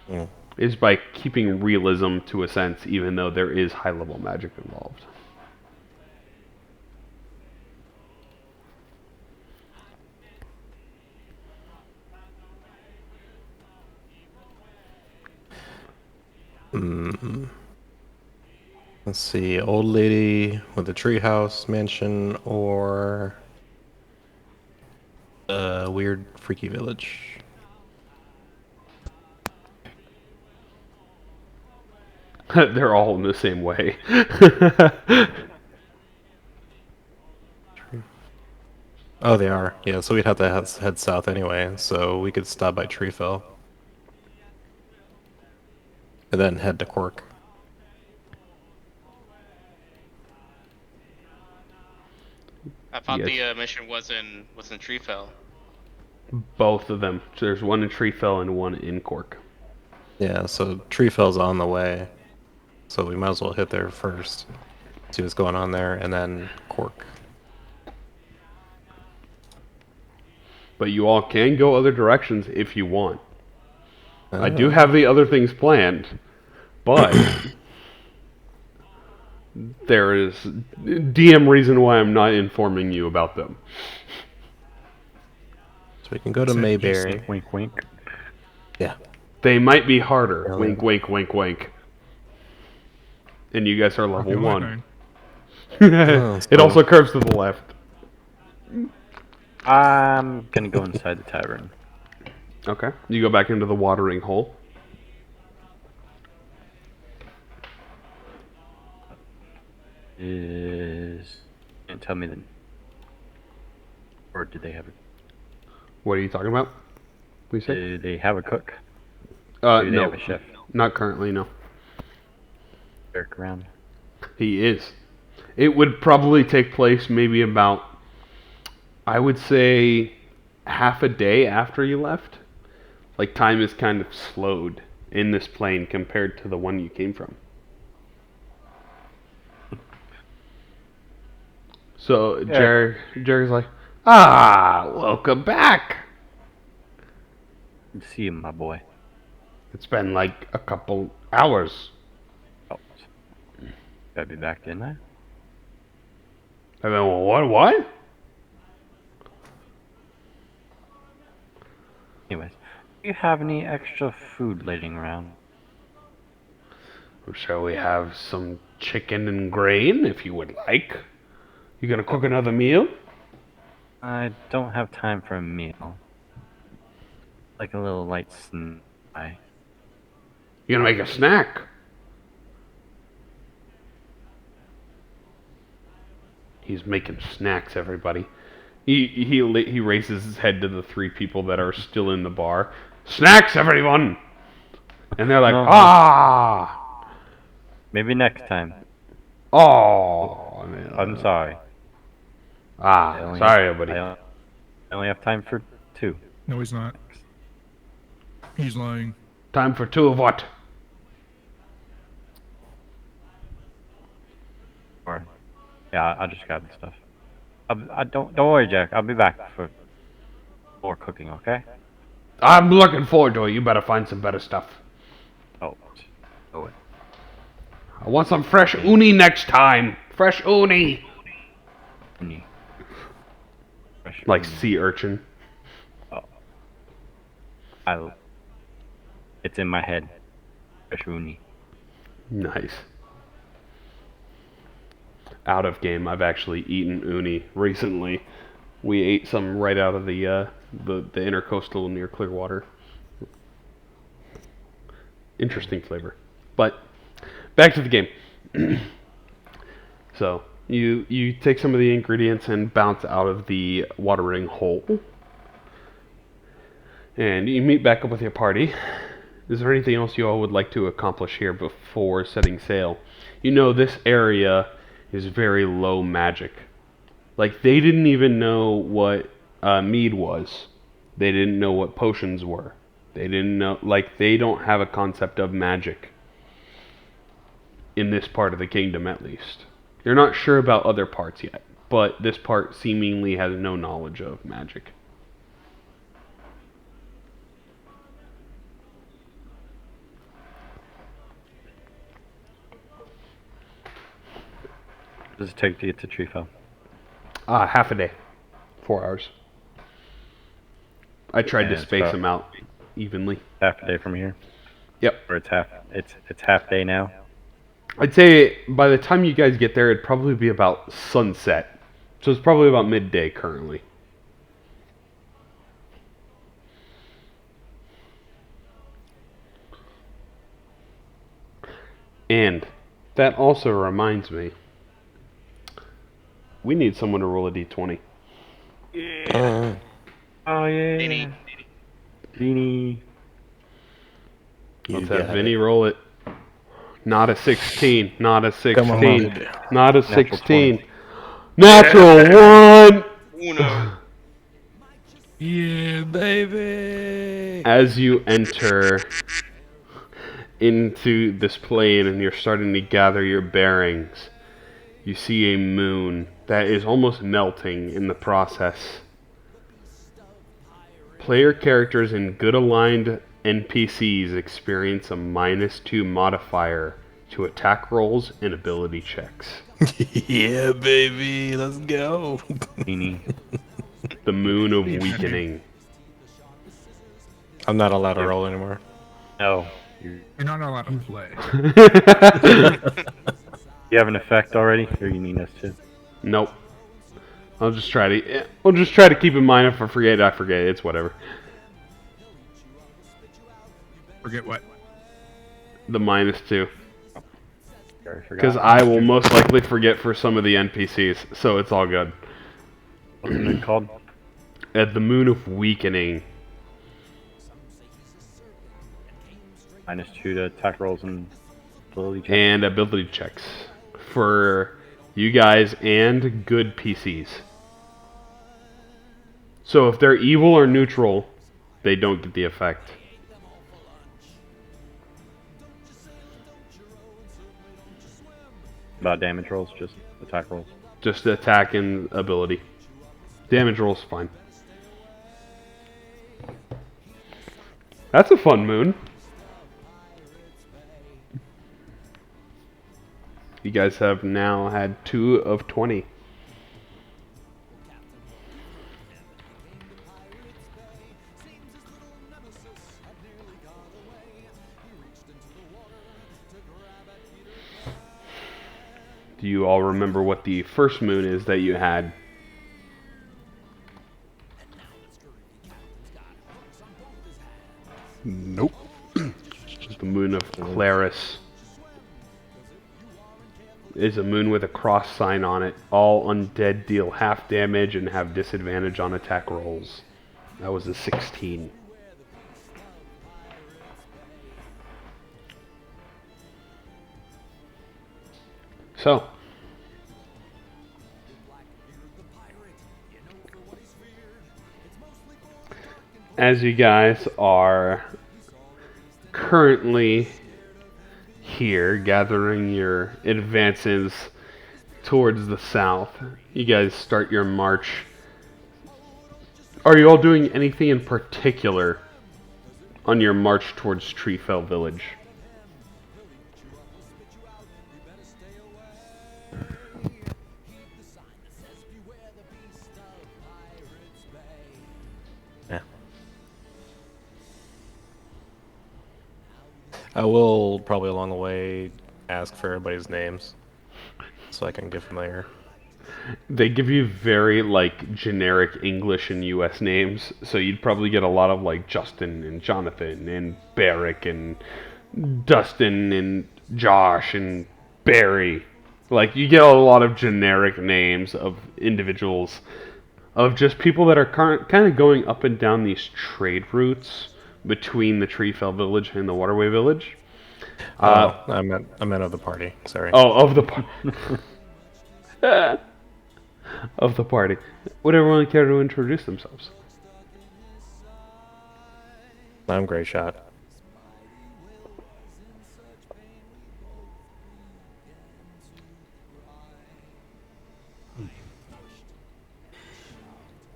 Mm. Is by keeping realism to a sense, even though there is high-level magic involved. Let's see, old lady with a treehouse mansion, or a weird freaky village. They're all in the same way. Oh, they are. Yeah, so we'd have to head south anyway, so we could stop by TreeFell. And then head to Cork. I thought Yes. the mission was in TreeFell. Both of them. So there's one in TreeFell and one in Cork. Yeah, so TreeFell's on the way, so we might as well hit there first, see what's going on there, and then Cork. But you all can go other directions if you want. I do have the other things planned, but there is DM reason why I'm not informing you about them. So we can go to So just Mayberry. Wink, wink. Yeah. They might be harder. Really? Wink, wink, wink, wink. And you guys are level Okay, 1. lightning. it's It cool. also curves to the left. I'm gonna go inside the tavern. Okay. You go back into the watering hole. Can't tell me the. Or do they have a? What are you talking about? What do you say? Do they have a cook? Do they No. have a chef? Not currently, no. Eric around. He is. It would probably take place maybe about, I would say, half a day after you left. Like, time is kind of slowed in this plane compared to the one you came from. So, Yeah. Jerry's like, welcome back. Good to see you, my boy. It's been like a couple hours. Oh, gotta be back, didn't I? I mean, what? Anyways, do you have any extra food laying around? Shall we have some chicken and grain, if you would like? You gonna cook another meal? I don't have time for a meal. Like a little light snack. You gonna make a snack? He's making snacks, everybody. He raises his head to the 3 people that are still in the bar. Snacks, everyone! And they're like, No. Maybe next time. Oh! I'm sorry. I only Sorry, have- everybody. I only have time for 2. No, he's not. He's lying. Time for 2 of what? Or, yeah, I'll just grab the stuff. Don't worry, Jack. I'll be back for more cooking. Okay? I'm looking forward to it. You better find some better stuff. Oh, oh, I want some fresh uni next time. Fresh uni. uni. Fresh Like uni. sea urchin. It's in my head. Fresh uni. Nice. Out of game, I've actually eaten uni recently. We ate some right out of the intercoastal near Clearwater. Interesting flavor. But back to the game. So you take some of the ingredients and bounce out of the watering hole. And you meet back up with your party. Is there anything else you all would like to accomplish here before setting sail? You know this area is very low magic. Like, they didn't even know what mead was. They didn't know what potions were. They didn't know, like, they don't have a concept of magic. In this part of the kingdom, at least. They're not sure about other parts yet, but this part seemingly has no knowledge of magic. What does it take to get to TreeFell? Half a day. 4 hours. I tried to And space about- them out evenly. Half a day from here. Yep. Or it's half day now. I'd say by the time you guys get there, it'd probably be about sunset. So it's probably about midday currently. And that also reminds me, we need someone to roll a d20. Uh, Oh yeah. Vinny. Vinny. you Let's have got Vinny it. roll it. Not a 16. Not a Come on, 16. dude. Not a Natural 16. 20. Natural 1! Uno. Yeah, baby. As you enter into this plane and you're starting to gather your bearings, you see a moon that is almost melting in the process. Player characters and good aligned NPCs experience a -2 modifier to attack rolls and ability checks. Yeah, baby. Let's go. Vinny. The moon of weakening. I'm not allowed to roll anymore. No. You're not allowed to play. You have an effect already, or you need us to? Nope. I'll just try to. We'll just try to keep in mind. If I forget, I forget. It's whatever. Forget what? The -2. Sorry, I forgot. Because I will most likely forget for some of the NPCs, so it's all good. What's the moon called? At the Moon of Weakening. -2 to attack rolls and ability checks. And ability checks. For you guys and good PCs. So if they're evil or neutral, they don't get the effect. About damage rolls, just attack rolls. Just attack and ability. Damage rolls fine. That's a fun moon. You guys have now had 2 of 20. Do you all remember what the first moon is that you had? Nope. The moon of Claris. Is a moon with a cross sign on it. All undead deal half damage and have disadvantage on attack rolls. That was a 16. So, as you guys are currently here gathering your advances towards the south, you guys start your march. Are you all doing anything in particular on your march towards TreeFell Village? Yeah. I will probably along the way ask for everybody's names so I can get familiar. They give you very like generic English and US names, so you'd probably get a lot of like Justin and Jonathan and Barrick and Dustin and Josh and Barry. Like you get a lot of generic names of individuals, of just people that are kind of going up and down these trade routes between the TreeFell Village and the Waterway Village. I meant of the party. Sorry. Oh, of the of the party. Would everyone care to introduce themselves? I'm Great Shot.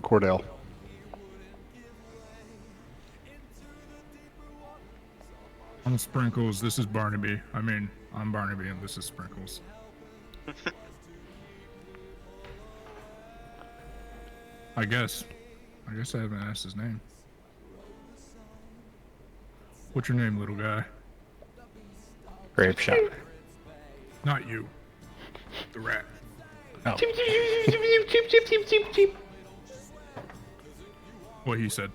Cordell. I'm Sprinkles. This is Barnaby. I'm Barnaby, and this is Sprinkles. I guess I haven't asked his name. What's your name, little guy? Grape Shot. Not you. The rat. Oh. What he said.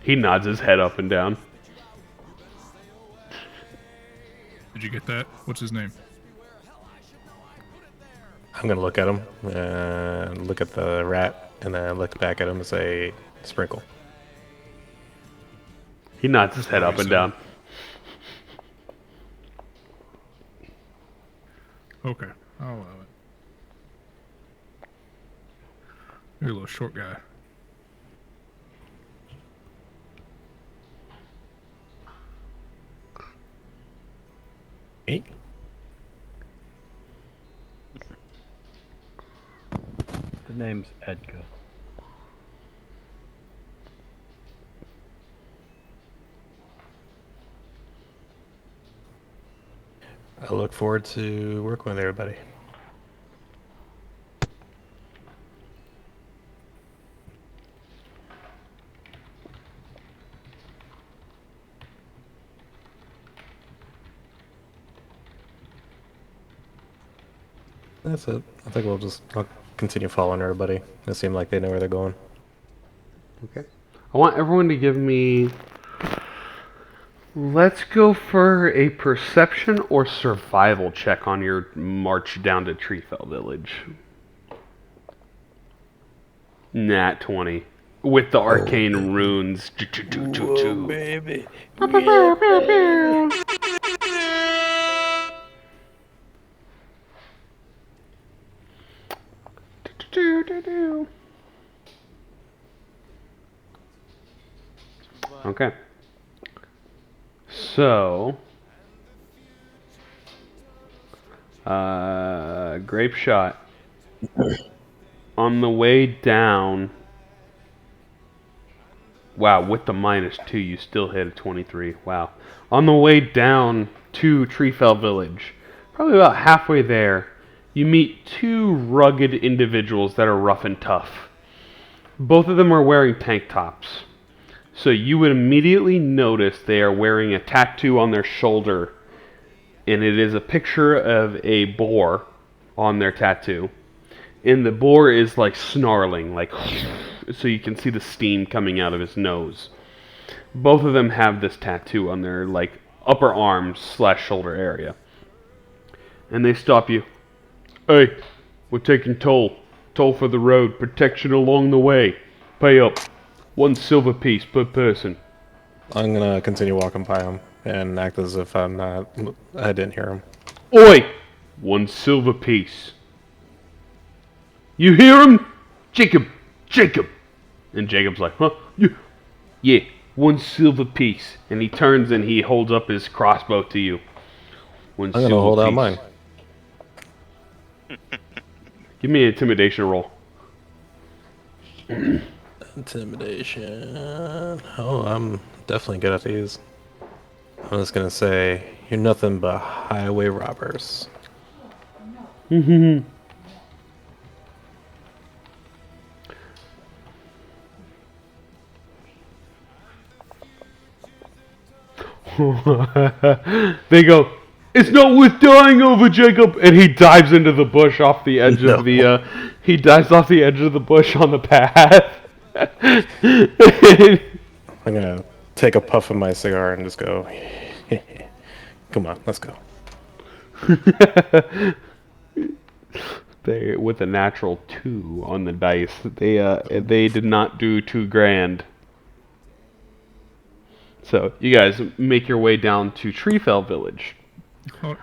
He nods his head up and down. Did you get that? What's his name? I'm gonna look at him and look at the rat and then look back at him and say Sprinkle. He nods his head up and down. Okay, I'll allow it. You're a little short guy. Me? The name's Edgar. I look forward to working with everybody. That's it. I think I'll continue following everybody. It seemed like they know where they're going. Okay. I want everyone to give me... Let's go for a perception or survival check on your march down to TreeFell Village. Nat 20. With the arcane runes. Whoa, baby. Okay. So, grape shot. On the way down, wow, with the -2, you still hit a 23. Wow. On the way down to TreeFell Village, probably about halfway there, you meet two rugged individuals that are rough and tough. Both of them are wearing tank tops. So you would immediately notice they are wearing a tattoo on their shoulder, and it is a picture of a boar on their tattoo. And the boar is like snarling, like, so you can see the steam coming out of his nose. Both of them have this tattoo on their like upper arms / shoulder area. And they stop you. Hey, we're taking toll. Toll for the road, protection along the way. Pay up. 1 silver piece per person. I'm gonna continue walking by him and act as if I didn't hear him. Oi! 1 silver piece. You hear him? Jacob! Jacob! And Jacob's like, huh? Yeah, 1 silver piece. And he turns and he holds up his crossbow to you. I'm gonna hold out mine. Give me an intimidation roll. Intimidation. Oh, I'm definitely good at these. I'm just gonna say, you're nothing but highway robbers. They go, it's not worth dying over, Jacob, and he dives into the bush off the edge of the. He dives off the edge of the bush on the path. I'm gonna take a puff of my cigar and just go. Come on, let's go. They with a natural 2 on the dice. They did not do too grand. So you guys make your way down to TreeFell Village. You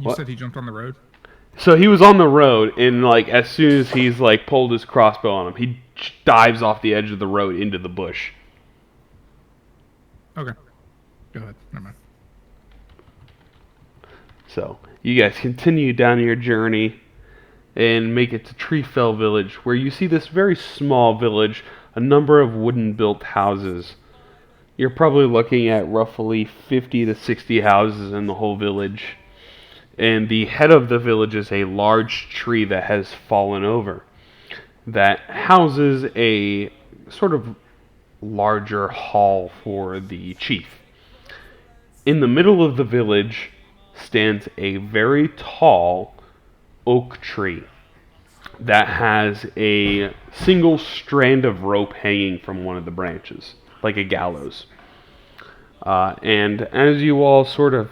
What? said he jumped on the road? So he was on the road, and like as soon as he's like pulled his crossbow on him, he dives off the edge of the road into the bush. Okay. Go ahead. Never mind. So you guys continue down your journey and make it to TreeFell Village, where you see this very small village, a number of wooden-built houses. You're probably looking at roughly 50 to 60 houses in the whole village. And the head of the village is a large tree that has fallen over, that houses a sort of larger hall for the chief. In the middle of the village stands a very tall oak tree that has a single strand of rope hanging from one of the branches, like a gallows. And as you all sort of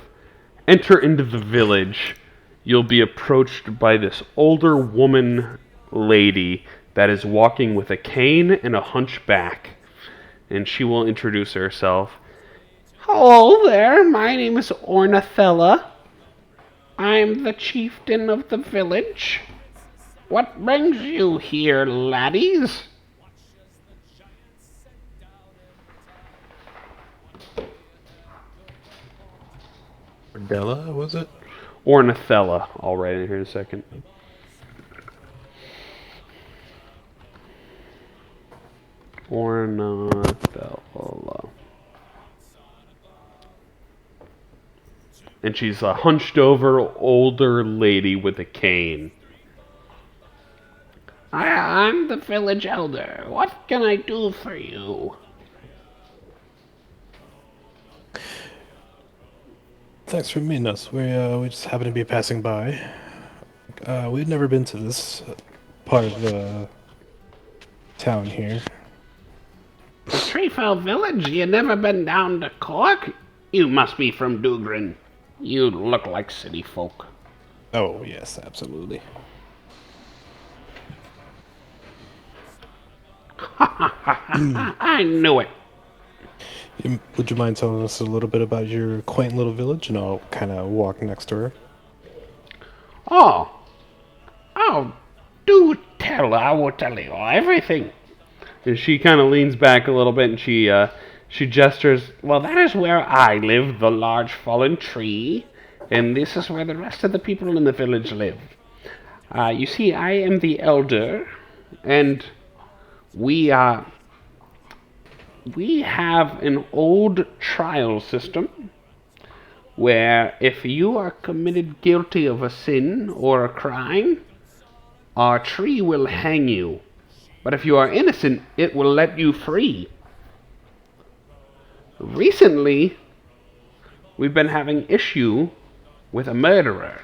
enter into the village, you'll be approached by this older woman lady that is walking with a cane and a hunchback. And she will introduce herself. Hello there, my name is Ornithella. I'm the chieftain of the village. What brings you here, laddies? Della, was it? Ornithella. I'll write it here in a second. Ornithella. And she's a hunched over older lady with a cane. I'm the village elder. What can I do for you? Thanks for meeting us. We just happen to be passing by. We've never been to this part of the town here. The TreeFell village? You never been down to Cork? You must be from Dugrin. You look like city folk. Oh, yes, absolutely. I knew it. Would you mind telling us a little bit about your quaint little village, and I'll kind of walk next to her? Oh. Oh, do tell. I will tell you everything. And she kind of leans back a little bit and she gestures. Well, that is where I live, the large fallen tree. And this is where the rest of the people in the village live. You see, I am the elder, and we have an old trial system where if you are committed guilty of a sin or a crime, our tree will hang you. But if you are innocent, it will let you free. Recently, we've been having issue with a murderer.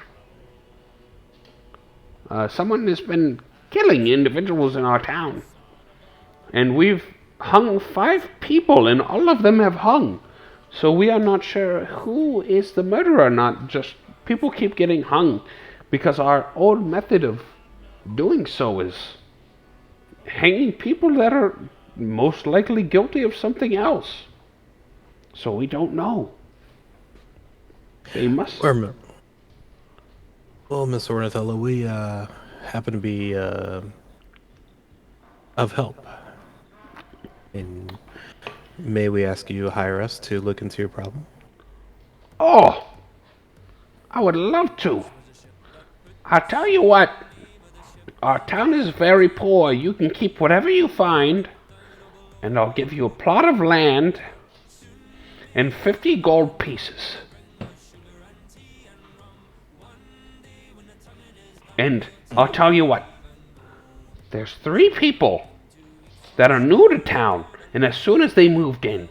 Someone has been killing individuals in our town. And we've hung 5 people, and all of them have hung. So we are not sure who is the murderer or not. Just people keep getting hung because our old method of doing so is hanging people that are most likely guilty of something else. So we don't know. They must. Well, Miss Ornithella, we happen to be of help. And may we ask you to hire us to look into your problem? Oh, I would love to. I'll tell you what. Our town is very poor. You can keep whatever you find, and I'll give you a plot of land and 50 gold pieces. And I'll tell you what. There's 3 people that are new to town, and as soon as they moved in,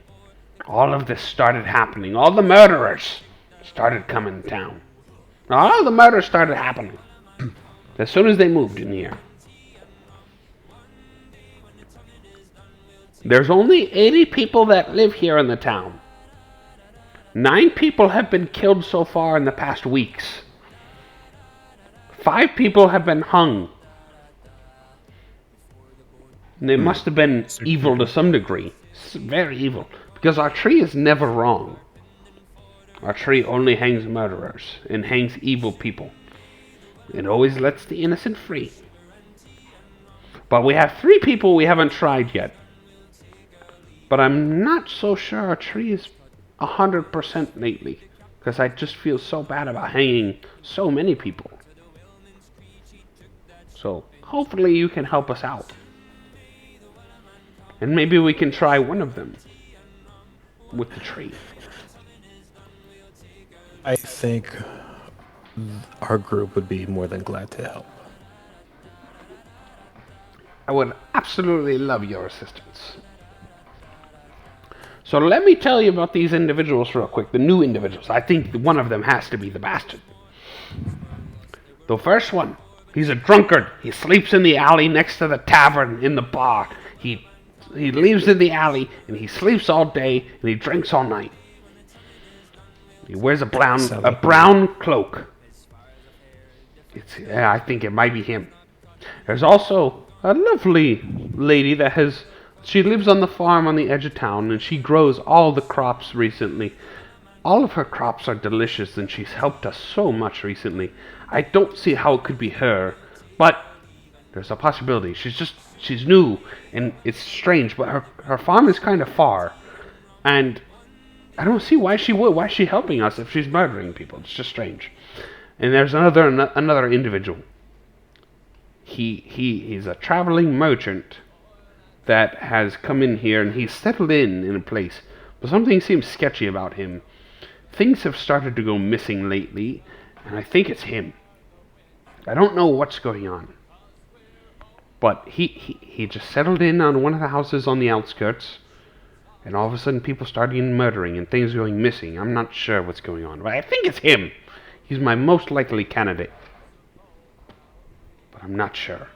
all of this started happening. All the murderers started coming to town. All the murders started happening as soon as they moved in here. There's only 80 people that live here in the town. 9 people have been killed so far in the past weeks. 5 people have been hung. And they must have been evil to some degree. Very evil. Because our tree is never wrong. Our tree only hangs murderers and hangs evil people. It always lets the innocent free. But we have 3 people we haven't tried yet. But I'm not so sure our tree is 100% lately. Because I just feel so bad about hanging so many people. So hopefully you can help us out. And maybe we can try one of them with the tree. I think our group would be more than glad to help. I would absolutely love your assistance. So let me tell you about these individuals real quick, the new individuals. I think one of them has to be the bastard. The first one, he's a drunkard. He sleeps in the alley next to the tavern in the bar. He lives in the alley, and he sleeps all day, and he drinks all night. He wears a brown cloak. I think it might be him. There's also a lovely lady she lives on the farm on the edge of town, and she grows all the crops recently. All of her crops are delicious, and she's helped us so much recently. I don't see how it could be her, but there's a possibility. She's new, and it's strange, but her farm is kind of far. And I don't see why she would. Why is she helping us if she's murdering people? It's just strange. And there's another individual. He's a traveling merchant that has come in here, and he's settled in a place. But something seems sketchy about him. Things have started to go missing lately, and I think it's him. I don't know what's going on. But he just settled in on one of the houses on the outskirts, and all of a sudden people started murdering and things going missing. I'm not sure what's going on, but I think it's him. He's my most likely candidate. I'm not sure.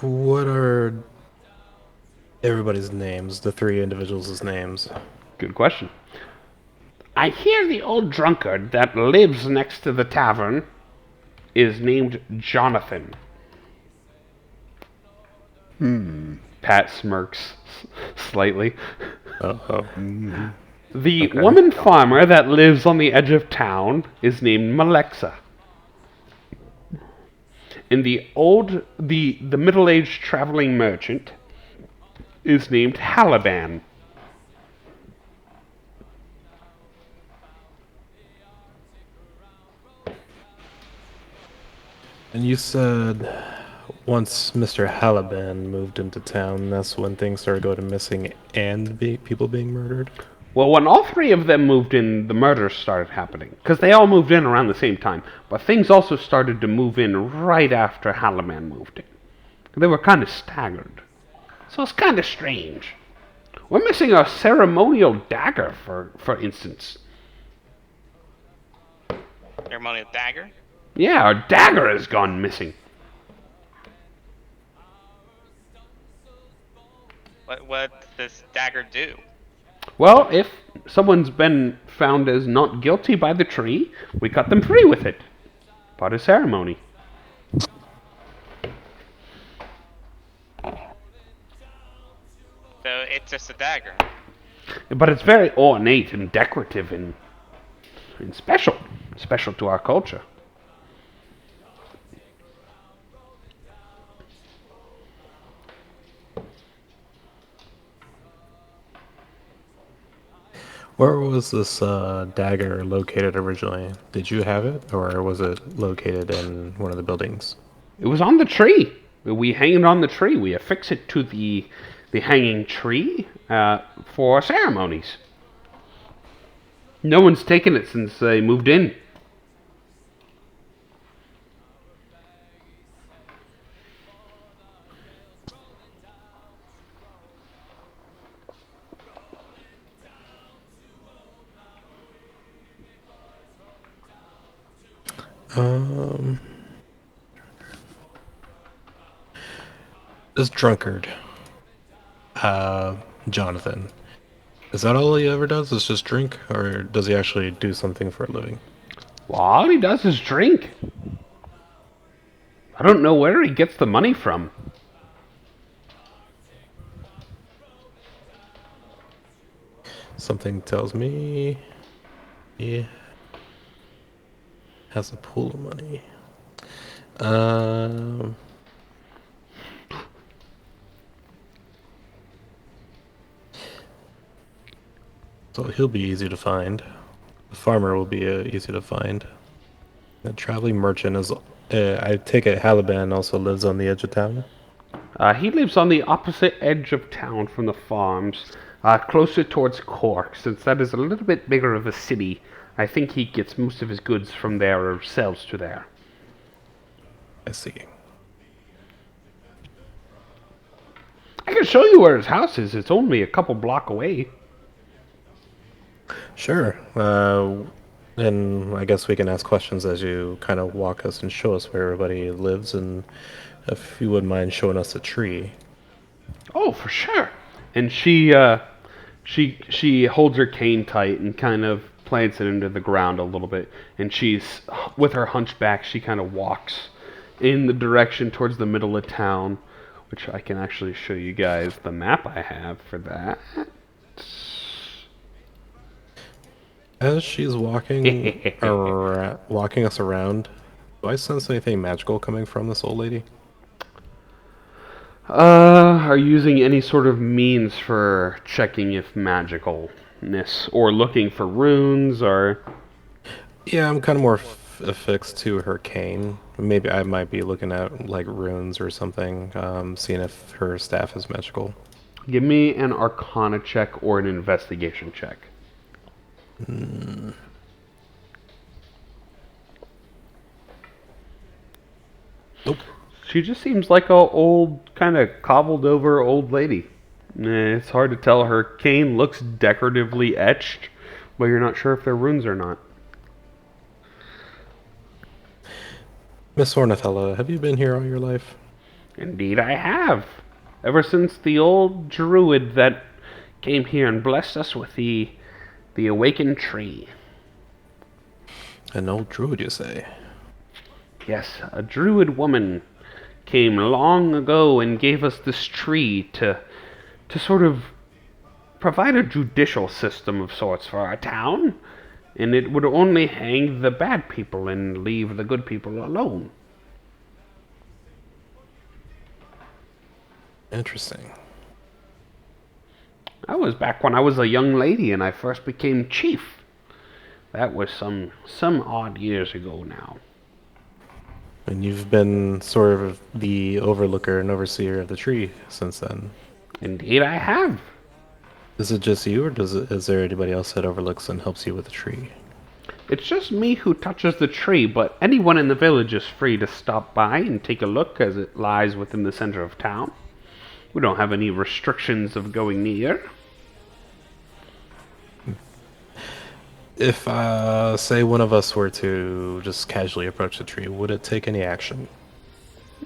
What are everybody's names? The three individuals' names. Good question. I hear the old drunkard that lives next to the tavern is named Jonathan. Pat smirks slightly. Oh. The Okay. woman farmer that lives on the edge of town is named Malexa. And the middle-aged traveling merchant is named Haliban. And you said once Mr. Haliban moved into town, that's when things started going missing and people being murdered? Well, when all three of them moved in, the murders started happening. Because they all moved in around the same time. But things also started to move in right after Haliban moved in. They were kind of staggered. So it's kind of strange. We're missing a ceremonial dagger, for instance. Ceremonial dagger? Yeah, our dagger has gone missing. What does this dagger do? Well, if someone's been found as not guilty by the tree, we cut them free with it. Part of ceremony. So it's just a dagger. But it's very ornate and decorative and special. Special to our culture. Where was this dagger located originally? Did you have it, or was it located in one of the buildings? It was on the tree. We hang it on the tree. We affix it to the hanging tree for ceremonies. No one's taken it since they moved in. This drunkard, Jonathan, is that all he ever does? Is just drink, or does he actually do something for a living? Well, all he does is drink. I don't know where he gets the money from. Something tells me he has a pool of money. So he'll be easy to find. The farmer will be easy to find. The traveling merchant is. I take it Haliban also lives on the edge of town. He lives on the opposite edge of town from the farms, closer towards Cork, since that is a little bit bigger of a city. I think he gets most of his goods from there or sells to there. I see. I can show you where his house is. It's only a couple block away. Sure. And I guess we can ask questions as you kind of walk us and show us where everybody lives, and if you wouldn't mind showing us a tree. Oh, for sure. And she holds her cane tight and kind of plants it into the ground a little bit. And she's, with her hunchback, she kind of walks in the direction towards the middle of town, which I can actually show you guys the map I have for that. As she's walking walking us around, do I sense anything magical coming from this old lady? Are you using any sort of means for checking if magicalness, or looking for runes, or? Yeah, I'm kind of more affixed to her cane. Maybe I might be looking at like runes or something, seeing if her staff is magical. Give me an Arcana check or an investigation check. Nope. She just seems like a old, kind of cobbled over old lady. It's hard to tell. Her cane looks decoratively etched, but you're not sure if they're runes or not. Miss Ornithella, have you been here all your life? Indeed, I have. Ever since the old druid that came here and blessed us with the awakened tree. An old druid, you say? Yes, a druid woman came long ago and gave us this tree to sort of provide a judicial system of sorts for our town, and it would only hang the bad people and leave the good people alone. Interesting. That was back when I was a young lady and I first became chief. That was some odd years ago now. And you've been sort of the overlooker and overseer of the tree since then. Indeed, I have. Is it just you, or is there anybody else that overlooks and helps you with the tree? It's just me who touches the tree, but anyone in the village is free to stop by and take a look as it lies within the center of town. We don't have any restrictions of going near. If, say, one of us were to just casually approach the tree, would it take any action?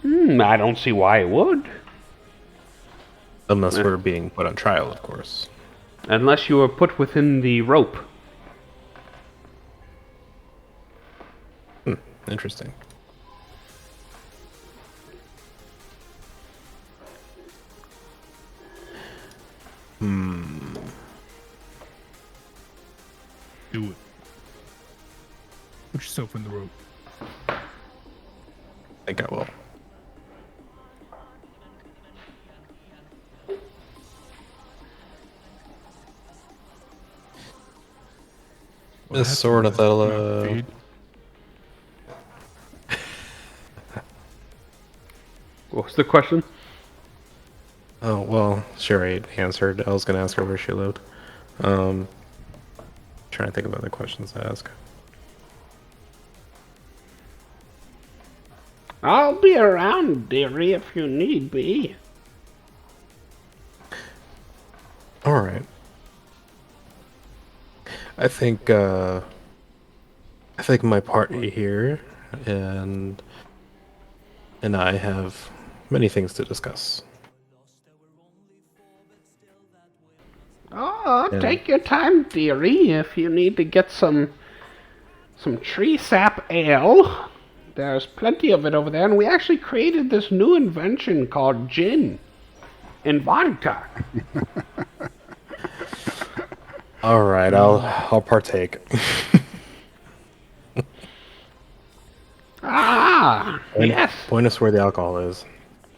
I don't see why it would. Unless we're being put on trial, of course. Unless you are put within the rope. Interesting. Do it. Put yourself in the rope. I think I will. Miss Ornithella. Feed. What was the question? Oh, well, she already answered. I was going to ask her where she lived. Trying to think of other questions to ask. I'll be around, dearie, if you need be. Alright. I think my party here and I have many things to discuss. Oh, Yeah. take your time, dearie, if you need to get some tree sap ale. There's plenty of it over there, and we actually created this new invention called gin and vodka. Alright, I'll partake. Yes, Point us where the alcohol is.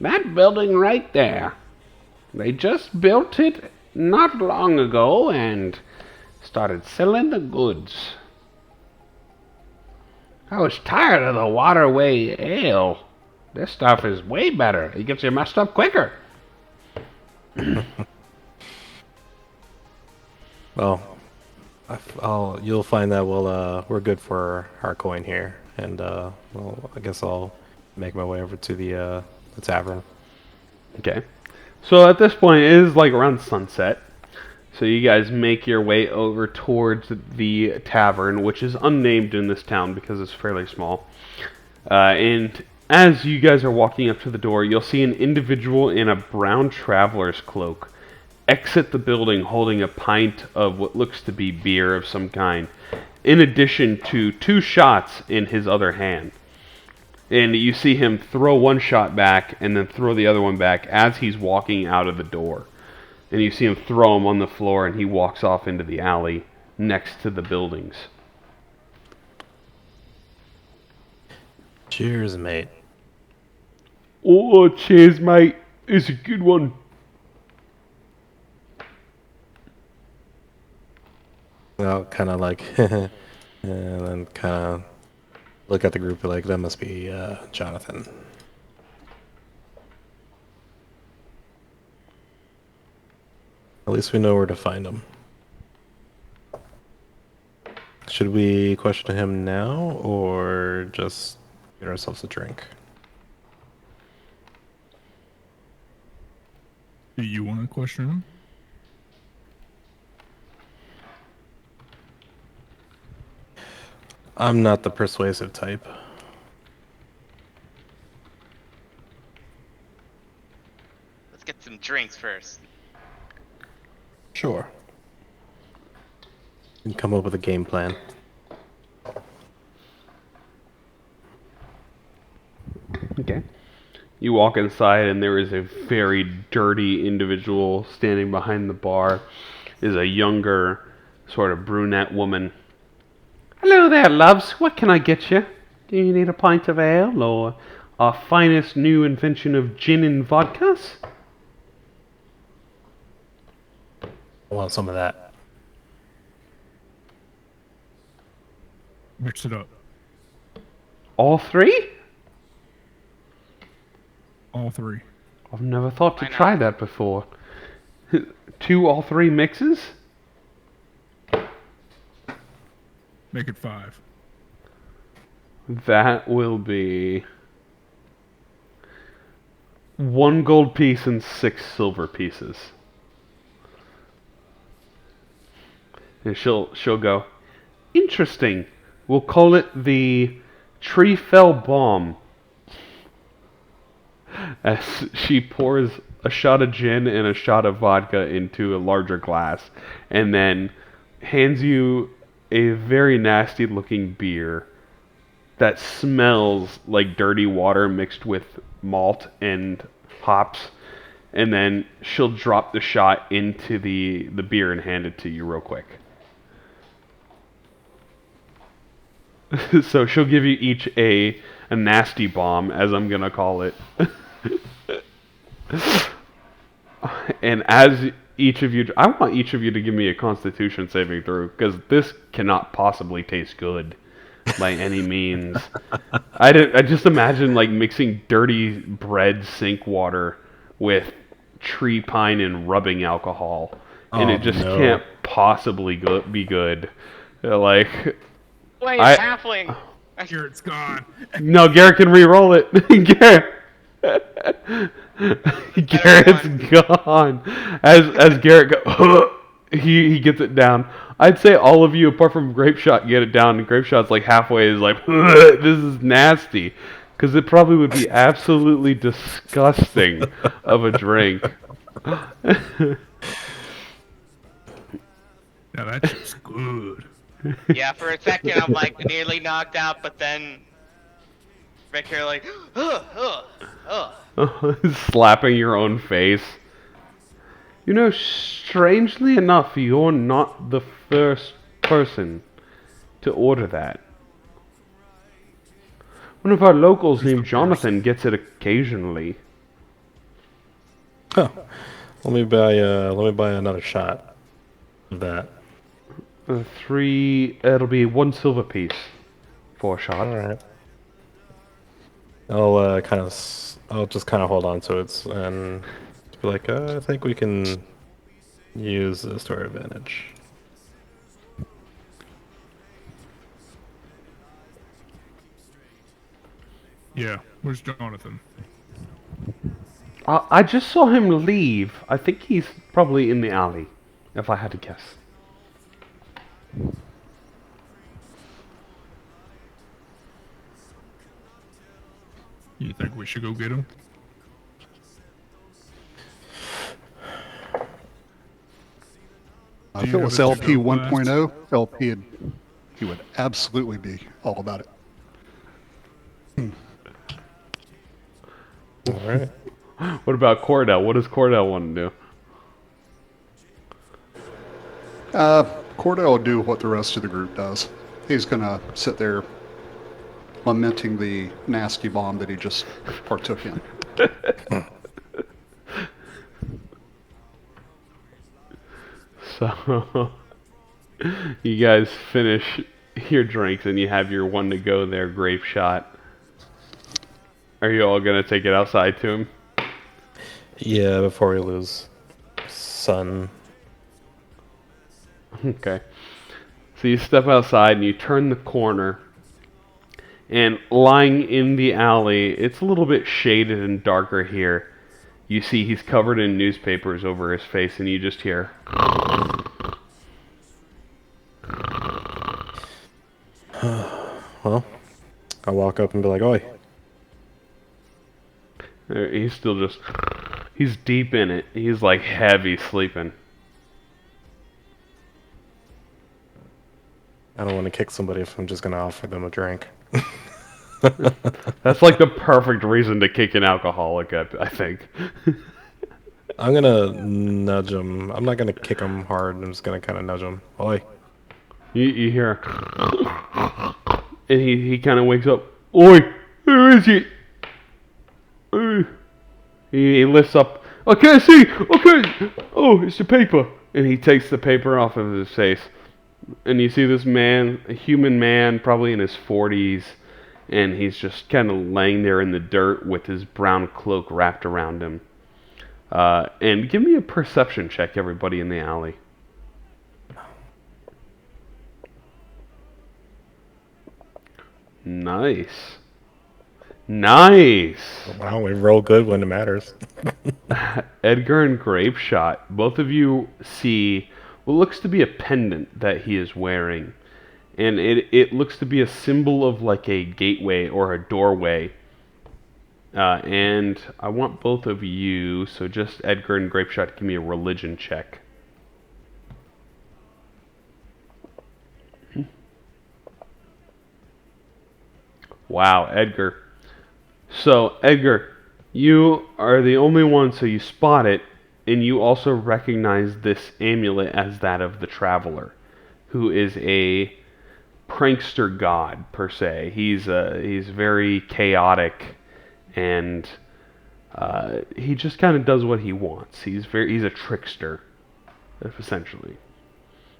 that building right there. They just built it not long ago and started selling the goods. I was tired of the waterway ale. This stuff is way better. It gets you messed up quicker. Well, you'll find that we're good for our coin here, and well, I guess I'll make my way over to the tavern. Okay. So at this point, it is like around sunset. So you guys make your way over towards the tavern, which is unnamed in this town because it's fairly small. And as you guys are walking up to the door, you'll see an individual in a brown traveler's cloak exit the building holding a pint of what looks to be beer of some kind, in addition to 2 shots in his other hand. And you see him throw one shot back and then throw the other one back as he's walking out of the door. And you see him throw him on the floor and he walks off into the alley next to the buildings. Cheers, mate. Oh, cheers, mate. It's a good one. Well, kind of like, and then kind of look at the group like, that must be Jonathan. At least we know where to find him. Should we question him now, or just get ourselves a drink? Do you want to question him? I'm not the persuasive type. get some drinks first. Sure. And come up with a game plan. Okay. You walk inside, and there is a very dirty individual standing behind the bar. Is a younger, sort of brunette woman. Hello there, loves. What can I get you? Do you need a pint of ale or our finest new invention of gin and vodkas? I want some of that. Mix it up. All three? All three. I've never thought to Why not? try that before. 2 all 3 mixes? Make it 5. That will be 1 gold piece and 6 silver pieces. And she'll go, interesting. We'll call it the TreeFell bomb. As she pours a shot of gin and a shot of vodka into a larger glass, and then hands you a very nasty looking beer that smells like dirty water mixed with malt and hops, and then she'll drop the shot into the beer and hand it to you real quick. So she'll give you each a nasty bomb, as I'm gonna call it. And as each of you, I want each of you to give me a Constitution saving throw, because this cannot possibly taste good by any means. I just imagine like mixing dirty bread sink water with tree pine and rubbing alcohol, and it just can't possibly be good. Like, Wait, halfling! Garrett's gone. no, Garrett can re-roll it. Garrett. Garrett's gone. As Garrett go, he gets it down. I'd say all of you, apart from Grape Shot, get it down. And Grape Shot's like halfway. Is like, this is nasty, because it probably would be absolutely disgusting of a drink. Now that shit's good. Yeah, for a second I'm like nearly knocked out, but then Rick here like, Slapping your own face. You know, strangely enough, you're not the first person to order that. One of our locals named Jonathan gets it occasionally. Oh, let me buy another shot of that. 3, it'll be 1 silver piece for a shot. All right. I'll just kind of hold on to it and be like, I think we can use this to our advantage. Yeah, where's Jonathan? I just saw him leave. I think he's probably in the alley, if I had to guess. You think we should go get him? If it was LP 1.0, LP he would absolutely be all about it. All right. What about Cordell? What does Cordell want to do? Cordell will do what the rest of the group does. He's gonna sit there lamenting the nasty bomb that he just partook in. So, you guys finish your drinks and you have your one to go there, Grape Shot. Are you all gonna take it outside to him? Yeah, before we lose sun. Okay. So you step outside and you turn the corner, and lying in the alley, it's a little bit shaded and darker here. You see he's covered in newspapers over his face, and you just hear. Well, I'll walk up and be like, "Oi." He's still just. He's deep in it. He's like heavy sleeping. I don't want to kick somebody if I'm just gonna offer them a drink. That's like the perfect reason to kick an alcoholic, I think. I'm gonna nudge him. I'm not gonna kick him hard. I'm just gonna kind of nudge him. Oi. You hear, and he kind of wakes up. Oi, who is it? He lifts up. I can't see. Okay. Oh, it's the paper. And he takes the paper off of his face. And you see this man, a human man, probably in his 40s, and he's just kind of laying there in the dirt with his brown cloak wrapped around him. And give me a perception check, everybody in the alley. Nice. Nice. Wow, we roll good when it matters. Edgar and Grapeshot, both of you see what looks to be a pendant that he is wearing. And it looks to be a symbol of like a gateway or a doorway. And I want both of you, so just Edgar and Grapeshot, give me a religion check. Wow, Edgar. So, Edgar, you are the only one, so you spot it, and you also recognize this amulet as that of the Traveler, who is a prankster god, per se. He's very chaotic, and he just kind of does what he wants. He's a trickster, essentially.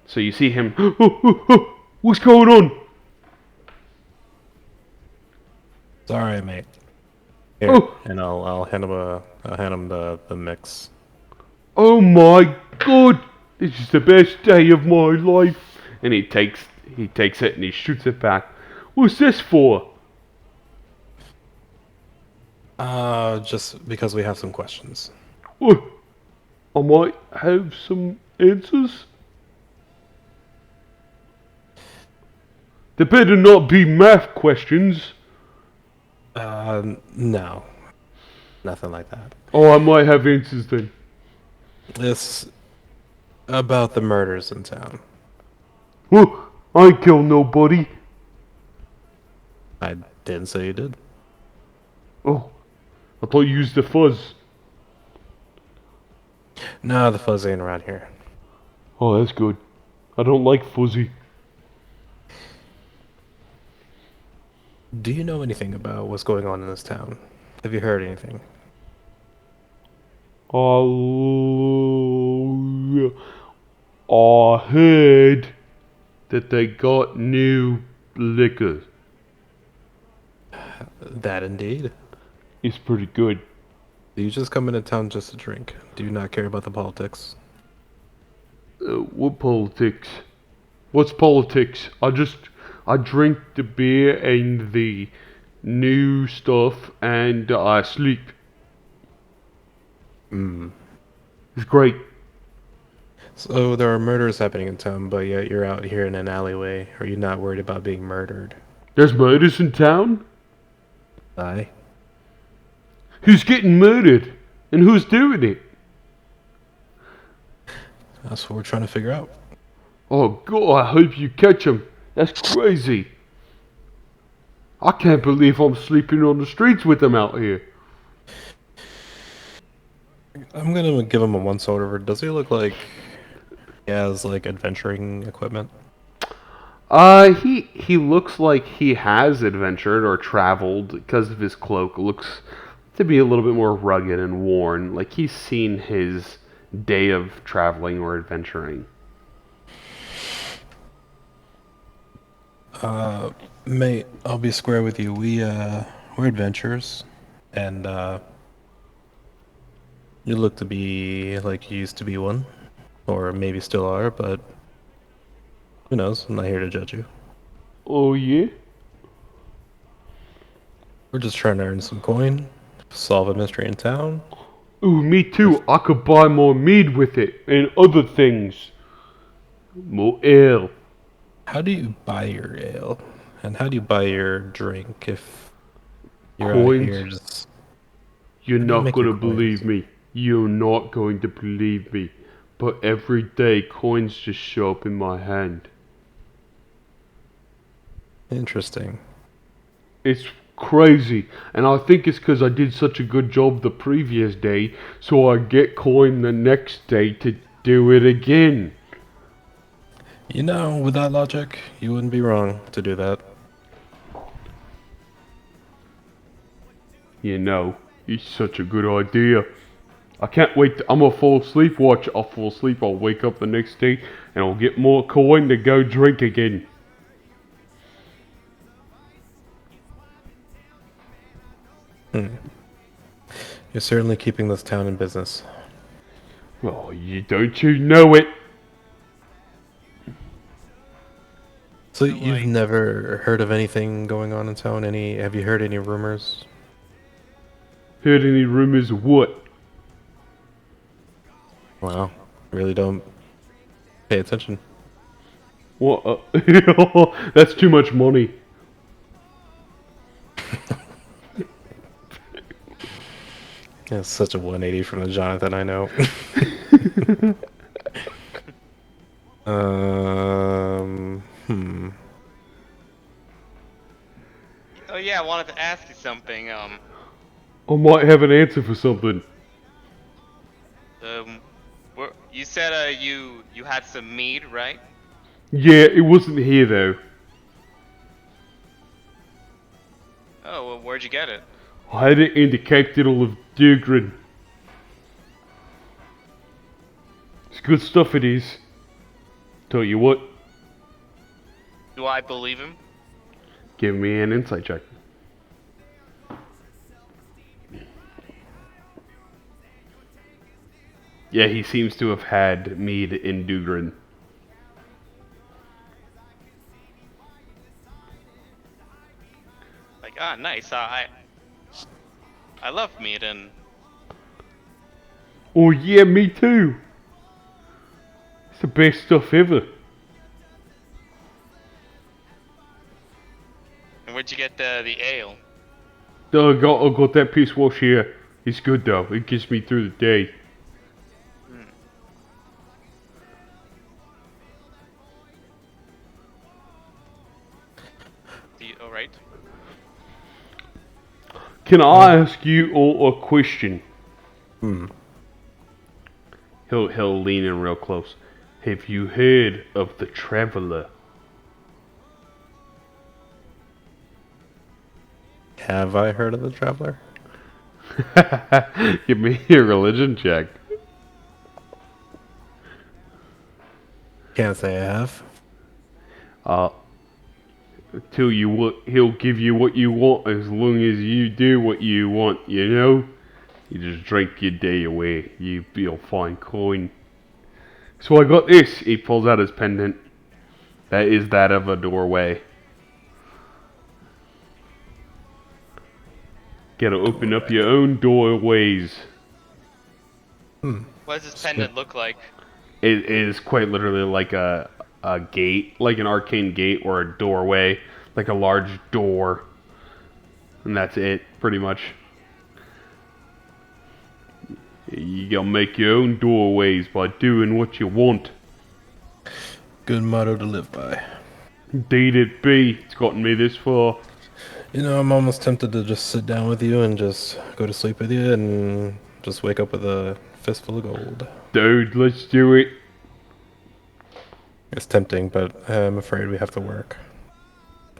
So you see him, what's going on? It's all right, mate. Here, Oh. and I'll hand him the mix. Oh my god, this is the best day of my life. And he takes it and he shoots it back. What's this for? Just because we have some questions. Oh, I might have some answers. There better not be math questions. No. Nothing like that. Oh, I might have answers then. It's about the murders in town. Oh, I ain't killed nobody. I didn't say you did. Oh, I thought you used the fuzz. No, the fuzz ain't around here. Oh, that's good. I don't like fuzzy. Do you know anything about what's going on in this town? Have you heard anything? I heard that they got new liquor. That indeed. It's pretty good. Do you just come into town just to drink? Do you not care about the politics? What politics? What's politics? I drink the beer and the new stuff and I sleep. It's great. So there are murders happening in town, but yet you're out here in an alleyway. Are you not worried about being murdered? There's murders in town? Aye. Who's getting murdered? And who's doing it? That's what we're trying to figure out. Oh God, I hope you catch them. That's crazy. I can't believe I'm sleeping on the streets with them out here. I'm gonna give him a once over. Does he look like he has like adventuring equipment? He looks like he has adventured or traveled because of his cloak. Looks to be a little bit more rugged and worn. Like he's seen his day of traveling or adventuring. Mate, I'll be square with you. We're adventurers, and you look to be like you used to be one, or maybe still are, but who knows? I'm not here to judge you. Oh yeah? We're just trying to earn some coin, solve a mystery in town. Ooh, me too. I could buy more mead with it and other things. More ale. How do you buy your ale? And how do you buy your drink if you're Coins. out here just... You're How do you not make gonna your coins? believe me. You're not going to believe me, but every day coins just show up in my hand. Interesting. It's crazy, and I think it's because I did such a good job the previous day, so I get coin the next day to do it again. You know, with that logic, you wouldn't be wrong to do that. You know, it's such a good idea. I can't wait. I'm gonna fall asleep, watch. I'll fall asleep, I'll wake up the next day, and I'll get more coin to go drink again. You're certainly keeping this town in business. Oh, don't you know it? So So, you've like- never heard of anything going on in town? Have you heard any rumors? Heard any rumors of what? Wow, really don't pay attention. What? That's too much money. It's such a 180 from the Jonathan I know. Hmm. Oh yeah, I wanted to ask you something. I might have an answer for something. You said you had some mead, right? Yeah, it wasn't here though. Oh, well, where'd you get it? I had it in the capital of Dugrin. It's good stuff it is. Tell you what, Do I believe him? give me an insight check. Yeah, he seems to have had mead in Dugrin. Like, nice. I love mead, and Oh yeah, me too. It's the best stuff ever. where'd you get the ale? I got that piece wash here. It's good though. It gets me through the day. All right. Can I ask you all a question? Hmm. He'll lean in real close. Have you heard of the Traveler? Have I heard of the Traveler? Give me a religion check. Can't say I have. Tell you what, he'll give you what you want as long as you do what you want, you know? You just drink your day away, you'll find coin. So I got this. He pulls out his pendant. That is that of a doorway. Gotta open up your own doorways. What does this pendant look like? It is quite literally like a gate, like an arcane gate or a doorway, like a large door. And that's it, pretty much. You gotta make your own doorways by doing what you want. Good motto to live by. Indeed it be. It's gotten me this far. You know, I'm almost tempted to just sit down with you and just go to sleep with you and just wake up with a fistful of gold. Dude, let's do it. It's tempting, but I'm afraid we have to work.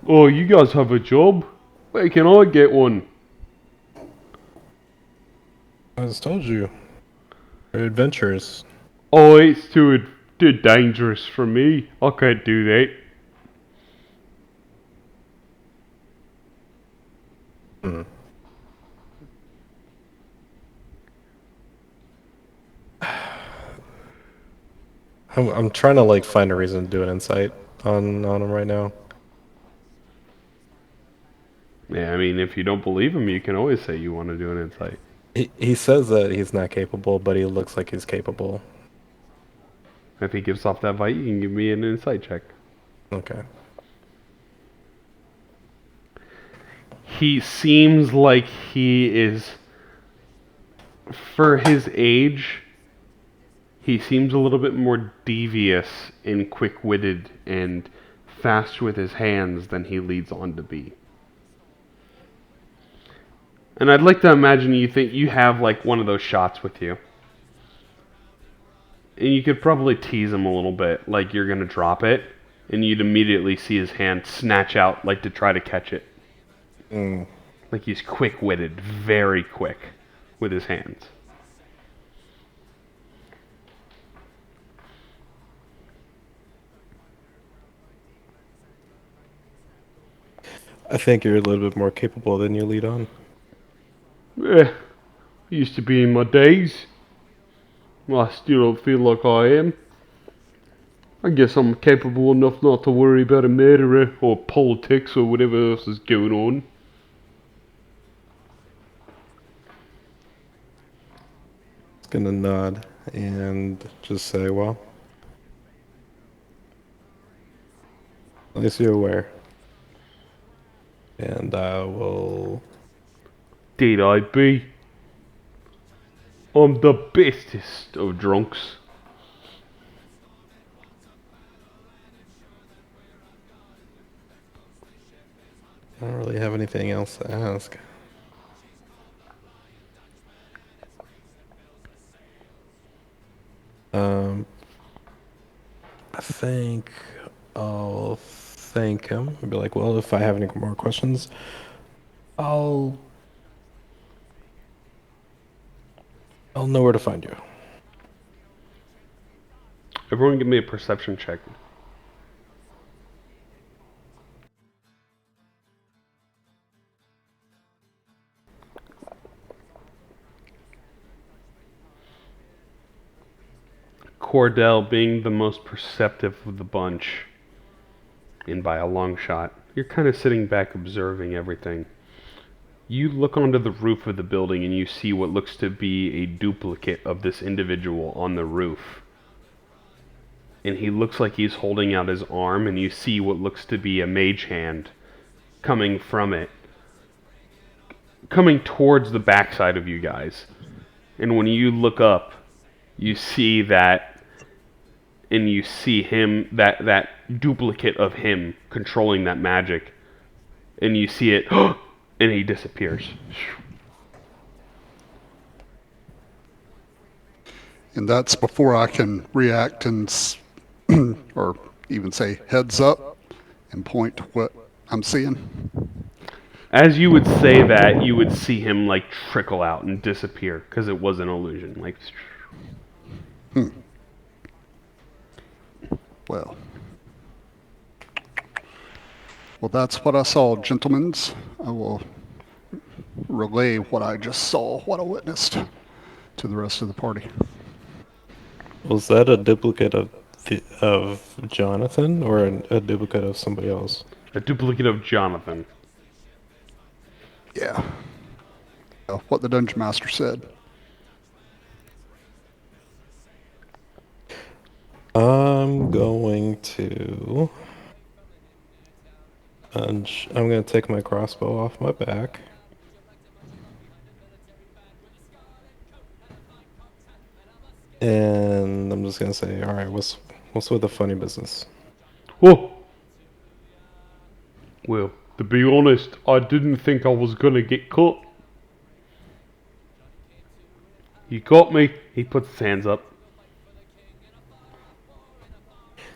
Oh, you guys have a job? Where can I get one? I just told you. We're adventurers. Oh, it's too dangerous for me. I can't do that. Hmm. I'm trying to like find a reason to do an insight on him right now. Yeah, I mean, if you don't believe him, you can always say you want to do an insight. He says that he's not capable, but he looks like he's capable. If he gives off that bite, you can give me an insight check. Okay. He seems like he is for his age, he seems a little bit more devious and quick-witted and fast with his hands than he leads on to be. And I'd like to imagine you think you have like one of those shots with you. And you could probably tease him a little bit, like you're gonna drop it, and you'd immediately see his hand snatch out like to try to catch it. Like he's quick-witted, very quick with his hands. I think you're a little bit more capable than you lead on. Eh, used to be in my days. Well, I still don't feel like I am. I guess I'm capable enough not to worry about a murderer or politics or whatever else is going on. It's gonna nod and just say, well, at least you're aware. And I will... Did I be? I'm the bestest of drunks. I don't really have anything else to ask. I think I'll thank him and be like, well, if I have any more questions, I'll know where to find you. Everyone give me a perception check. Cordell being the most perceptive of the bunch, and by a long shot, you're kind of sitting back observing everything. You look onto the roof of the building and you see what looks to be a duplicate of this individual on the roof. And he looks like he's holding out his arm, and you see what looks to be a mage hand coming from it, coming towards the backside of you guys. And when you look up, you see that, and you see him, that duplicate of him controlling that magic, and you see it, and he disappears. And that's before I can react and, or even say heads up and point to what I'm seeing. As you would say that, you would see him like trickle out and disappear because it was an illusion. Like, Well, that's what I saw, gentlemen. I will relay what I just saw, what I witnessed, to the rest of the party. Was that a duplicate of Jonathan or a duplicate of somebody else? a duplicate of Jonathan. Yeah. What the Dungeon Master said. I'm going to... I'm going to take my crossbow off my back. And I'm just going to say, alright, what's with the funny business? Oh! Well, to be honest, I didn't think I was gonna get caught. You got me. He puts his hands up.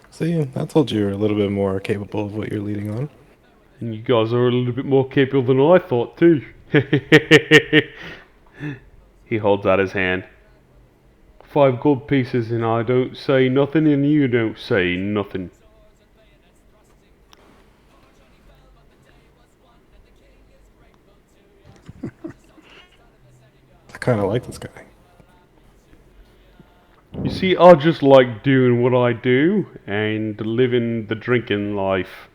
See, I told you you're a little bit more capable of what you're leading on. And you guys are a little bit more capable than I thought, too. He holds out his hand. 5 gold pieces, and I don't say nothing, and you don't say nothing. I kind of like this guy. You see, I just like doing what I do, and living the drinking life.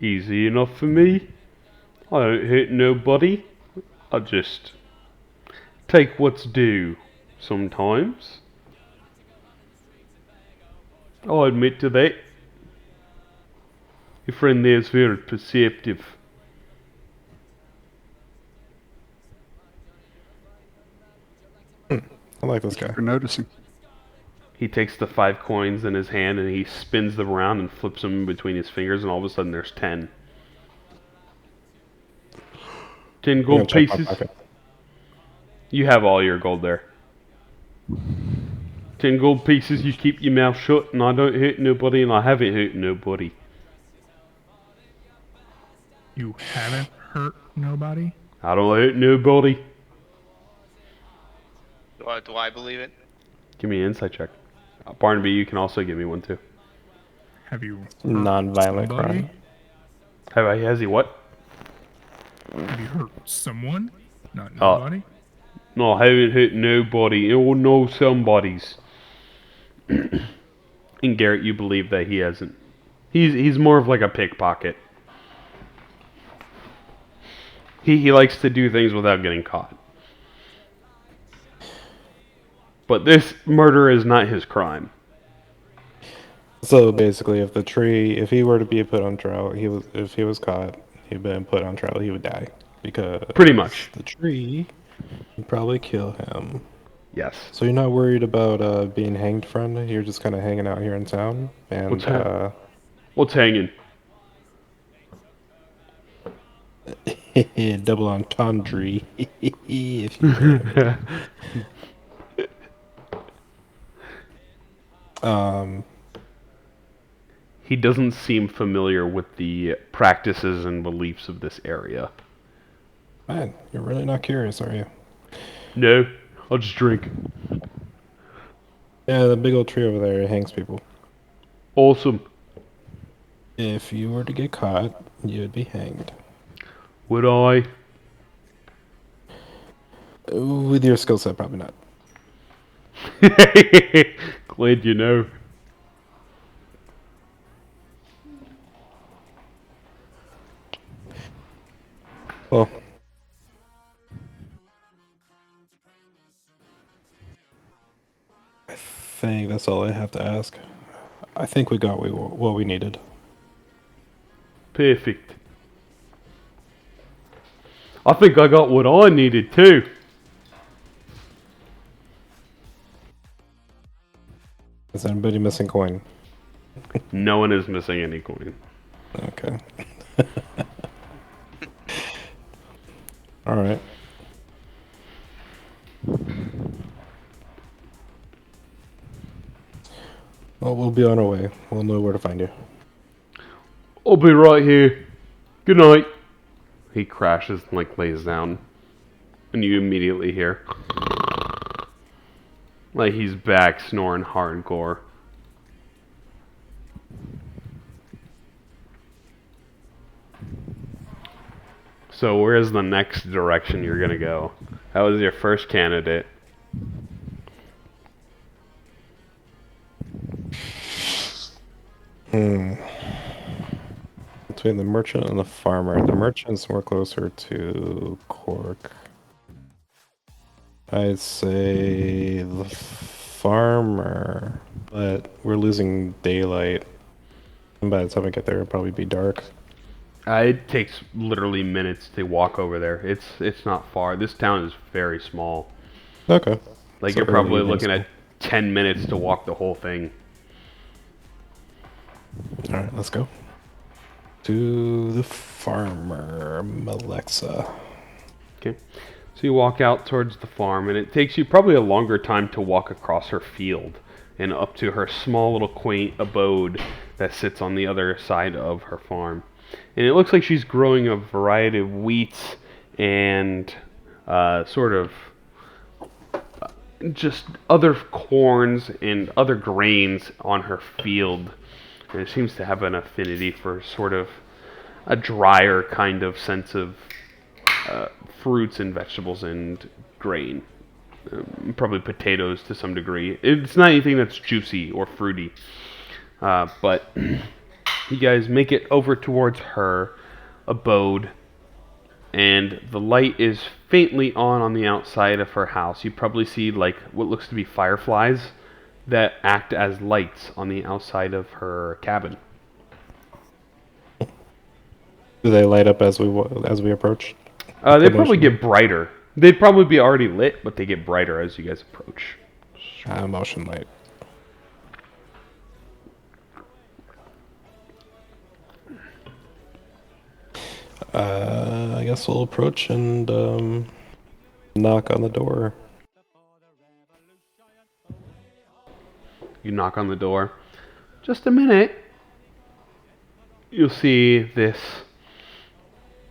Easy enough for me. I don't hurt nobody. I just take what's due sometimes. I'll admit to that. Your friend there's very perceptive. like this guy. For noticing. He takes the 5 coins in his hand and he spins them around and flips them in between his fingers, and all of a sudden there's 10. 10 I'm gonna gold check my pieces. pocket. You have all your gold there. 10 gold pieces, you keep your mouth shut, and I don't hurt nobody, and I haven't hurt nobody. You haven't hurt nobody? I don't hurt nobody. Do I believe it? Give me an insight check. Barnaby, you can also give me one too. Have you hurt Non-violent somebody? crime. Has he what? Have you hurt someone? Not Oh. nobody? No, I haven't hurt nobody. Or no somebodies. And Garrett, you believe that he hasn't. He's more of like a pickpocket. He likes to do things without getting caught. But this murder is not his crime. So basically, if he were to be put on trial, if he was caught, he'd been put on trial, he would die because Pretty much. the tree would probably kill him. Yes. So you're not worried about being hanged, friend? You're just kind of hanging out here in town, and What's hanging? double entendre. If you will. He doesn't seem familiar with the practices and beliefs of this area. Man, you're really not curious, are you? No, I'll just drink. Yeah, the big old tree over there hangs people. Awesome. If you were to get caught, you'd be hanged. Would I? With your skill set, probably not. Glad you know. Well, I think that's all I have to ask. I think we got what we needed. Perfect. I think I got what I needed too. Is anybody missing coin? No one is missing any coin. Okay. All right. Well, we'll be on our way. We'll know where to find you. I'll be right here. Good night. He crashes and lays down. And you immediately hear like he's back snoring hardcore. So where's the next direction you're gonna go? That was your first candidate. Between the merchant and the farmer. The merchant's more closer to Cork. I'd say the farmer, but we're losing daylight. And by the time I get there, it'll probably be dark. It takes literally minutes to walk over there. It's not far. This town is very small. Okay. Like So you're probably early looking evening. at 10 minutes to walk the whole thing. Alright, let's go. To the farmer, Malexa. Okay. So you walk out towards the farm, and it takes you probably a longer time to walk across her field and up to her small little quaint abode that sits on the other side of her farm. And it looks like she's growing a variety of wheats and sort of just other corns and other grains on her field. And it seems to have an affinity for sort of a drier kind of sense of fruits and vegetables and grain. Probably potatoes to some degree. It's not anything that's juicy or fruity. But you guys make it over towards her abode, and the light is faintly on the outside of her house. You probably see like what looks to be fireflies that act as lights on the outside of her cabin. Do they light up as we approach? They probably get brighter, They'd probably be already lit, but they get brighter as you guys approach. Motion light. I guess we'll approach and knock on the door. You knock on the door. Just a minute. You'll see this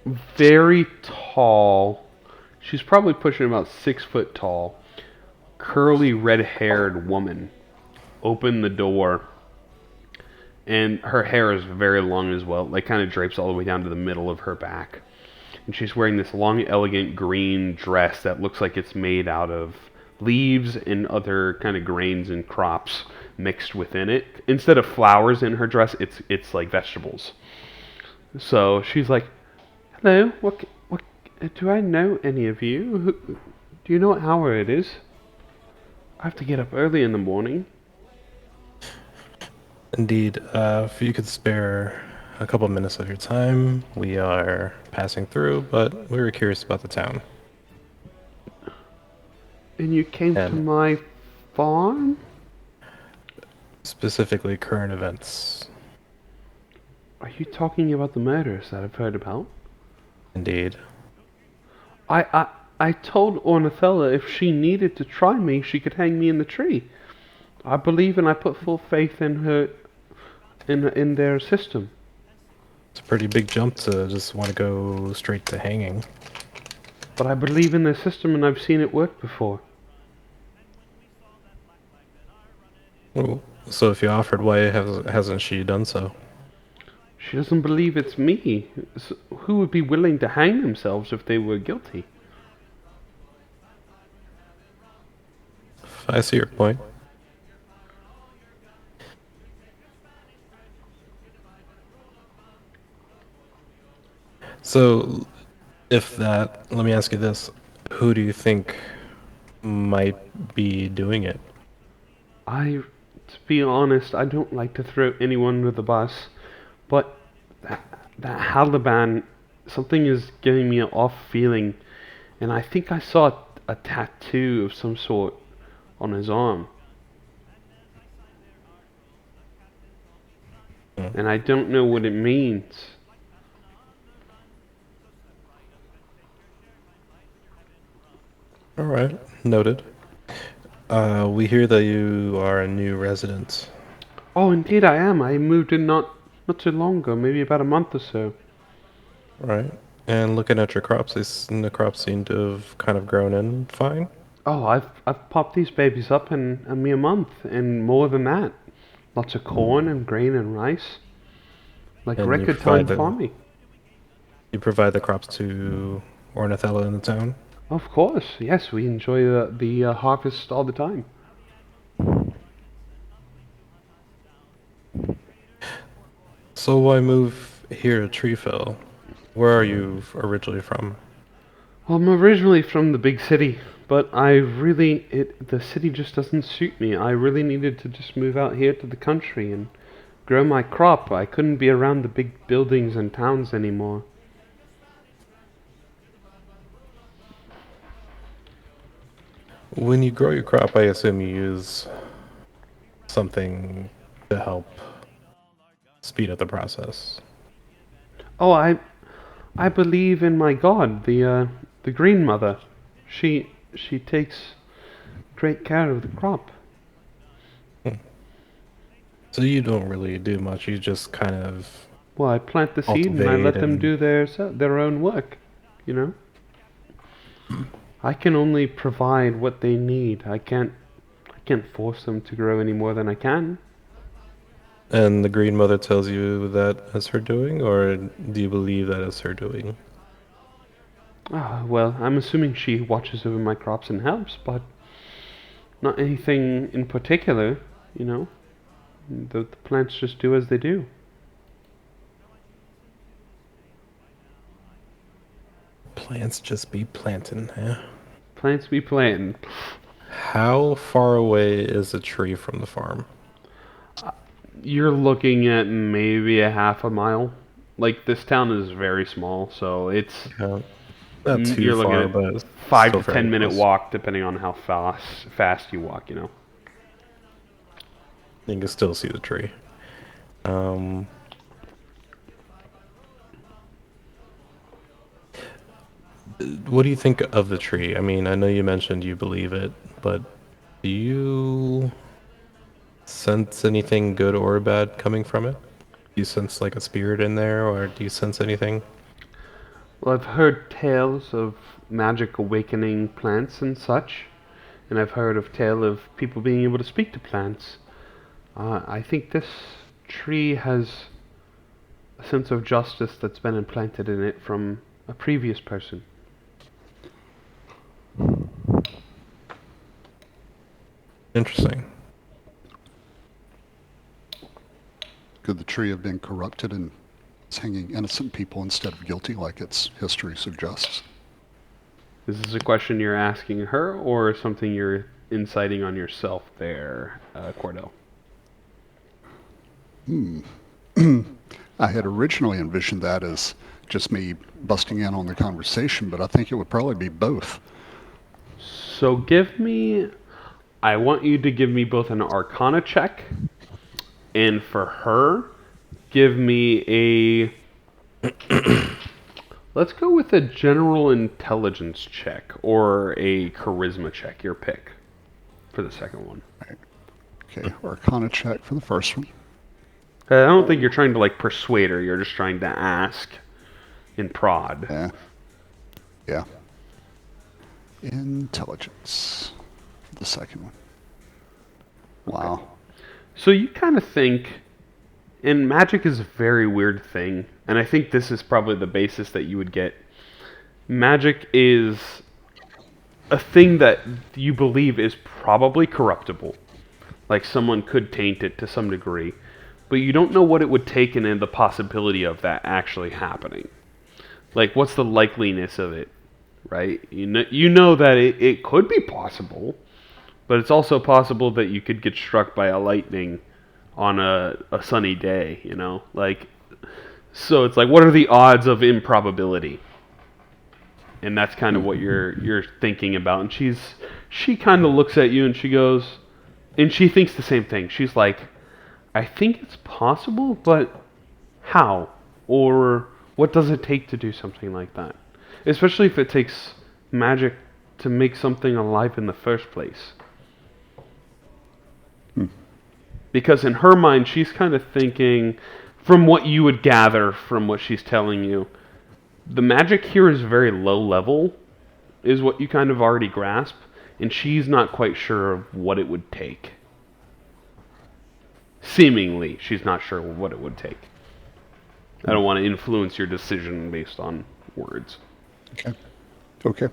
very tall, she's probably pushing about 6 foot tall, curly red-haired woman open the door. And her hair is very long as well. Like, kind of drapes all the way down to the middle of her back. And she's wearing this long, elegant green dress that looks like it's made out of leaves and other kind of grains and crops mixed within it. Instead of flowers in her dress, it's like vegetables. So she's like, "Hello, what do I know any of you? Do you know what hour it is? I have to get up early in the morning." Indeed, if you could spare a couple minutes of your time, we are passing through, but we were curious about the town. And you came to And- my farm? Specifically, current events. Are you talking about the murders that I've heard about? Indeed. I told Ornithella if she needed to try me, she could hang me in the tree. I believe and I put full faith in her, in their system. It's a pretty big jump to just want to go straight to hanging. But I believe in their system and I've seen it work before. Oh, so if you offered, why hasn't she done so? She doesn't believe it's me. Who would be willing to hang themselves if they were guilty? I see your point. So, let me ask you this. Who do you think might be doing it? To be honest, I don't like to throw anyone under the bus, but that Haliban, something is giving me an off feeling, and I think I saw a tattoo of some sort on his arm. And I don't know what it means. All right, noted. We hear that you are a new resident. Oh, indeed I am. I moved in not too long ago, maybe about a month or so. All right. And looking at your crops, the crops seem to have kind of grown in fine. Oh, I've popped these babies up in a mere month, and more than that. Lots of corn and grain and rice. Like And you record provide time the- farming. You provide the crops to Ornithella in the town. Of course, yes, we enjoy the harvest all the time. So why move here to TreeFell? Where are you originally from? Well, I'm originally from the big city, but the city just doesn't suit me. I really needed to just move out here to the country and grow my crop. I couldn't be around the big buildings and towns anymore. When you grow your crop, I assume you use something to help speed up the process. Oh, I believe in my god, the Green Mother. She takes great care of the crop. So you don't really do much. You just kind of Well, I plant the seed and I let Cultivate them and- do their own work, you know? I can only provide what they need. I can't force them to grow any more than I can. And the Green Mother tells you that is her doing, or do you believe that is her doing? Well, I'm assuming she watches over my crops and helps, but not anything in particular, you know? The plants just do as they do. Plants just be planting, huh? Plants be planting. How far away is a tree from the farm? You're looking at maybe a half a mile. Like, this town is very small, so it's... Uh, Not too You're looking far, at but 5 still to fairly 10 minute close. walk, depending on how fast you walk. You know. You can still see the tree. What do you think of the tree? I mean, I know you mentioned you believe it, but do you sense anything good or bad coming from it? Do you sense like a spirit in there, or do you sense anything? Well, I've heard tales of magic awakening plants and such, and I've heard of tale of people being able to speak to plants. I think this tree has a sense of justice that's been implanted in it from a previous person. Interesting. Could the tree have been corrupted and it's hanging innocent people instead of guilty, like its history suggests? Is this a question you're asking her, or something you're inciting on yourself there, Cordell? I had originally envisioned that as just me busting in on the conversation, but I think it would probably be both. So I want you to give me both an Arcana check, and for her, give me let's go with a general intelligence check, or a charisma check, your pick, for the second one. Okay, Arcana check for the first one. I don't think you're trying to like persuade her, you're just trying to ask and prod. Yeah. Yeah. Intelligence for the second one. Wow. So you kind of think, and magic is a very weird thing, and I think this is probably the basis that you would get. Magic is a thing that you believe is probably corruptible. Like someone could taint it to some degree, but you don't know what it would take and then the possibility of that actually happening. Like, what's the likeliness of it, right? You know that it could be possible, but it's also possible that you could get struck by a lightning on a sunny day, you know? Like, so it's like, what are the odds of improbability? And that's kind of what you're thinking about. And she kind of looks at you and she goes, and she thinks the same thing. She's like, I think it's possible, but how? Or what does it take to do something like that? Especially if it takes magic to make something alive in the first place. Because in her mind, she's kind of thinking, from what you would gather from what she's telling you, the magic here is very low level, is what you kind of already grasp, and she's not quite sure of what it would take. Seemingly, she's not sure what it would take. I don't want to influence your decision based on words. Okay. Okay.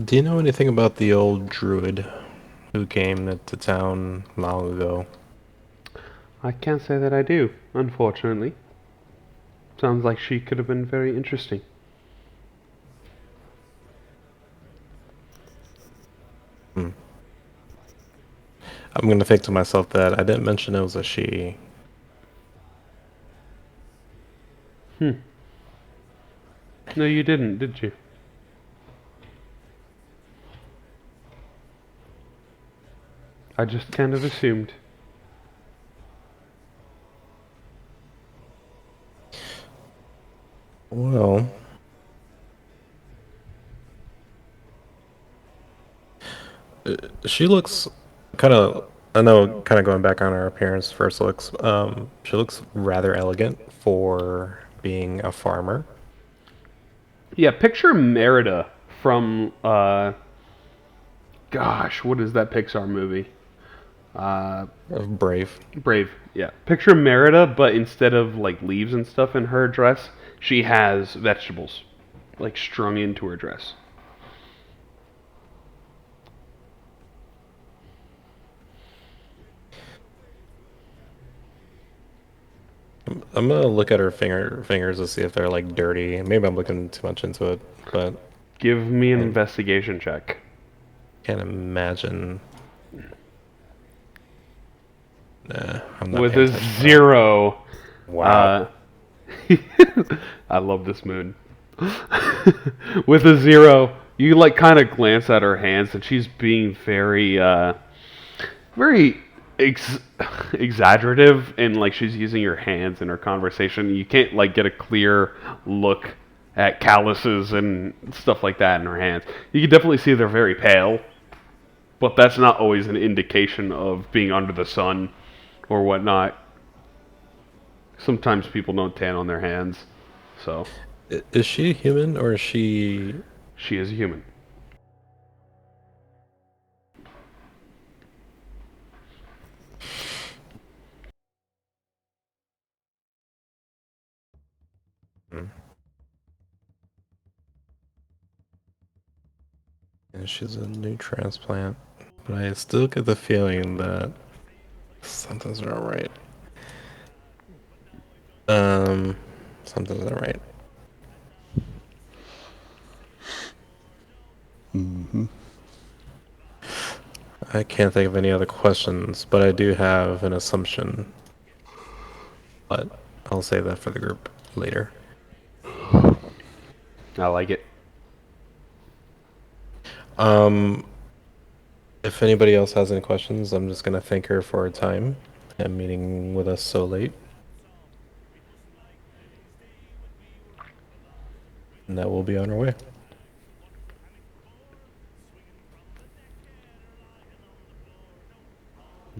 Do you know anything about the old druid who came to town long ago? I can't say that I do, unfortunately. Sounds like she could have been very interesting. I'm gonna think to myself that I didn't mention it was a she. No, you didn't, did you? I just kind of assumed. Well, she looks kind of. I know, kind of going back on her appearance, first looks. She looks rather elegant for being a farmer. Yeah, picture Merida from, gosh, what is that Pixar movie? Brave. Brave, yeah. Picture Merida, but instead of like leaves and stuff in her dress, she has vegetables, like strung into her dress. I'm gonna look at her fingers to see if they're like dirty. Maybe I'm looking too much into it, but Give me an investigation check. can't imagine. Nah, I'm not With paying a attention to that. 0. Wow. I love this mood. With a 0, you like kind of glance at her hands, and she's being very exaggerative, and like she's using her hands in her conversation. You can't like get a clear look at calluses and stuff like that in her hands. You can definitely see they're very pale, but that's not always an indication of being under the sun or whatnot. Sometimes people don't tan on their hands, so Is she a human or is she? she is a human. Yeah, she's a new transplant, but I still get the feeling that something's not right. Something's not right. Mm-hmm. I can't think of any other questions, but I do have an assumption. But I'll save that for the group later. I like it. If anybody else has any questions, I'm just gonna thank her for her time and meeting with us so late. And that we'll be on our way.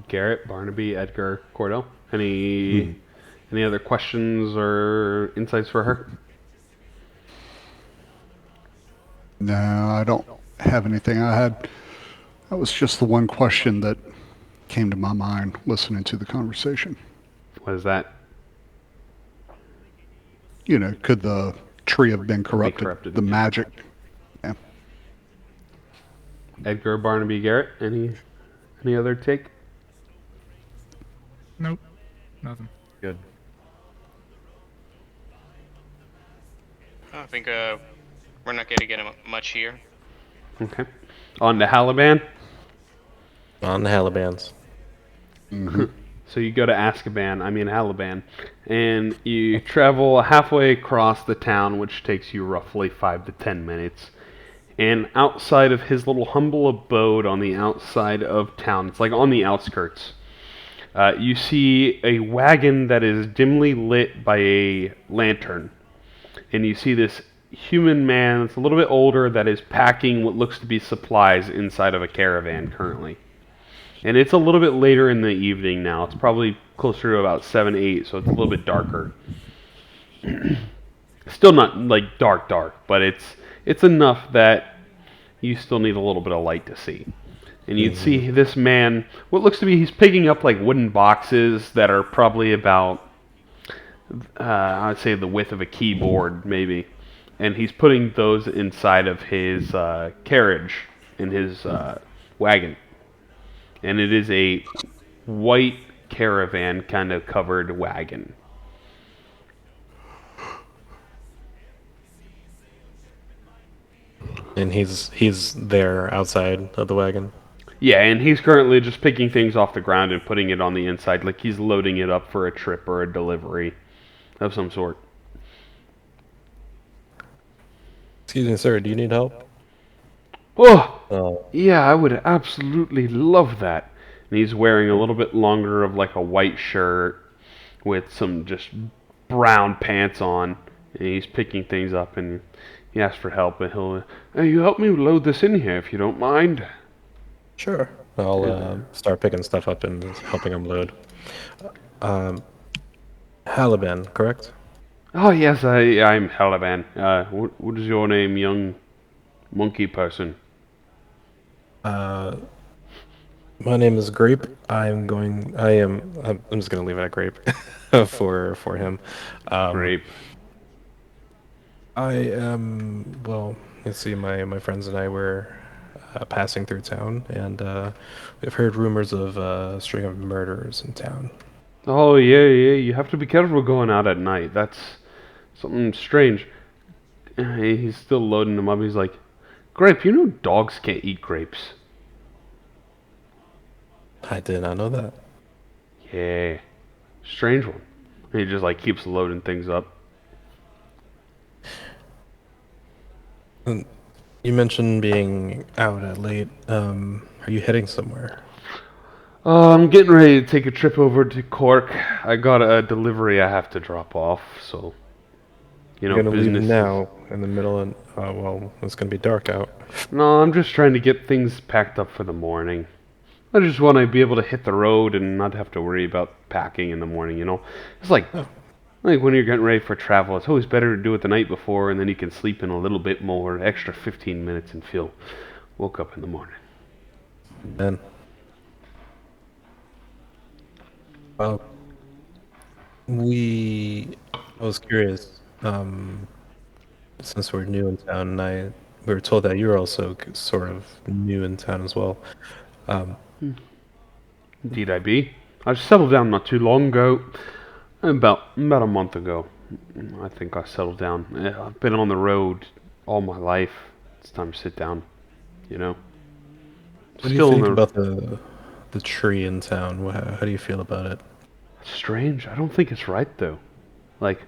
Garrett, Barnaby, Edgar, Cordell. Any other questions or insights for her? No, I don't have anything. That was just the one question that came to my mind listening to the conversation. What is that? You know, could the tree have been corrupted? corrupted, The yeah. magic. Yeah. Edgar, Barnaby, Garrett. Any other take? Nope. Nothing. Good. I think we're not gonna get much here. Okay. On to Halaban. On the Halibans. So you go to Halaban, and you travel halfway across the town, which takes you roughly 5 to 10 minutes. And outside of his little humble abode on the outside of town, it's like on the outskirts, you see a wagon that is dimly lit by a lantern. And you see this human man that's a little bit older that is packing what looks to be supplies inside of a caravan currently. And it's a little bit later in the evening now. It's probably closer to about 7, 8, so it's a little bit darker. Still not like dark, but it's enough that you still need a little bit of light to see. And you'd see this man, what looks to be, he's picking up like wooden boxes that are probably about, I'd say the width of a keyboard maybe. And he's putting those inside of his carriage in his wagon. And it is a white caravan kind of covered wagon. And he's there outside of the wagon. Yeah, and he's currently just picking things off the ground and putting it on the inside, like he's loading it up for a trip or a delivery of some sort. Excuse me, sir. Do you need help? Oh, yeah, I would absolutely love that. And he's wearing a little bit longer of like a white shirt with some just brown pants on, and he's picking things up, and he asks for help, and he'll, hey, you help me load this in here if you don't mind. Sure. I'll start picking stuff up and helping him load. Haliban, correct? Oh, yes, I'm Halaban. What is your name, young monkey person? My name is Grape. I'm just gonna leave it at Grape for him. Grape. I am, well, you see, my friends and I were passing through town, and we've heard rumors of a string of murders in town. Oh, yeah, yeah, you have to be careful going out at night. That's something strange. He's still loading them up. He's like, Grape, you know dogs can't eat grapes. I did not know that. Yeah, strange one. And he just like keeps loading things up. And you mentioned being out at late. Are you heading somewhere? I'm getting ready to take a trip over to Cork. I got a delivery I have to drop off, so You're gonna leave business is. now in the middle of, well, it's gonna be dark out. No, I'm just trying to get things packed up for the morning. I just want to be able to hit the road and not have to worry about packing in the morning. It's like when you're getting ready for travel, it's always better to do it the night before, and then you can sleep in a little bit more, extra 15 minutes, and feel woke up in the morning. And well, I was curious, since we're new in town, and we were told that you're also sort of new in town as well. Um, Indeed, I be. I settled down not too long ago, about a month ago. I think I settled down. I've been on the road all my life. It's time to sit down. You know. what do you Still think in about the tree in town? How do you feel about it? strange. I don't think it's right though. Like,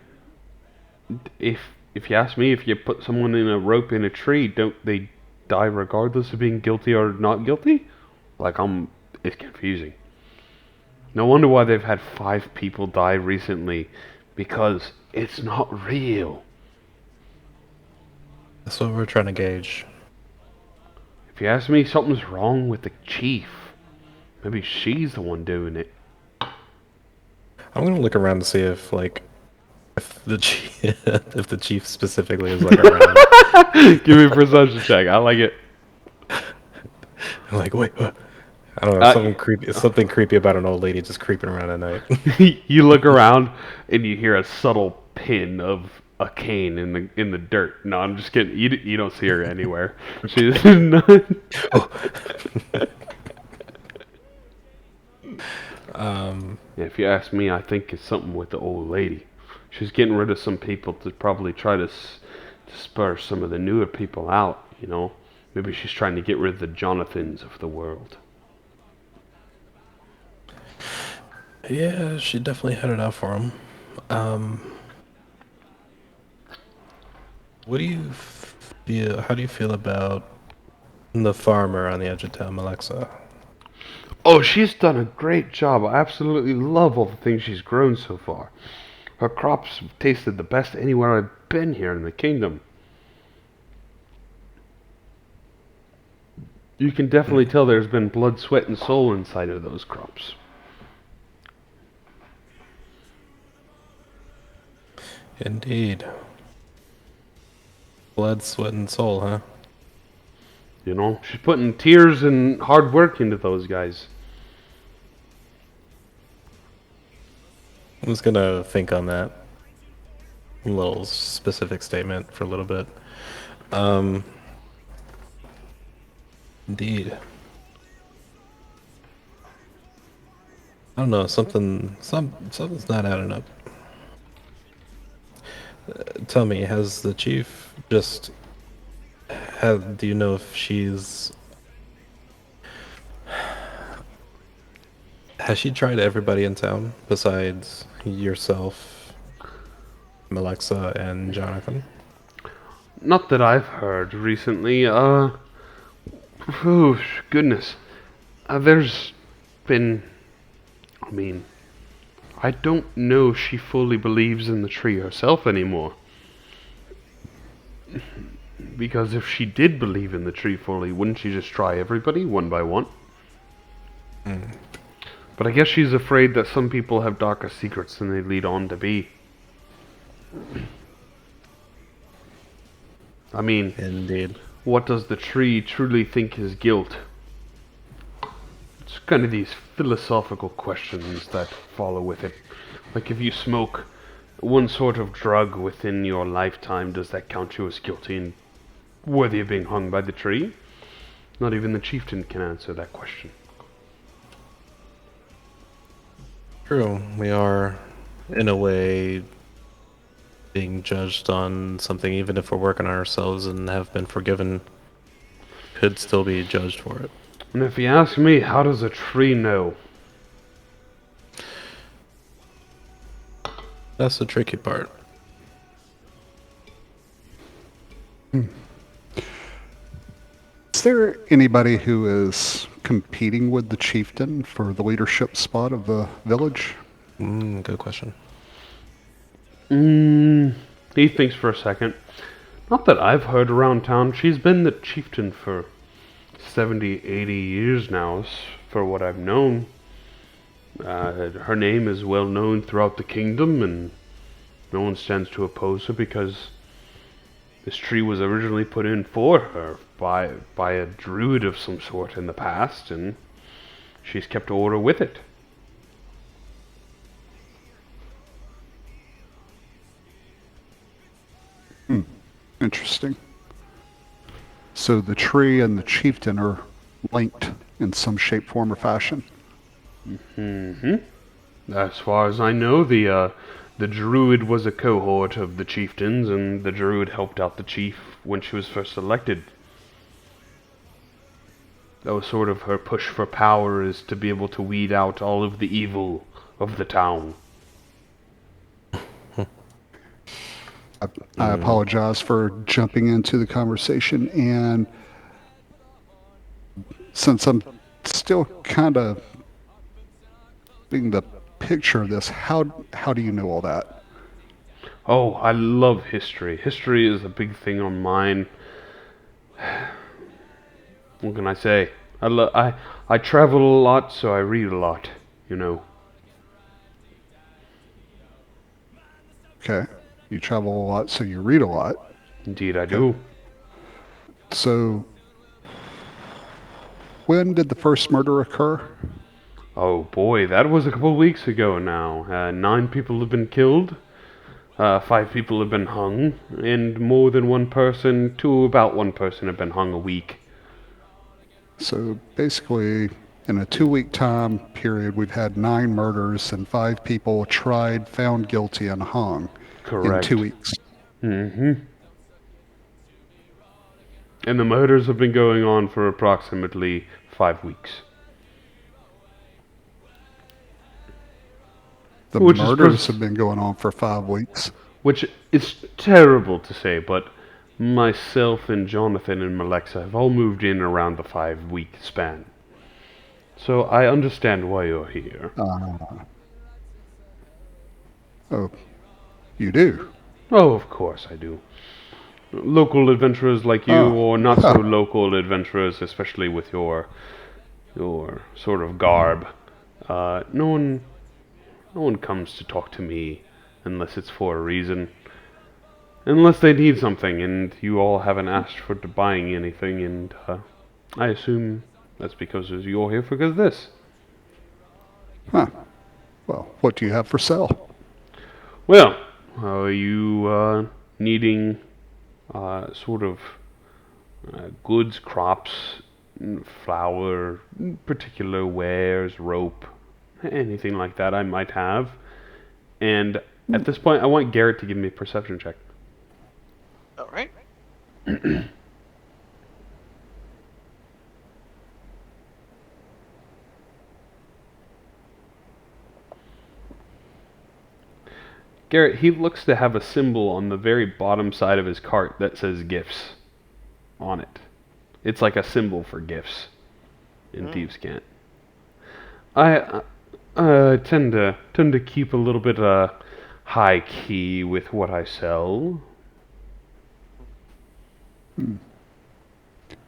if you ask me, if you put someone in a rope in a tree, don't they die regardless of being guilty or not guilty? Like, it's confusing. No wonder why they've had 5 people die recently, because it's not real. That's what we're trying to gauge. If you ask me, something's wrong with the chief. Maybe she's the one doing it. I'm gonna look around to see if if the chief, if the chief specifically is like around. Give me a perception check. I like it. I'm like, wait, what? I don't know, something creepy about an old lady just creeping around at night. You look around and you hear a subtle pin of a cane in the dirt. No, I'm just kidding. You don't see her anywhere. She's not. Yeah, if you ask me, I think it's something with the old lady. She's getting rid of some people to probably try to spur some of the newer people out. Maybe she's trying to get rid of the Jonathans of the world. Yeah, she definitely had it out for him. What do you feel? How do you feel about the farmer on the edge of town, Alexa? Oh, she's done a great job. I absolutely love all the things she's grown so far. Her crops have tasted the best anywhere I've been here in the kingdom. You can definitely tell there's been blood, sweat, and soul inside of those crops. Indeed. Blood, sweat, and soul, huh? She's putting tears and hard work into those guys. I was gonna think on that little specific statement for a little bit. Indeed. I don't know, something's not adding up. Tell me, has the chief just do you know if has she tried everybody in town besides yourself, Alexa, and Jonathan? Not that I've heard recently. Goodness. There's been. I don't know if she fully believes in the tree herself anymore. Because if she did believe in the tree fully, wouldn't she just try everybody one by one? But I guess she's afraid that some people have darker secrets than they lead on to be. Indeed. What does the tree truly think is guilt? It's kind of these philosophical questions that follow with it. Like, if you smoke one sort of drug within your lifetime, does that count you as guilty and worthy of being hung by the tree? Not even the chieftain can answer that question. True. We are, in a way, being judged on something, even if we're working on ourselves and have been forgiven, could still be judged for it. And if you ask me, how does a tree know? That's the tricky part. Is there anybody who is competing with the chieftain for the leadership spot of the village? Good question. He thinks for a second. Not that I've heard around town. She's been the chieftain for 70, 80 years now, for what I've known. Her name is well known throughout the kingdom, and no one stands to oppose her because this tree was originally put in for her by a druid of some sort in the past, and she's kept order with it. Interesting. So the tree and the chieftain are linked in some shape, form, or fashion. As far as I know, the druid was a cohort of the chieftains, and the druid helped out the chief when she was first elected. That was sort of her push for power, is to be able to weed out all of the evil of the town. I apologize for jumping into the conversation, and since I'm still kind of being the picture of this, how do you know all that? Oh, I love history. History is a big thing on mine. What can I say? I travel a lot, so I read a lot, you know. Okay, you travel a lot, so you read a lot. Indeed, I do. So, when did the first murder occur? Oh boy, that was a couple weeks ago now. 9 people have been killed. 5 people have been hung, and more than one person, to about one person, have been hung a week. So basically, in a 2-week time period, we've had 9 murders and 5 people tried, found guilty, and hung Correct. in 2 weeks. And the murders have been going on for approximately 5 weeks. The Which is murders have been going on for 5 weeks. Which is terrible to say, but myself and Jonathan and Malexa have all moved in around the 5-week span. So I understand why you're here. Oh, you do? Oh, of course I do. Local adventurers like you, or not so local adventurers, especially with your sort of garb. No one comes to talk to me unless it's for a reason. Unless they need something, and you all haven't asked for buying anything, and I assume that's because you're here because of this. Huh. Well, what do you have for sale? Well, are you needing sort of goods, crops, flour, particular wares, rope, anything like that I might have? And at this point, I want Garrett to give me a perception check. All right. Garrett, he looks to have a symbol on the very bottom side of his cart that says gifts on it. It's like a symbol for gifts in Thieves' Cant. I tend to keep a little bit high key with what I sell.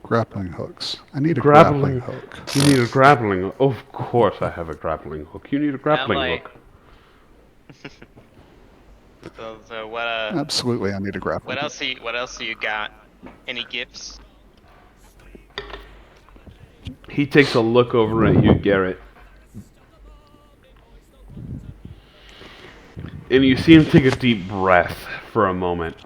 Grappling hooks. I need a grappling hook. You need a grappling hook. Of course I have a grappling hook. You need a grappling hook. So what Absolutely, I need a grappling hook. what else do you got? Any gifts? He takes a look over at you, Garrett. And you see him take a deep breath for a moment.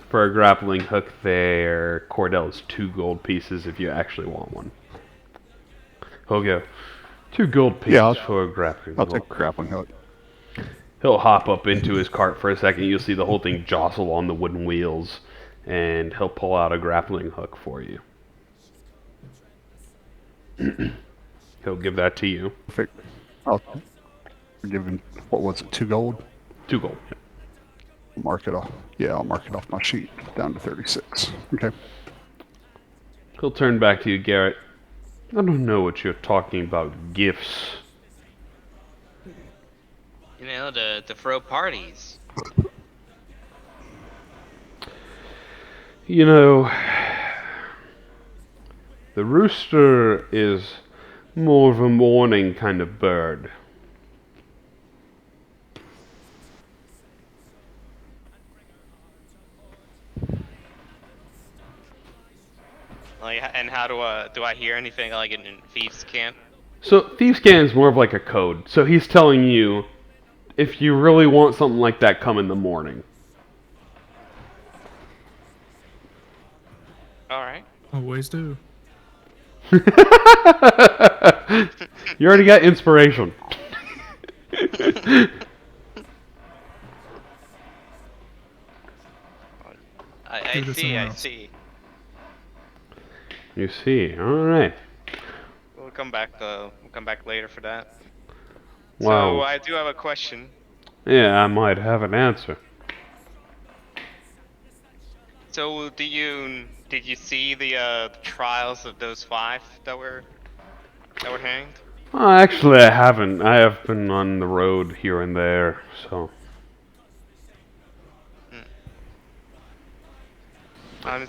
For a grappling hook there, Cordell's 2 gold pieces if you actually want one. He'll go, 2 gold pieces Yeah, I'll- for a grappling I'll take a hook. grappling hook. He'll hop up into his cart for a second. You'll see the whole thing jostle on the wooden wheels, and he'll pull out a grappling hook for you. He'll give that to you. Perfect. I'll give him, what was it, 2 gold? 2 gold. Mark it off. Yeah, I'll mark it off my sheet down to 36. Okay. He'll turn back to you, Garrett. I don't know what you're talking about, gifts. You know, to throw parties. You know, the rooster is more of a morning kind of bird. Like, and how do I hear anything like in thieves' camp? So Thieves' Can is more of like a code. So he's telling you, if you really want something like that, come in the morning. All right. Always do. You already got inspiration. I Give it to see. someone I else. see. You see, all right. We'll come back. We'll come back later for that. So Wow. I do have a question. Yeah, I might have an answer. So did you see the trials of those 5 that were hanged? Actually, I haven't. I have been on the road here and there, so. I'm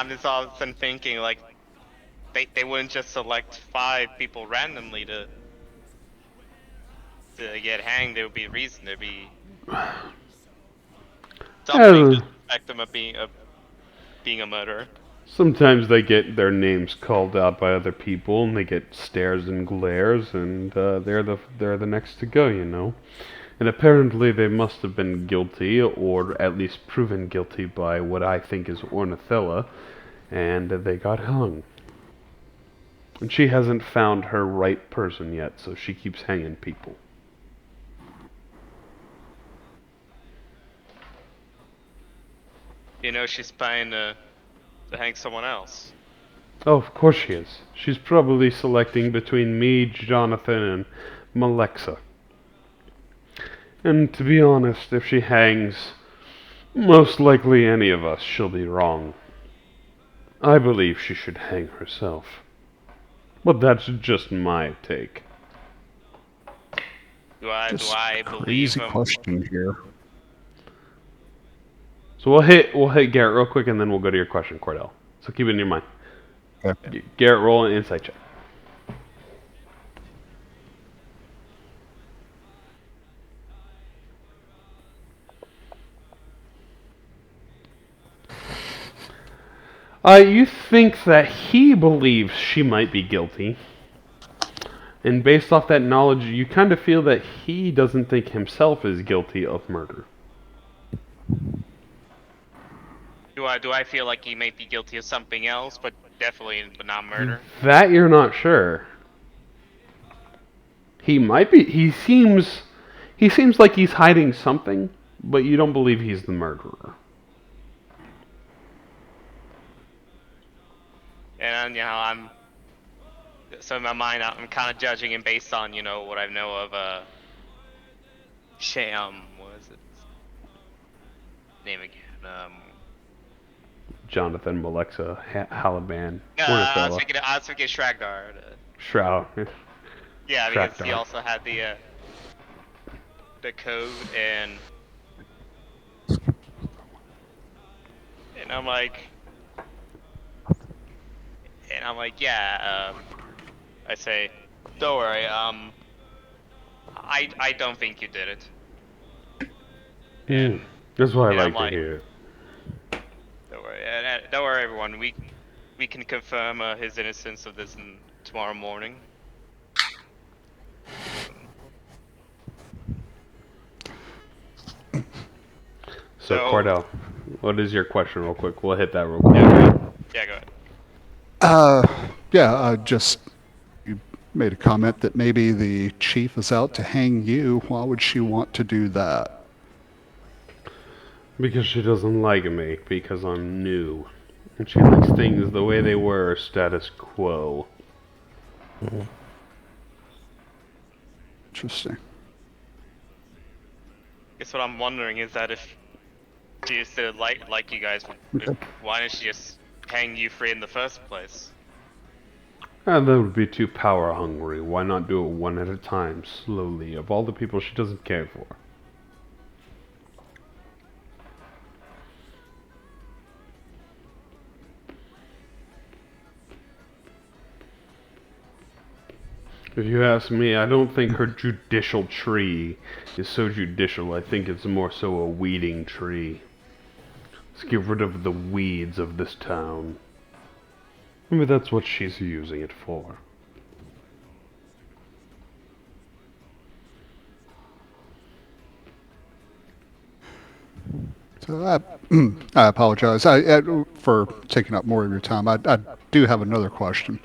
just all of a sudden thinking like they wouldn't just select 5 people randomly to get hanged. There would be a reason. There'd be something to suspect them of being a murderer. Sometimes they get their names called out by other people, and they get stares and glares, and they're the next to go, you know. And apparently they must have been guilty, or at least proven guilty by what I think is Ornithella, and they got hung. And she hasn't found her right person yet, so she keeps hanging people. You know, she's planning to hang someone else. Oh, of course she is. She's probably selecting between me, Jonathan, and Malexa. And to be honest, if she hangs most likely any of us, she'll be wrong. I believe she should hang herself. But that's just my take. Do I believe Crazy him? question here. So we'll hit Garrett real quick, and then we'll go to your question, Cordell. So keep it in your mind. Okay. Garrett, roll an insight check. You think that he believes she might be guilty. And based off that knowledge, you kind of feel that he doesn't think himself is guilty of murder. Do I feel like he may be guilty of something else, but not murder? That you're not sure. He might be. He seems like he's hiding something, but you don't believe he's the murderer. And so in my mind, I'm kind of judging him based on what I know of Sham. What is it? Name again? Jonathan, Malexa, Halaban, No, I was Ornithella, thinking Shragdar. Shroud. Yeah, because he Shragdar. also had the code and I'm like, yeah. I say, don't worry. I don't think you did it. That's what I and I'm like to hear. Don't worry, everyone. We can confirm his innocence of this tomorrow morning. So, So- Cordell, what is your question, real quick? We'll hit that real quick. Yeah, go ahead. Yeah, just you made a comment that maybe the chief is out to hang you. Why would she want to do that? Because she doesn't like me, because I'm new. And she likes things the way they were, status quo. Interesting. Guess what I'm wondering is that if she still like you guys, Okay. why didn't she just hang you free in the first place? And that would be too power hungry. Why not do it one at a time, slowly, of all the people she doesn't care for? If you ask me, I don't think her judicial tree is so judicial. I think it's more so a weeding tree. Let's get rid of the weeds of this town. Maybe that's what she's using it for. So I apologize for taking up more of your time. I do have another question,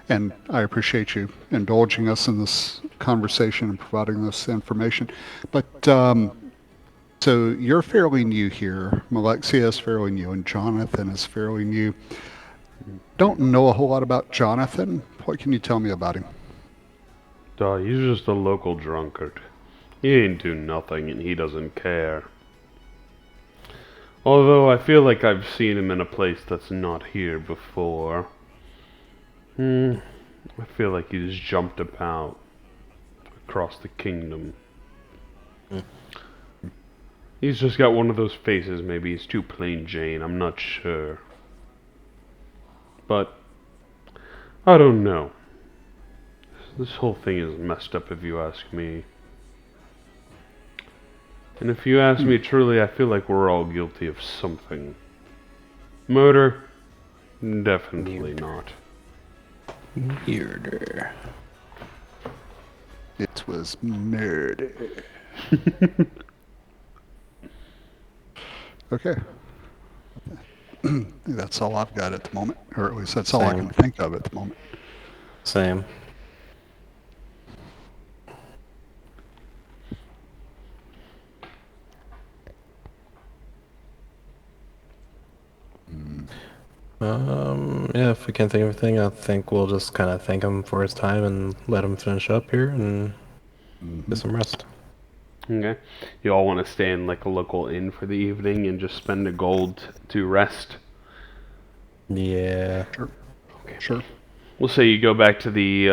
and I appreciate you indulging us in this conversation and providing this information. But so you're fairly new here. Malexia is fairly new, and Jonathan is fairly new. Don't know a whole lot about Jonathan. What can you tell me about him? He's just a local drunkard. He ain't do nothing and he doesn't care. Although I feel like I've seen him in a place that's not here before. I feel like he's jumped about across the kingdom. He's just got one of those faces. Maybe he's too plain Jane. I'm not sure. But I don't know. This whole thing is messed up if you ask me. And if you ask me truly, I feel like we're all guilty of something. Murder? Definitely not. Weirder. It was murder. Okay. That's all I've got at the moment, or at least that's all I can think of at the moment. Same. Yeah, if we can't think of anything, I think we'll just kind of thank him for his time and let him finish up here and get some rest. Okay. You all want to stay in like a local inn for the evening and just spend a gold to rest? Yeah. Sure. We'll say you go back to the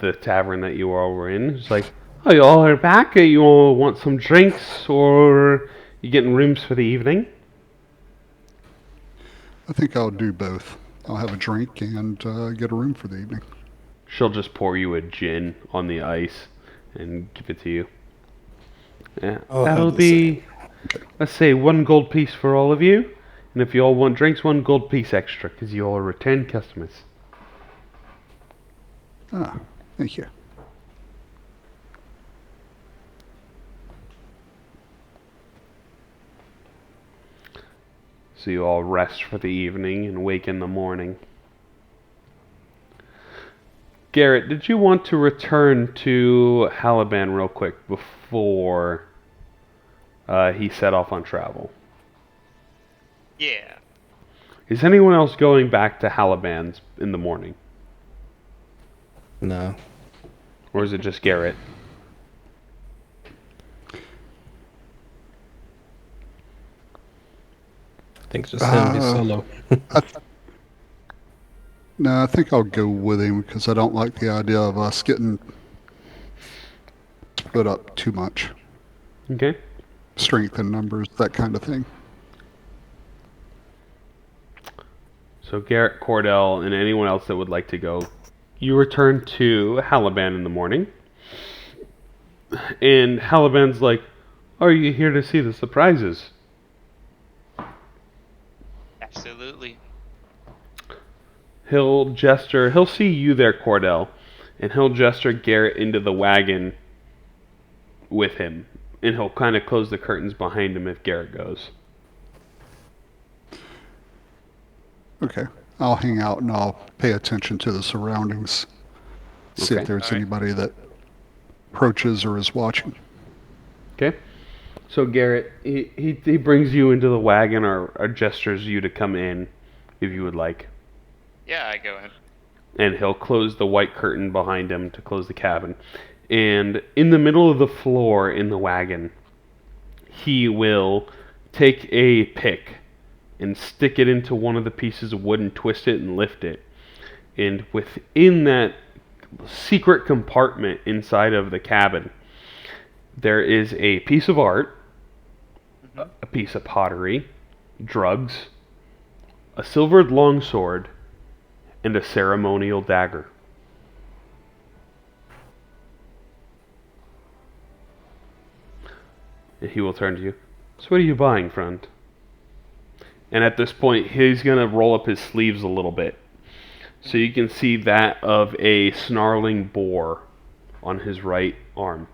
the tavern that you all were in. It's like, oh, you all are back. You all want some drinks, or you getting rooms for the evening? I think I'll do both. I'll have a drink and get a room for the evening. She'll just pour you a gin on the ice and give it to you. Yeah, I'll that'll have the be, let's say, 1 gold piece for all of you. And if you all want drinks, 1 gold piece extra, because you all are return customers. Ah, thank you. So you all rest for the evening and wake in the morning. Garrett, did you want to return to Halaban real quick before he set off on travel? Yeah. Is anyone else going back to Halaban's in the morning? No. Or is it just Garrett? I think just him. He's solo. No, I think I'll go with him because I don't like the idea of us getting split up too much. Okay. Strength in numbers, that kind of thing. So Garrett, Cordell, and anyone else that would like to go, you return to Halaban in the morning. And Halaban's like, are you here to see the surprises? Absolutely. He'll see you there, Cordell, and he'll gesture Garrett into the wagon with him. And he'll kind of close the curtains behind him if Garrett goes. Okay. I'll hang out and I'll pay attention to the surroundings. See Okay. if there's Alright. anybody that approaches or is watching. Okay. So Garrett, he brings you into the wagon or gestures you to come in, if you would like. Yeah, I go in. And he'll close the white curtain behind him to close the cabin. And in the middle of the floor in the wagon, he will take a pick and stick it into one of the pieces of wood and twist it and lift it. And within that secret compartment inside of the cabin, there is a piece of art, a piece of pottery, drugs, a silvered longsword, and a ceremonial dagger. And he will turn to you. So what are you buying, friend? And at this point, he's going to roll up his sleeves a little bit. So you can see that of a snarling boar on his right arm.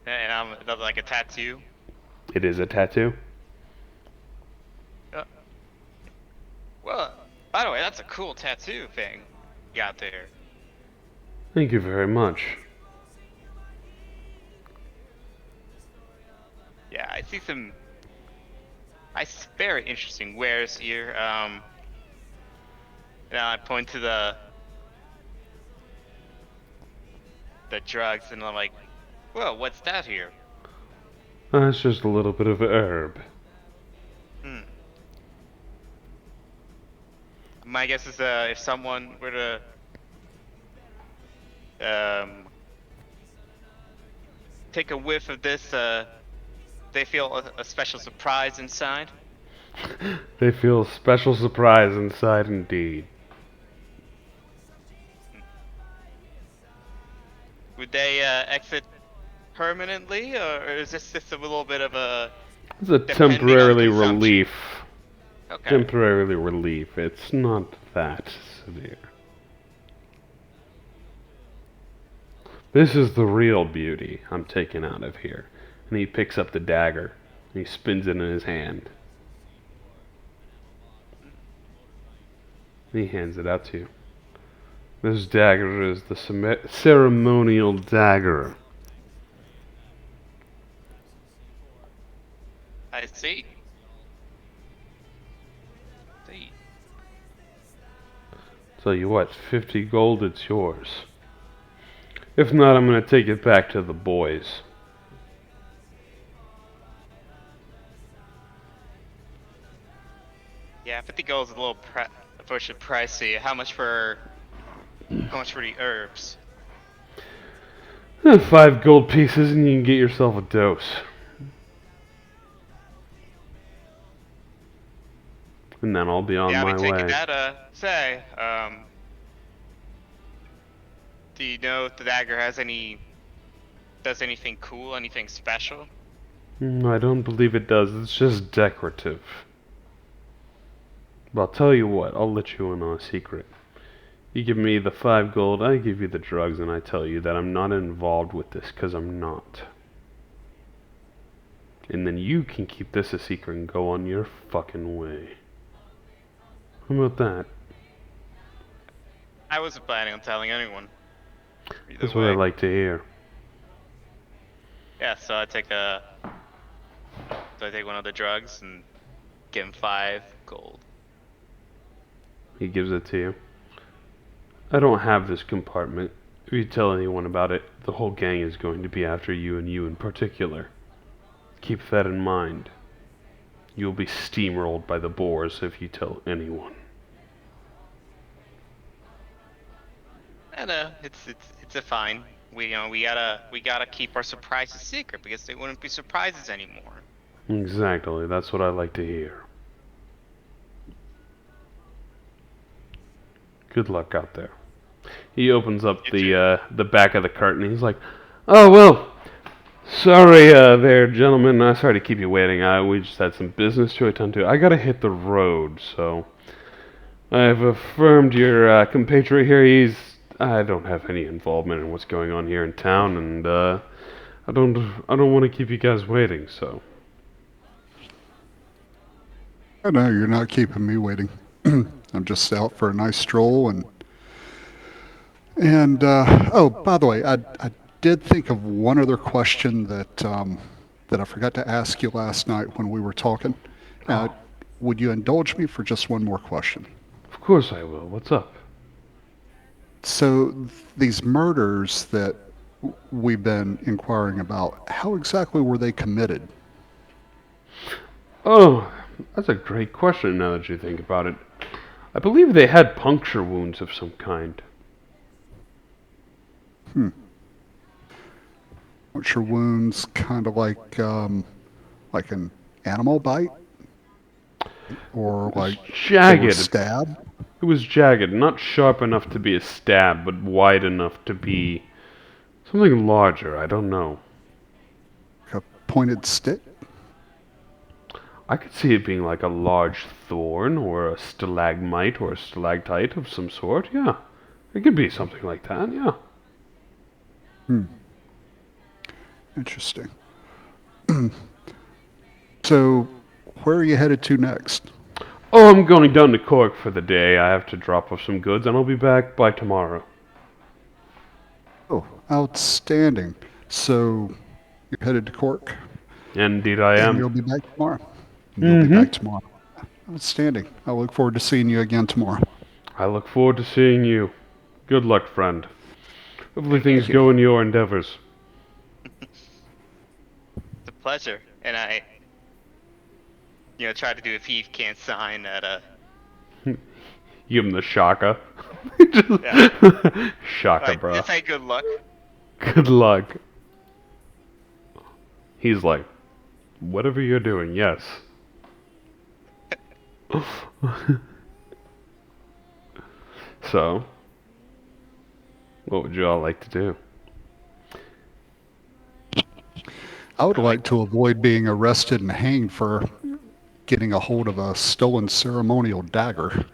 And that's like a tattoo. It is a tattoo. Well, by the way, that's a cool tattoo thing you got there. Thank you very much. Yeah, I see some very interesting wares here. Now I point to the drugs, and I'm like, "Whoa, what's that here?" It's just a little bit of herb. My guess is if someone were to take a whiff of this, they feel a special surprise inside. They feel a special surprise inside indeed. Would they exit permanently, or is this just a little bit of a It's a depending on temporarily consumption? relief. Okay? Temporarily relief. It's not that severe. This is the real beauty I'm taking out of here. And he picks up the dagger. And he spins it in his hand. And he hands it out to you. This dagger is the ceremonial dagger. I see. Tell you what, 50 gold, it's yours. If not, I'm going to take it back to the boys. Yeah, 50 gold is a little unfortunately pricey. How much for the herbs? 5 gold pieces and you can get yourself a dose. And then I'll be on Yeah, my I'll be taking way. that. Do you know if the dagger does anything cool, anything special? I don't believe it does. It's just decorative. But I'll tell you what, I'll let you in on a secret. You give me the 5 gold, I give you the drugs, and I tell you that I'm not involved with this, because I'm not. And then you can keep this a secret and go on your fucking way. How about that? I wasn't planning on telling anyone. That's what I like to hear. Yeah, so I take one of the drugs and give him 5 gold. He gives it to you. I don't have this compartment. If you tell anyone about it, the whole gang is going to be after you and you in particular. Keep that in mind. You'll be steamrolled by the boars if you tell anyone. And it's a fine. We gotta keep our surprises secret because they wouldn't be surprises anymore. Exactly, that's what I like to hear. Good luck out there. He opens up the back of the curtain. He's like, "Oh well, sorry there, gentlemen. Sorry to keep you waiting. We just had some business to attend to. I gotta hit the road, so I've affirmed your compatriot here. I don't have any involvement in what's going on here in town, and I don't want to keep you guys waiting. So, I know you're not keeping me waiting. I'm just out for a nice stroll and oh, by the way, I did think of one other question that I forgot to ask you last night when we were talking. Uh, would you indulge me for just one more question? Of course I will. What's up? So these murders that we've been inquiring about, how exactly were they committed? Oh, that's a great question now that you think about it. I believe they had puncture wounds of some kind. Puncture wounds, kind of like an animal bite, or It's like they were jagged. stabbed. It was jagged, not sharp enough to be a stab, but wide enough to be something larger. I don't know. Like a pointed stick. I could see it being like a large thorn or a stalagmite or a stalactite of some sort. Yeah, it could be something like that. Yeah. Interesting. So, where are you headed to next? Oh, I'm going down to Cork for the day. I have to drop off some goods, and I'll be back by tomorrow. Oh, outstanding. So, you're headed to Cork, Indeed, I and am. you'll be back tomorrow. You'll be back tomorrow. Outstanding. I look forward to seeing you again tomorrow. I look forward to seeing you. Good luck, friend. Hopefully things you. go in your endeavors. It's a pleasure. And I, try to do a thief can't sign at Give him the shaka. Yeah. Shaka, Like, bro. just say good luck. Good luck. He's like, whatever you're doing, yes. So, what would you all like to do? I would like to avoid being arrested and hanged for getting a hold of a stolen ceremonial dagger.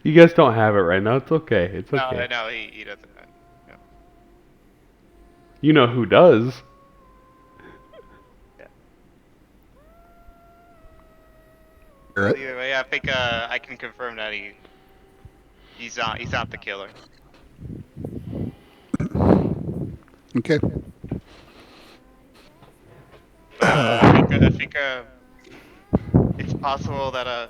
You guys don't have it right now. It's okay. It's No, okay. no, he doesn't. No. You know who does. Garrett? Either way, I think I can confirm that he's not the killer. Okay. I think it's possible that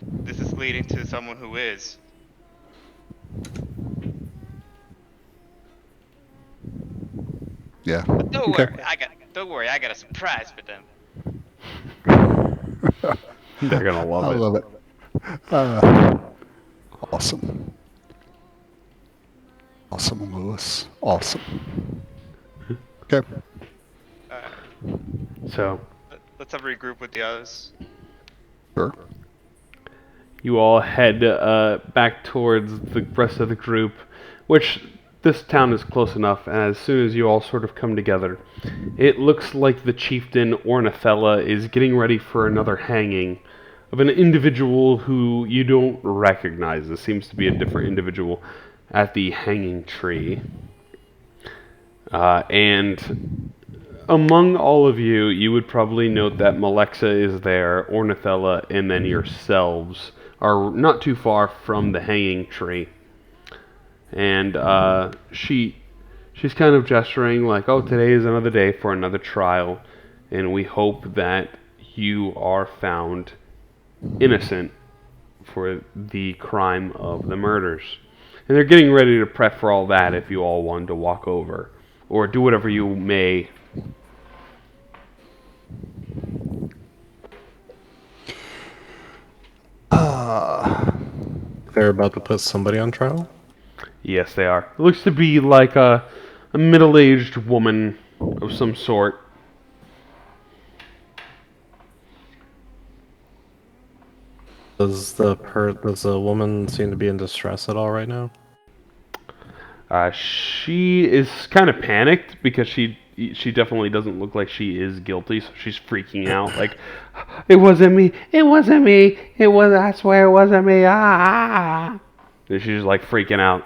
this is leading to someone who is. Yeah. Don't Okay. worry, don't worry, I got a surprise for them. They're gonna love I it. love it. Awesome. Awesome, Lewis. Awesome. Okay. So, Let's have a regroup with the others. Sure. you all head back towards the rest of the group, which this town is close enough, and as soon as you all sort of come together, it looks like the chieftain Ornithella is getting ready for another hanging of an individual who you don't recognize. This seems to be a different individual at the hanging tree. And among all of you, you would probably note that Malexa is there, Ornithella, and then yourselves are not too far from the hanging tree. And she's kind of gesturing like, oh, today is another day for another trial, and we hope that you are found innocent for the crime of the murders. And they're getting ready to prep for all that if you all want to walk over, or do whatever you may. They're about to put somebody on trial? Yes, they are. It looks to be like a middle-aged woman of some sort. Does the woman seem to be in distress at all right now? She is kind of panicked because she definitely doesn't look like she is guilty, so she's freaking out. Like, it wasn't me. It wasn't me. It was. I swear it wasn't me. Ah. And she's like freaking out.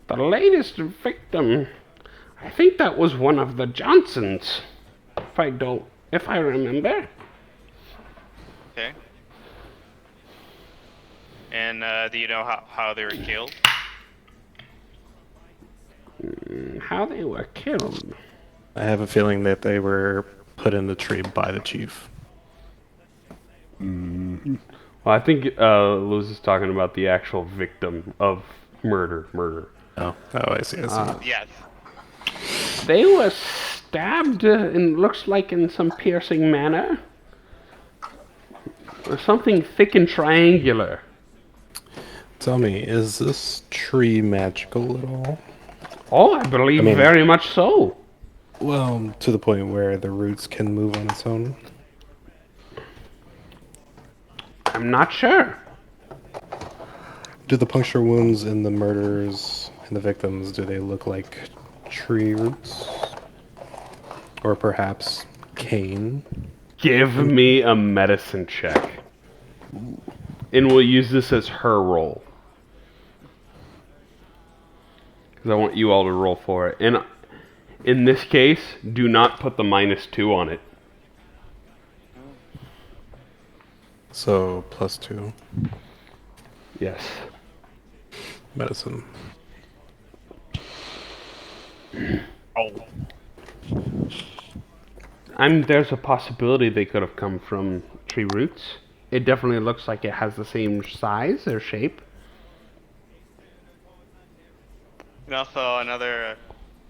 The latest victim. I think that was one of the Johnsons. If I remember. Okay. And do you know how they were killed? How they were killed. I have a feeling that they were put in the tree by the chief. Well, I think Luz is talking about the actual victim of murder. Oh, I see. Yes. They were stabbed, and looks like in some piercing manner. Or something thick and triangular. Tell me, is this tree magical at all? Oh, I believe very much so. Well, to the point where the roots can move on its own. I'm not sure. Do the puncture wounds in the murderers and the victims, do they look like tree roots? Or perhaps cane? Give me a medicine check. And we'll use this as her roll. Because I want you all to roll for it. And in this case, do not put the -2 on it. So, +2. Yes. Medicine. There's a possibility they could have come from tree roots. It definitely looks like it has the same size or shape. And also another.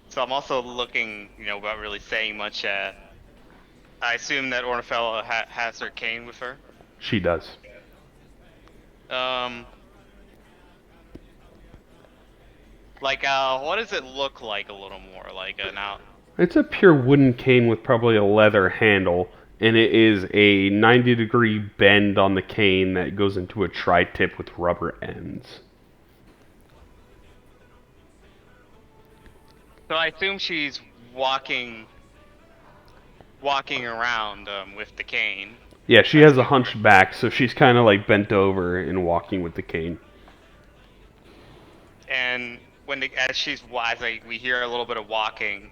So I'm also looking, without really saying much. I assume that Ornifella has her cane with her. She does. What does it look like a little more? Now. It's a pure wooden cane with probably a leather handle, and it is a 90-degree bend on the cane that goes into a tri-tip with rubber ends. So I assume she's walking around with the cane. Yeah, she has a hunched back, so she's kind of like bent over and walking with the cane. And we hear a little bit of walking,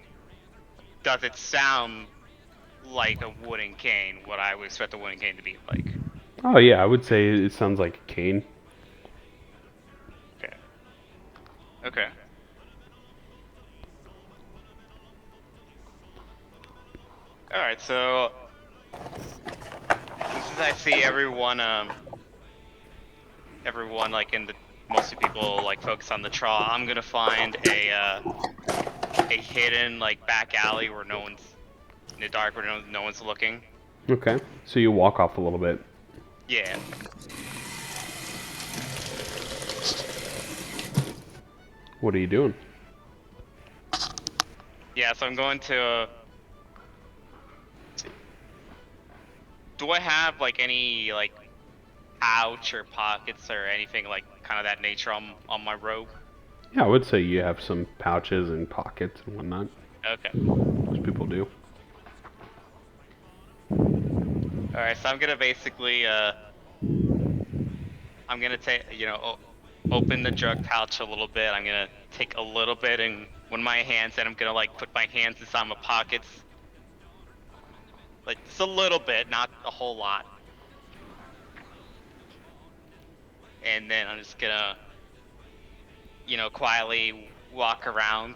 does it sound like a wooden cane? What I would expect a wooden cane to be like? Oh yeah, I would say it sounds like a cane. Okay. Alright, so since I see everyone mostly people focus on the trawl, I'm gonna find a hidden back alley where no one's in the dark, where no one's looking. Okay, so you walk off a little bit. Yeah. What are you doing? Yeah, so I'm going to. Do I have any pouch or pockets or anything kind of that nature on my robe? Yeah, I would say you have some pouches and pockets and whatnot. Okay. Most people do. Alright, so I'm gonna basically I'm gonna take open the drug pouch a little bit. I'm gonna take a little bit and when my hands, and I'm gonna put my hands inside my pockets. Just a little bit, not a whole lot. And then I'm just gonna, quietly walk around,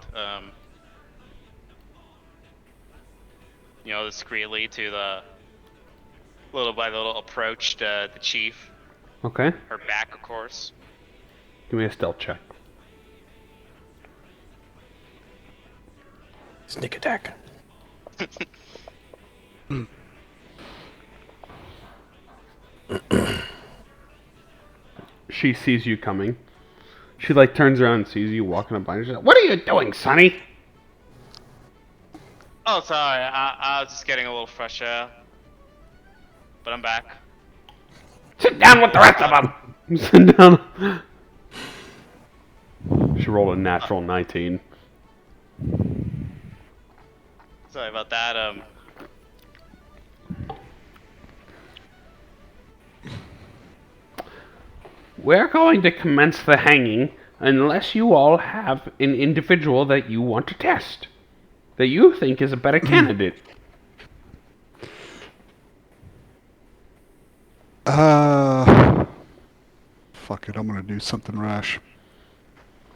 discreetly to the, little by little approach to the chief. Okay, Her back, of course. give me a stealth check. Sneak attack. She sees you coming. She turns around and sees you walking up behind her. She's like, "What are you doing, Sonny?" Oh, sorry, I was just getting a little fresh air. But I'm back. Sit down with the rest of them. Sit down. She rolled a natural 19. Sorry about that, We're going to commence the hanging unless you all have an individual that you want to test, that you think is a better candidate. Fuck it, I'm gonna do something rash.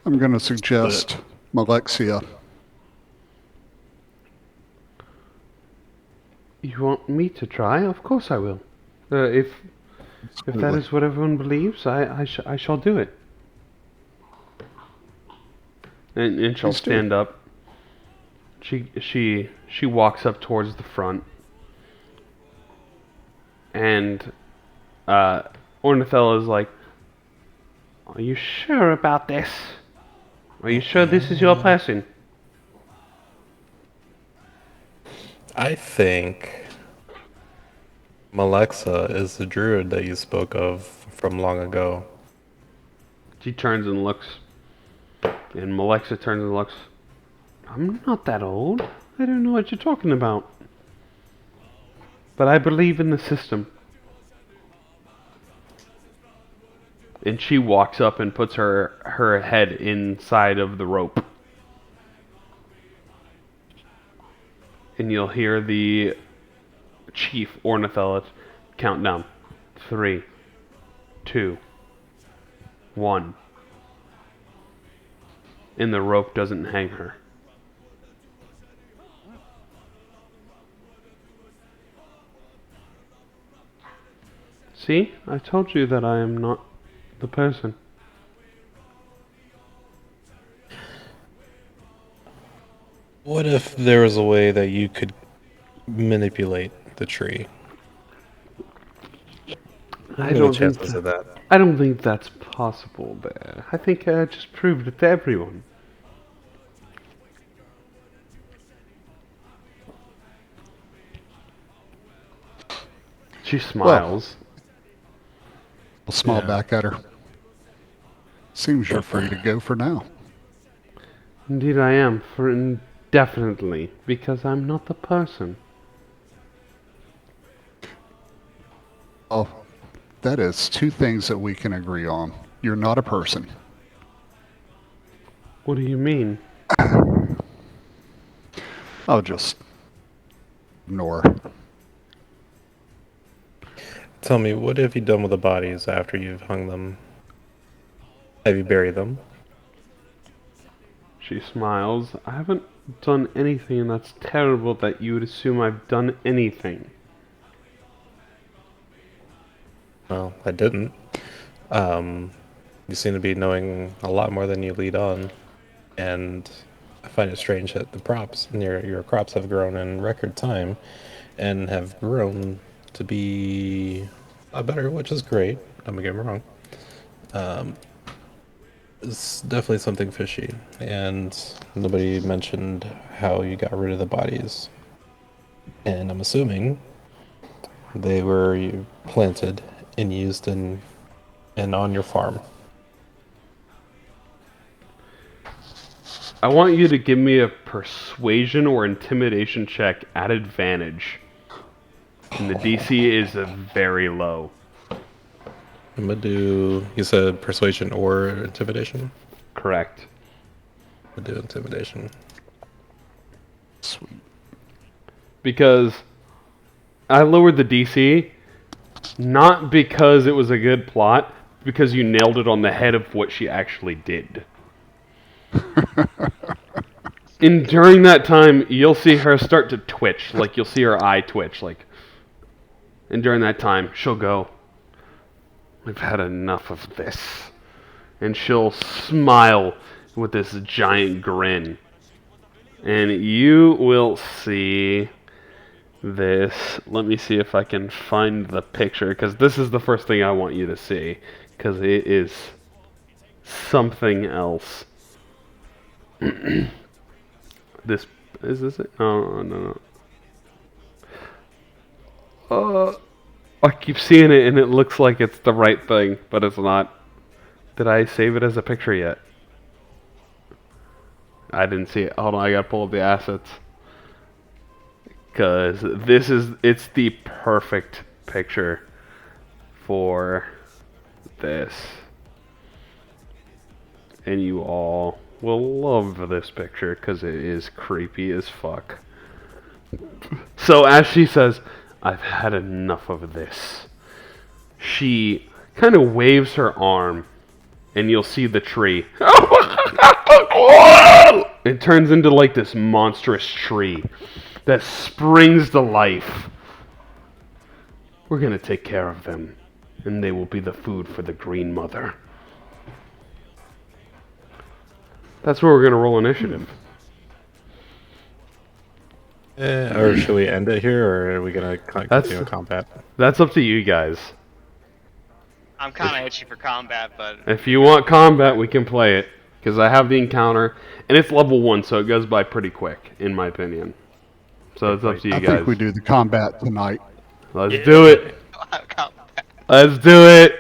I'm gonna suggest Malexia. You want me to try? Of course I will. If that is what everyone believes, I shall do it. And she'll Please do. stand up. She walks up towards the front. And Ornithella is like, "Are you sure about this? Are you sure this is your person?" I think Malexa is the druid that you spoke of from long ago. She turns and looks. And Malexa turns and looks. "I'm not that old. I don't know what you're talking about. But I believe in the system." And she walks up and puts her head inside of the rope. And you'll hear the chief Ornithella count down. 3, 2, 1. And the rope doesn't hang her. See? I told you that I am not the person. What if there was a way that you could manipulate the tree? I What are the don't think chances of that? I don't think that's possible there. I think I just proved it to everyone. She smiles. I'll smile Yeah. back at her. Seems you're free to go for now. Indeed I am, for indefinitely, because I'm not the person. Oh, that is two things that we can agree on. You're not a person. What do you mean? I'll just ignore. Tell me, what have you done with the bodies after you've hung them? Have you buried them? She smiles. I haven't done anything, and that's terrible that you would assume I've done anything. Well, I didn't. You seem to be knowing a lot more than you lead on, and I find it strange that the crops, your crops have grown in record time, and have grown to be a lot better, which is great. Don't get me wrong. It's definitely something fishy, and nobody mentioned how you got rid of the bodies. And I'm assuming they were planted and used in and on your farm. I want you to give me a persuasion or intimidation check at advantage. And the DC is very low. I'm gonna do. You said persuasion or intimidation? Correct. I'm gonna do intimidation. Sweet. Because I lowered the DC, not because it was a good plot, because you nailed it on the head of what she actually did. And during that time, you'll see her start to twitch, like you'll see her eye twitch, like. And during that time, she'll go, "We've had enough of this." And she'll smile with this giant grin. And you will see this. Let me see if I can find the picture, because this is the first thing I want you to see, because it is something else. This is this it? Oh no. I keep seeing it and it looks like it's the right thing, but it's not. Did I save it as a picture yet? I didn't see it. Hold on, I gotta pull up the assets. Because it's the perfect picture for this. and you all will love this picture because it is creepy as fuck. So as she says, "I've had enough of this," she kind of waves her arm, and you'll see the tree. It turns into like this monstrous tree that springs to life. "We're gonna take care of them, and they will be the food for the Green Mother." That's where we're gonna roll initiative. Or should we end it here, or are we gonna continue combat? That's up to you guys. I'm kind of itchy for combat, but If you want combat, we can play it. Because I have the encounter, and it's level 1, so it goes by pretty quick, in my opinion. So it's up to you I guys. think we do the combat tonight. Let's do it. combat. Let's do it.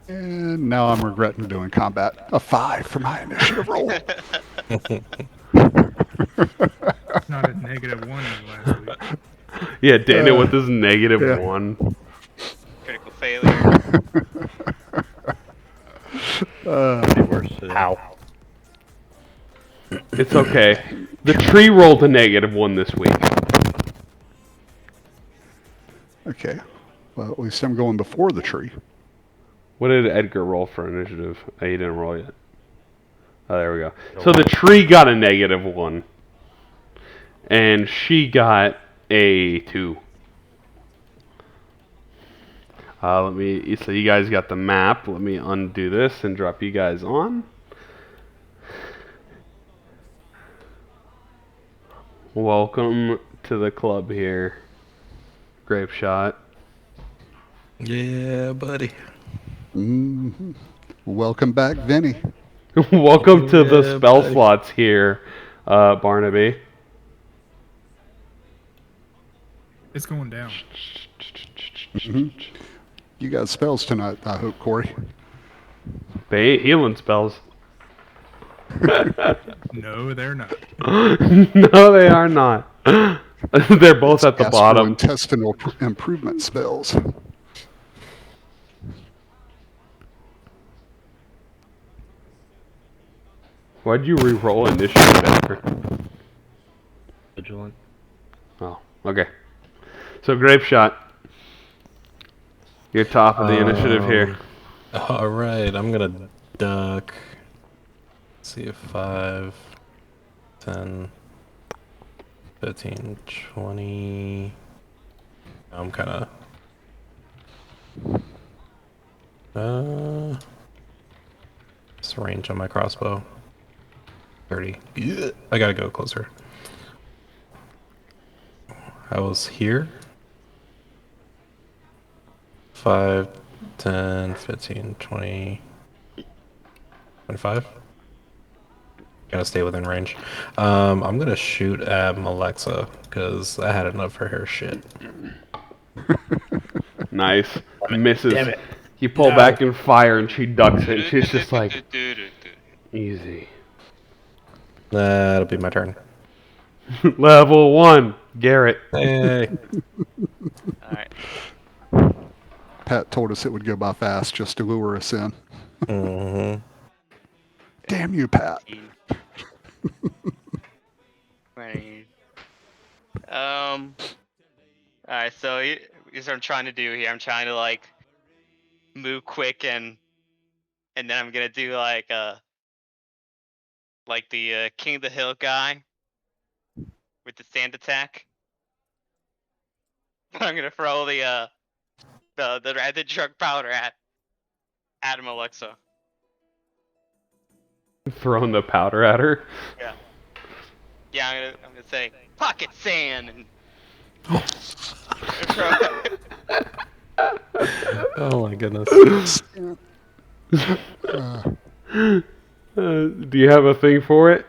And now I'm regretting doing combat. A 5 for my initiative roll. Not at -1 as last week. Yeah, Daniel with his -1. Critical failure. Worse today. Ow. It's okay. The tree rolled a -1 this week. Okay. Well, at least I'm going before the tree. What did Edgar roll for initiative? Oh, he didn't roll yet. Oh, there we go. So the tree got a -1. And she got a 2. So you guys got the map. Let me undo this and drop you guys on. Welcome to the club here, Grape Shot. Yeah, buddy. Hmm. Welcome back, Vinny. Welcome to the Yeah, spell buddy. slots here, Barnaby. It's going down. You got spells tonight, I hope, Corey. They ain't healing spells. No, they're not. No, they are not. They're both at the bottom. Gastrointestinal improvement spells. Why'd you re-roll initiative, Edgar? Vigilant. Oh, okay. So, Grape Shot. You're top of the initiative here. Alright, I'm gonna duck. Let's see if 5, 10, 15, 20. I'm kinda. What's the range on my crossbow? 30. Yeah, I gotta go closer. I was here. 5, 10, 15, 20, 25. Gotta stay within range. I'm gonna shoot at Malexa, because I had enough for her shit. Nice. Misses. Damn it. You pull back and fire, and she ducks it. And she's just like, easy. That'll be my turn. Level 1, Garrett. Hey. Alright. Pat told us it would go by fast just to lure us in. Mm-hmm. Damn you, Pat. 20. Alright, so here's what I'm trying to do here. I'm trying to like move quick and then I'm gonna do like the King of the Hill guy with the sand attack. I'm gonna throw the drug powder at him, Alexa. Throwing the powder at her. Yeah. Yeah, I'm gonna say pocket sand and Oh my goodness. Do you have a thing for it?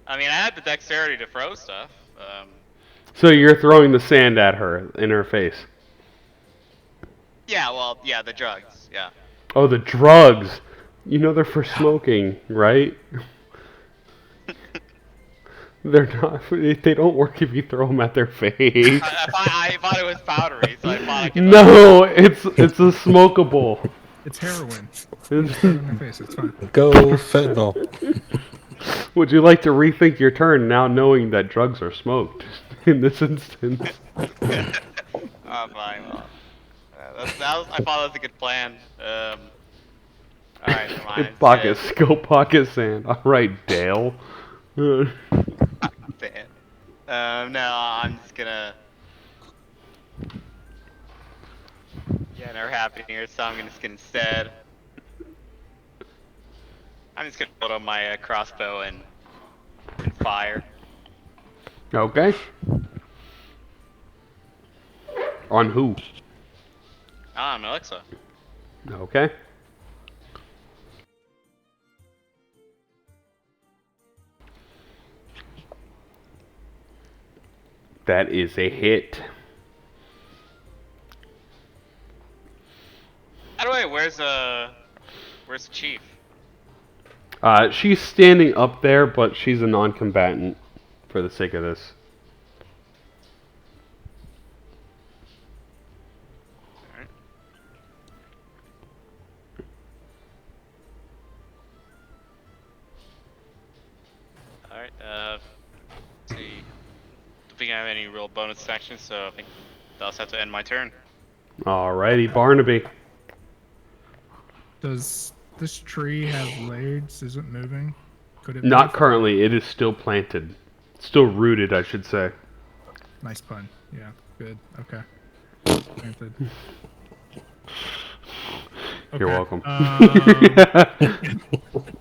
I mean, I had the dexterity to throw stuff. So you're throwing the sand at her in her face. Yeah, well, yeah, the drugs, yeah. Oh, the drugs. You know they're for smoking, right? They're not. They don't work if you throw them at their face. I thought it was powdery, so I thought I could. No, it's a smokable. It's heroin. Just throw it in their face. It's fine. Go fentanyl. Would you like to rethink your turn now, knowing that drugs are smoked in this instance? Oh, fine. Well, I thought that was a good plan. Alright, never mind. Pockets, go pocket sand. All right, Dale. Damn. No, I'm just gonna. Yeah, never happened here, so I'm just gonna instead. I'm just gonna load up my crossbow and fire. Okay. On who? On Alexa. Okay. That is a hit. By the way, where's the chief? She's standing up there, but she's a non-combatant for the sake of this. Alright, let's see. Don't think I have any real bonus actions, so I think I'll just have to end my turn. Alrighty, Barnaby. Does this tree have legs? Is it moving? Could it Not move? currently. It is still planted. Still rooted, I should say. Nice pun. Yeah, good. Okay. Planted. You're Okay, welcome.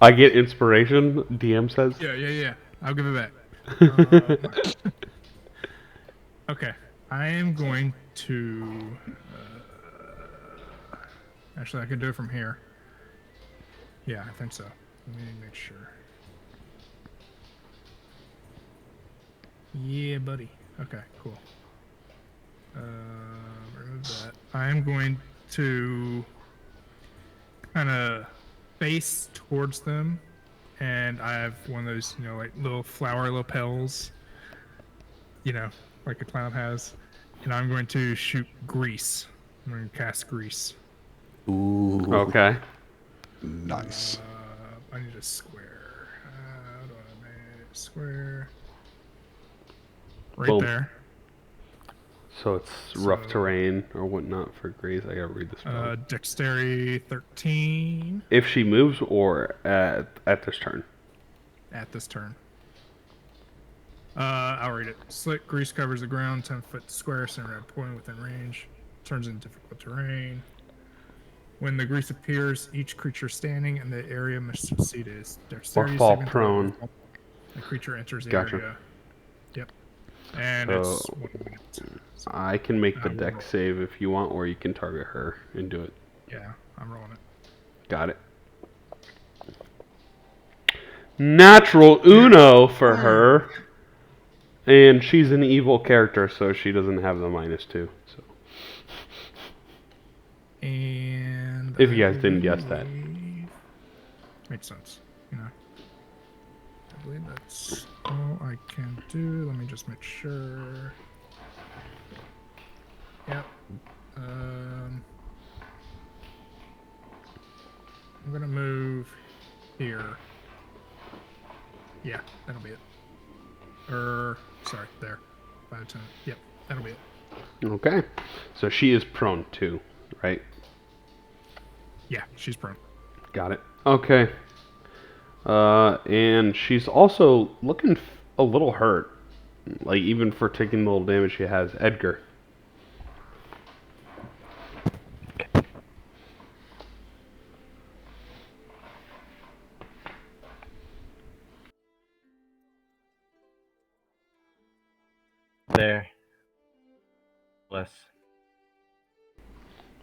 I get inspiration, DM says. Yeah. I'll give it back. Okay. I am going to... actually, I can do it from here. Yeah, I think so. Let me make sure. Yeah, buddy. Okay, cool. Remove that. I am going to kind of face towards them, and I have one of those, like little flower lapels, like a clown has, and I'm going to shoot grease. I'm going to cast grease. Ooh. Okay. Nice. I need a square. How do I make a square? Right Boom. there. So it's rough terrain or whatnot for Grace. I gotta read this. Dexterity 13 If she moves or at this turn. at this turn. I'll read it. Slick grease covers the ground 10-foot square, center at point within range. Turns into difficult terrain. When the grease appears, each creature standing in the area must succeed its dexterity Or fall saving throw. prone. The creature enters the Gotcha. area. Yep. And So- it's 1 minute. So, I can make the I will deck roll. save if you want, or you can target her and do it. yeah, I'm rolling it. Got it. Natural Uno for her. And she's an evil character, so she doesn't have the -2. So And If you guys didn't guess that. believe- Makes sense, I believe that's all I can do. Let me just make sure. Yep. I'm gonna move here. Yeah, that'll be it. Sorry, there. 5 10. Yep, that'll be it. okay. So she is prone too, right? Yeah, she's prone. Got it. Okay. And she's also looking a little hurt. Like, even for taking the little damage she has. Edgar. There. Less.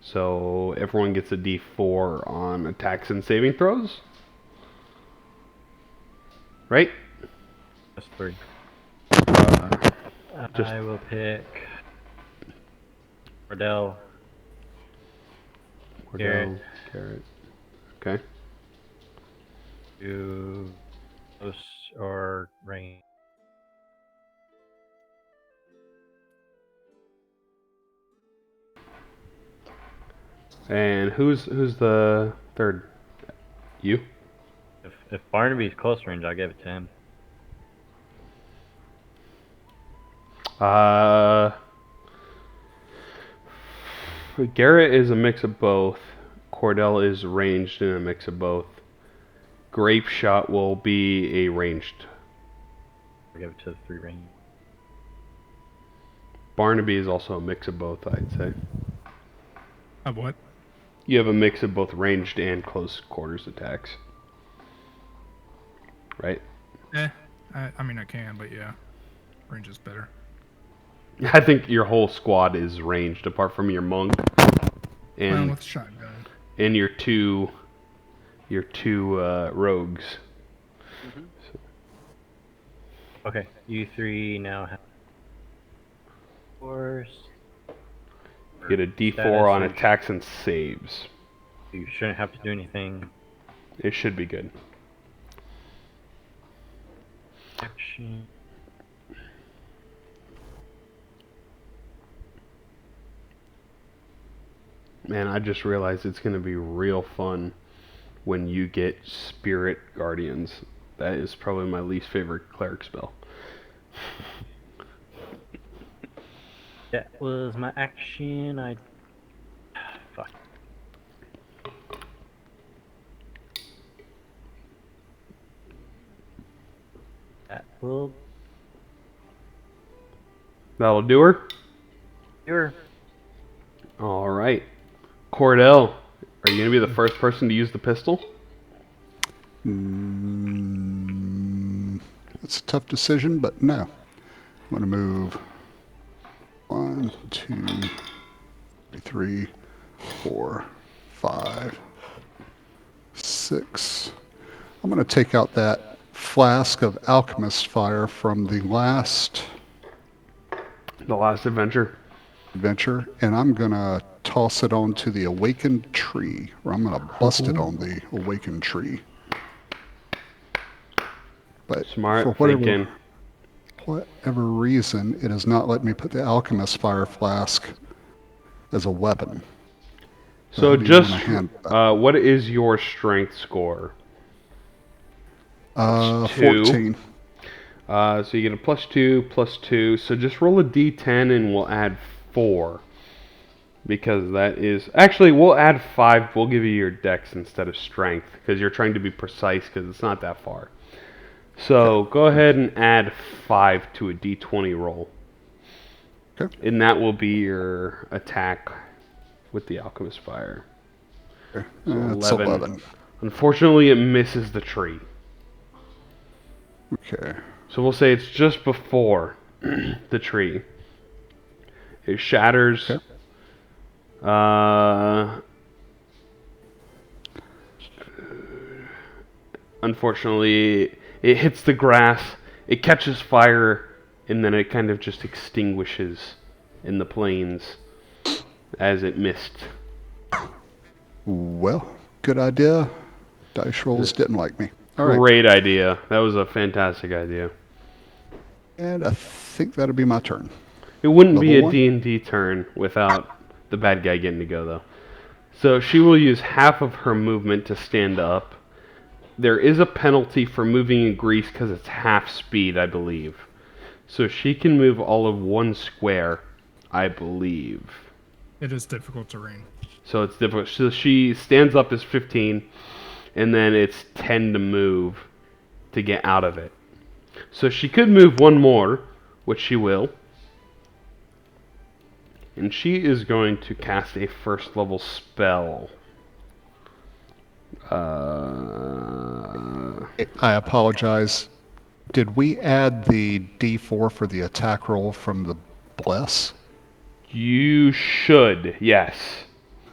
So everyone gets a d4 on attacks and saving throws. Right? That's 3. Just- I will pick Cordell. Cordell, Carrot. Okay. Do close or range. And who's the third? You? If Barnaby's close range, I'll give it to him. Garrett is a mix of both. Cordell is ranged in a mix of both. Grape Shot will be a ranged. I'll give it to the 3 range. Barnaby is also a mix of both, I'd say. Of what? You have a mix of both ranged and close quarters attacks. Right? I mean, I can, but yeah. Range is better. I think your whole squad is ranged apart from your monk and With shotgun. and your two rogues. Okay, you 3 now have force. Get a D4 Status on and- attacks and saves. You shouldn't have to do anything. It should be good. Action. Man, I just realized it's going to be real fun when you get Spirit Guardians. That is probably my least favorite cleric spell. That was my action. Fuck. That will. That'll do her. Sure. All right. Cordell, are you going to be the first person to use the pistol? It's a tough decision, but no. I'm going to move 1, 2, 3, 4, 5, 6. I'm going to take out that flask of alchemist fire from the last The last adventure. adventure, and I'm going to toss it onto the awakened tree, or I'm going to bust it on the awakened tree. But Smart for whatever, thinking. whatever reason, it has not let me put the alchemist fire flask as a weapon. So how do you just, wanna handle that? what is your strength score? 2. 14. So you get a +2, so just roll a d10 and we'll add 4. Because that is... Actually, we'll add 5. We'll give you your dex instead of strength. Because you're trying to be precise because it's not that far. So go ahead and add 5 to a d20 roll. Okay. And that will be your attack with the alchemist fire. Okay. So That's 11. Unfortunately, it misses the tree. Okay. So we'll say it's just before the tree. It shatters. Okay. Unfortunately, it hits the grass, it catches fire, and then it kind of just extinguishes in the plains as it missed. Well, good idea. Dice rolls didn't like me. All right. Great idea. That was a fantastic idea. And I think that'll be my turn. It wouldn't be a Level 1? D&D turn without the bad guy getting to go, though. So she will use half of her movement to stand up. There is a penalty for moving in grease because it's half speed, I believe. So she can move all of 1 square, I believe. It is difficult terrain. So it's difficult. So she stands up as 15, and then it's 10 to move to get out of it. So she could move 1 more, which she will. And she is going to cast a first level spell. I apologize. Did we add the D4 for the attack roll from the bless? You should, yes.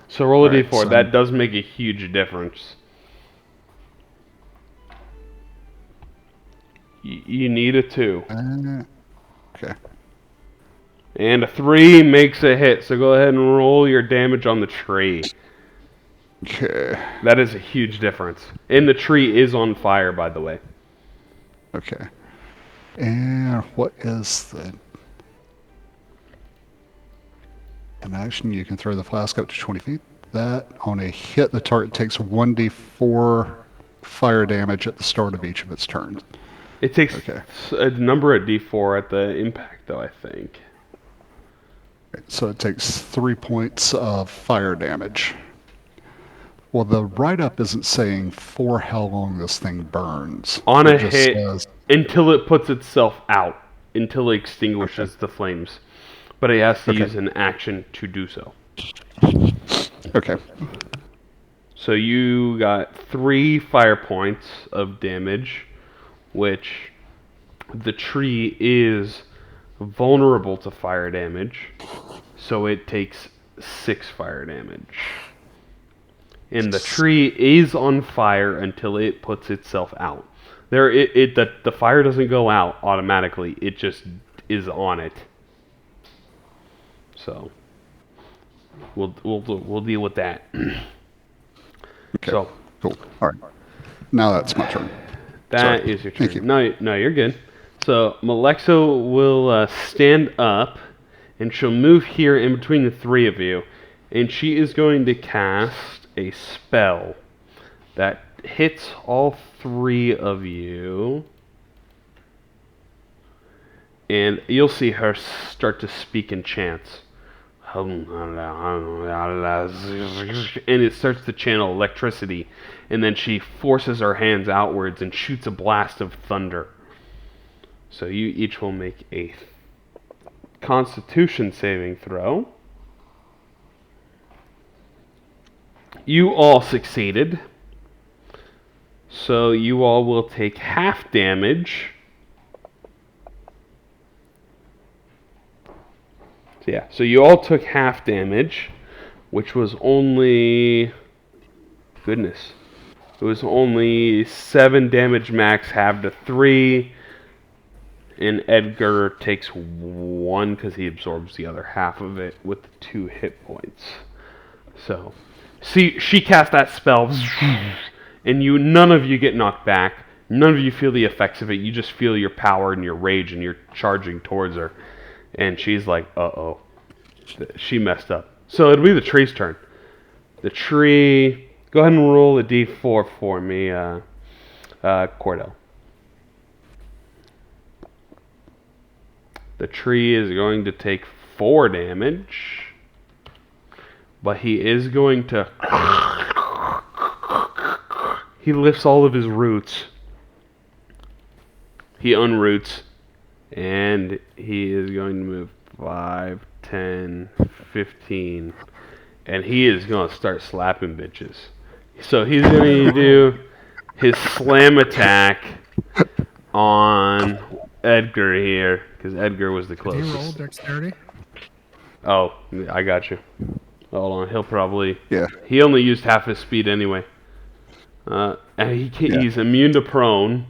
So roll a Alright, d4. so- That does make a huge difference. You need a 2. Okay. And a 3 makes a hit. So go ahead and roll your damage on the tree. Okay. That is a huge difference. And the tree is on fire, by the way. Okay. And what is the... An action, you can throw the flask up to 20 feet. that. On a hit, the target takes 1d4 fire damage at the start of each of its turns. It takes Okay. a number of d4 at the impact, though, I think. So it takes 3 points of fire damage. Well, the write-up isn't saying for how long this thing burns. On It a just hit, says- until it puts itself out, until it extinguishes the flames. But it has to Okay. use an action to do so. Okay. So you got 3 fire points of damage, which the tree is vulnerable to fire damage, so it takes 6 fire damage. And the tree is on fire until it puts itself out. The fire doesn't go out automatically; it just is on it. So we'll deal with that. Okay. So Cool. All right. Now that's my turn. that Sorry. is your Thank turn. you. No, you're good. So Malexo will stand up, and she'll move here in between the 3 of you, and she is going to cast a spell that hits all 3 of you, and you'll see her start to speak in chants. And it starts to channel electricity, and then she forces her hands outwards and shoots a blast of thunder. So you each will make a Constitution saving throw. You all succeeded. So you all will take half damage. So you all took half damage, which was only... Goodness. It was only 7 damage max, halved to 3. And Edgar takes 1 because he absorbs the other half of it with 2 hit points. So, see, she cast that spell, and none of you get knocked back. None of you feel the effects of it. You just feel your power and your rage, and you're charging towards her. And she's like, uh-oh. She messed up. So it'll be the tree's turn. The tree... Go ahead and roll a d4 for me, Cordell. The tree is going to take 4 damage, but he is going to... He lifts all of his roots. He unroots, and he is going to move 5, 10, 15, and he is going to start slapping bitches. So he's going to do his slam attack on Edgar here, because Edgar was the Did he roll closest. dexterity? Oh, I got you. Hold on, he'll probably... Yeah. He only used half his speed anyway. And he's immune to prone,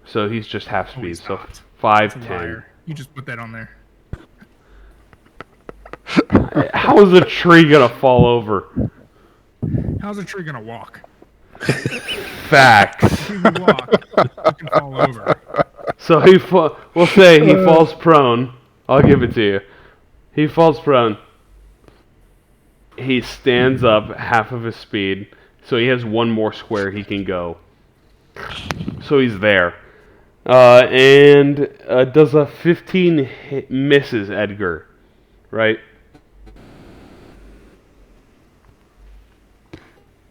so he's just half Oh, speed. he's So not. 5, That's a 10. liar. You just put that on there. How is a tree gonna fall over? How's a tree gonna walk? Facts. If you walk, you can fall over. So we'll say he falls prone. I'll give it to you. He falls prone. He stands up half of his speed, so he has 1 more square he can go. So he's there. And does a 15 hit, misses Edgar, right?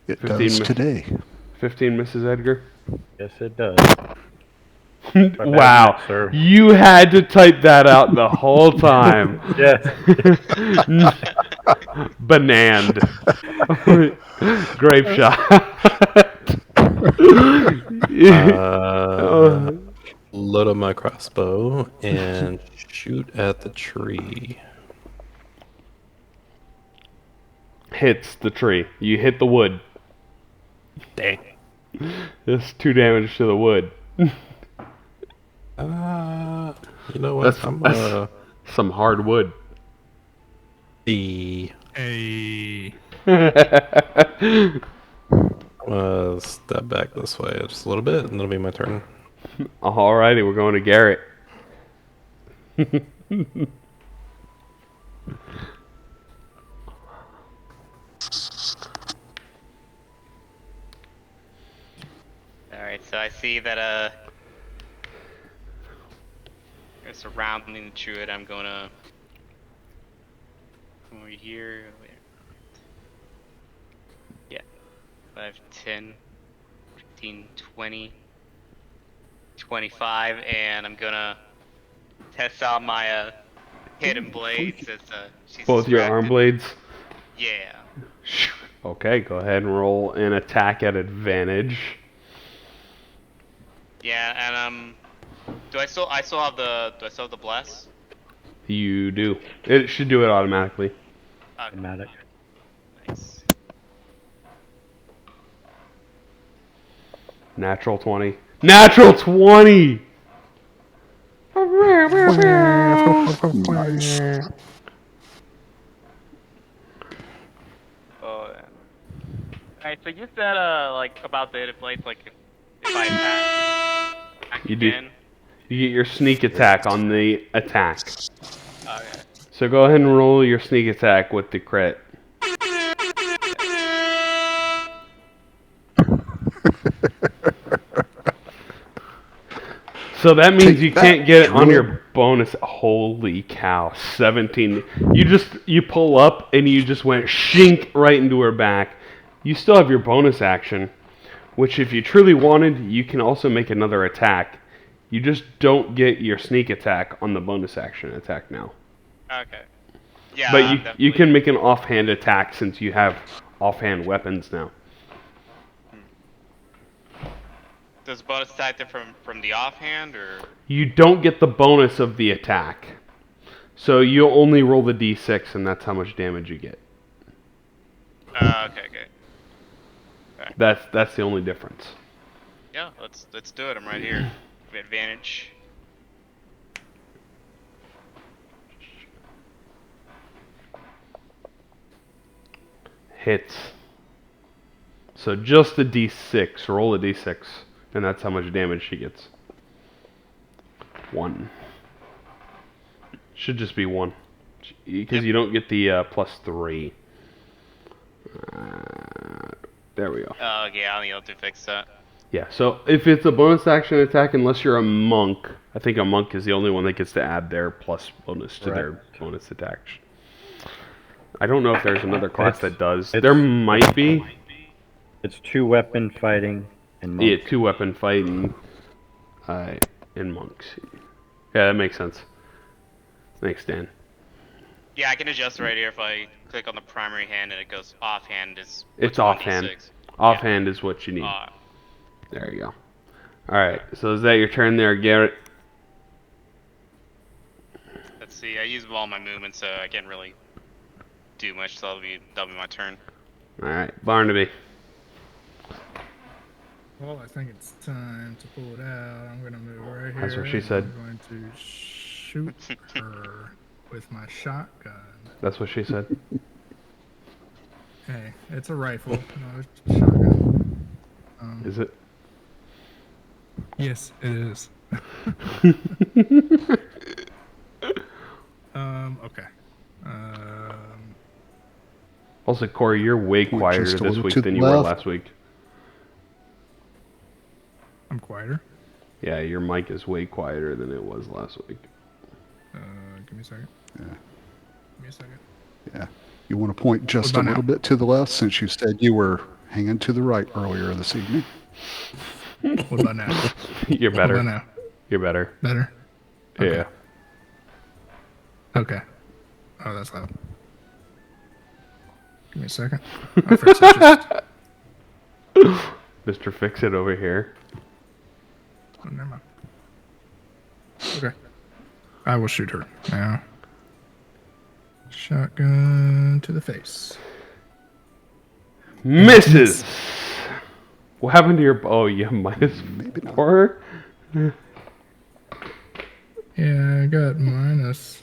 It 15 does mi- today. 15 misses Edgar. Yes, it does. Wow, sir. you had to type that out the whole time. Yes. Banand. Grape shot. Load up my crossbow and shoot at the tree. Hits the tree. You hit the wood. Dang. That's 2 damage to the wood. You know what? That's some hard wood. The Hey. step back this way just a little bit, and it'll be my turn. Alrighty, we're going to Garrett. Alright, so I see that they're surrounding the druid. I'm gonna come over here. Wait. Yeah. 5, 10, 15, 20, 25, and I'm gonna test out my hidden blades as she's Both your arm distracted. blades. Yeah. Okay, go ahead and roll an attack at advantage. Yeah, and do I still have the bless? You do. It should do it automatically. Okay, Automatic. nice. Natural 20. Natural 20! Nice. Oh, yeah. Alright, so you said like about the hidden blades, like if I attack You do. again. You get your sneak attack on the attack. Okay. So go ahead and roll your sneak attack with the crit. So that means Take you that, can't get it on your druid. bonus. Holy cow, 17. You pull up and you just went shink right into her back. You still have your bonus action, which if you truly wanted, you can also make another attack. You just don't get your sneak attack on the bonus action attack now. Okay. Yeah. But I'm you definitely- can make an offhand attack since you have offhand weapons now. Does bonus attack differ from the offhand or? You don't get the bonus of the attack. So you only roll the d6 and that's how much damage you get. Okay. That's the only difference. Yeah, let's do it. I'm right here. Advantage. Hits. So just the d6. Roll a d6. And that's how much damage she gets. 1. Should just be 1. Because you don't get the +3. There we go. Oh, yeah, I'll need to fix that. Yeah, so if it's a bonus action attack, unless you're a monk, I think a monk is the only one that gets to add their plus bonus to their Correct. bonus attack. I don't know if there's another class that does. it's- There might be. It's 2-weapon fighting and Yeah, monks. 2-weapon fighting in monks. Yeah, that makes sense. Thanks, Dan. Yeah, I can adjust right here if I click on the primary hand and it goes offhand is. It's what's 1d6. offhand. Offhand is what you need. There you go. Alright, so is that your turn there, Garrett? Let's see. I used all my movement, so I can't really do much. So that'll be my turn. Alright, Barnaby. Well, I think it's time to pull it out. I'm gonna move right here. That's what she and said. I'm going to shoot her with my shotgun. That's what she said. Hey, it's a rifle, not a shotgun. Is it? Yes, it is. Okay. Also, Corey, you're way quieter just a this little week to than the you were left. last week. I'm quieter. Yeah, your mic is way quieter than it was last week. Give me a second. Yeah. Give me a second. Yeah. You want to point just a about little now? bit to the left since you said you were hanging to the right earlier this evening. What about now? You're What about better. now? You're better. Better? Yeah. Okay. Oh, that's loud. Give me a second. I'll fix it just... Mr. Fix It over here. Oh, never mind. Okay. I will shoot her now. Shotgun to the face. Misses! What happened to your... Oh, you have Maybe not. -4? Yeah, I got minus.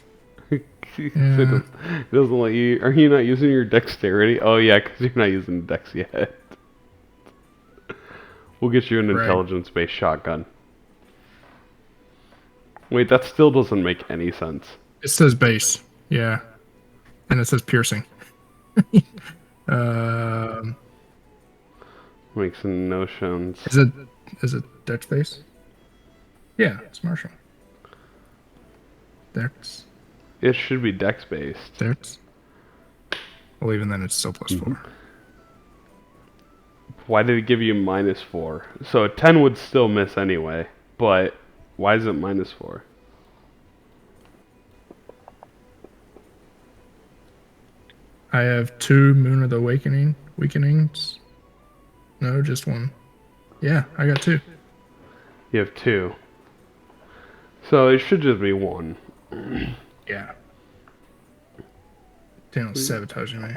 It doesn't let you... Are you not using your dexterity? Oh, yeah, because you're not using dex yet. We'll get you an Right. intelligence-based shotgun. Wait, that still doesn't make any sense. It says base. Yeah. And it says piercing. Makes no sense. Is it Is it dex base? Yeah, it's martial. Dex. It should be dex based. Dex. Well, even then, it's still plus 4. Why did it give you -4? So a 10 would still miss anyway, but why is it -4? I have 2 Moon of the Weakenings. No, just 1. Yeah, I got 2. You have 2. So it should just be 1. Yeah. Daniel's sabotaging me.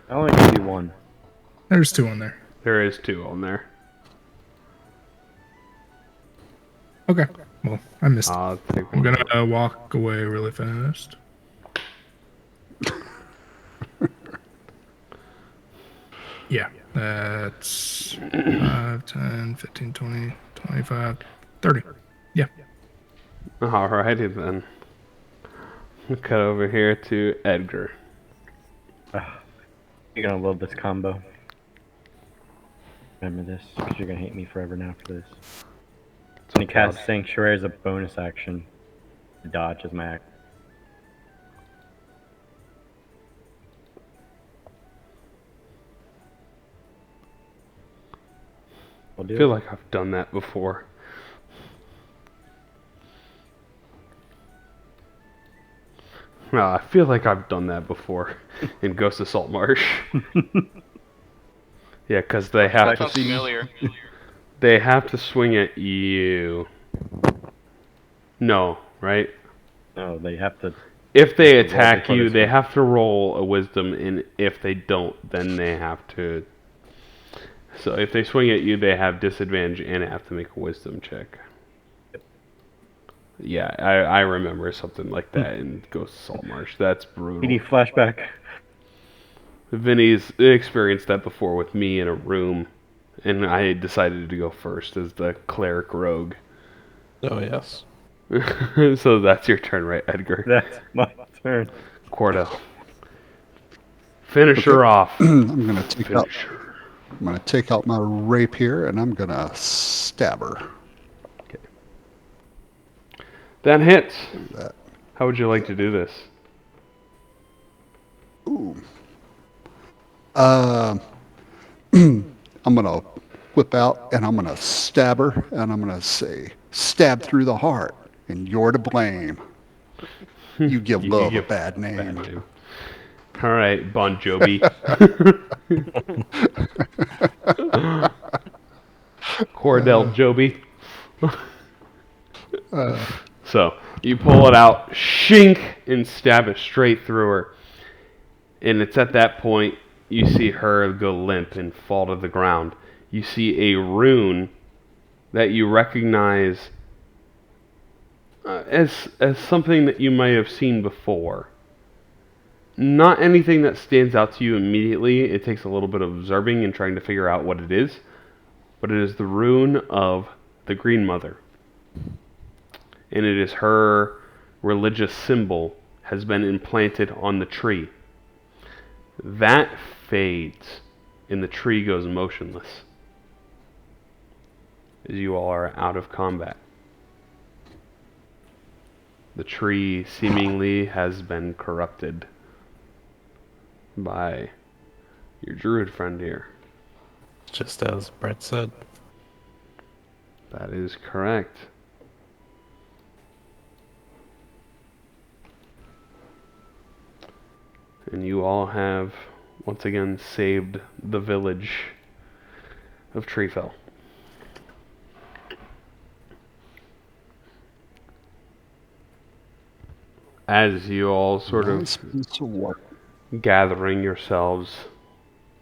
I only give you 1. There's 2 on there. There is 2 on there. Okay. Well, I missed. I'll take I'm one. gonna walk away really fast. Yeah, that's 5, 10, 15, 20, 25, 30. Yeah. Alrighty then. Cut over here to Edgar. You're gonna love this combo. Remember this, because you're gonna hate me forever now for this. When you cast Sanctuary as a bonus action, dodge is my act. I feel like I've done that before. No, I feel like I've done that before in Ghost of Saltmarsh. Yeah, because they have That to sounds familiar. they have to swing at you. No, right? No, they have to. If they Roll before attack they you, they swing. have to roll a wisdom, and if they don't, then they have to. So if they swing at you, they have disadvantage and have to make a wisdom check. Yeah, I remember something like that in Ghost of Saltmarsh. That's brutal. PD flashback. Vinny's experienced that before with me in a room, and I decided to go first as the cleric rogue. Oh, yes. So that's your turn, right, Edgar? That's my turn. Cordell. Finish her off. I'm gonna take out. Finish her. I'm gonna take out my rapier and I'm gonna stab her. That hits. That. How would you like to do this? Ooh. I'm gonna whip out and I'm gonna stab her and I'm gonna say, "Stab through the heart, and you're to blame. You give You love give a bad name." Bad name. All right, Bon Jovi. Cordell Joby. So you pull it out, shink, and stab it straight through her. And it's at that point you see her go limp and fall to the ground. You see a rune that you recognize as something that you may have seen before. Not anything that stands out to you immediately. It takes a little bit of observing and trying to figure out what it is. But it is the rune of the Green Mother. And it is her religious symbol has been implanted on the tree. That fades and the tree goes motionless as you all are out of combat. The tree seemingly has been corrupted by your druid friend here. Just as Brett said. That is correct. And you all have once again saved the village of TreeFell. As you all sort of Nice piece of work. gathering yourselves,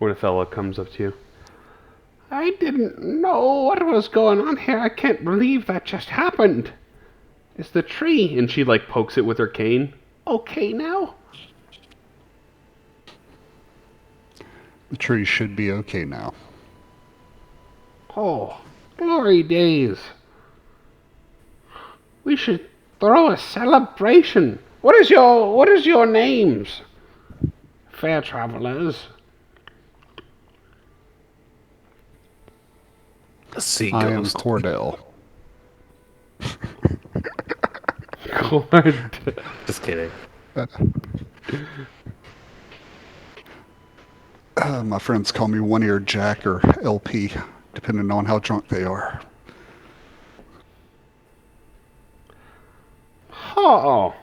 Winifella comes up to you. I didn't know what was going on here. I can't believe that just happened. Is the tree? And she like pokes it with her cane. Okay now? The tree should be okay now. Oh, glory days. We should throw a celebration. What is your names? Fair travelers. Sea I am ghost. Cordell. Just kidding. My friends call me One-Eared Jack or LP, depending on how drunk they are. Oh.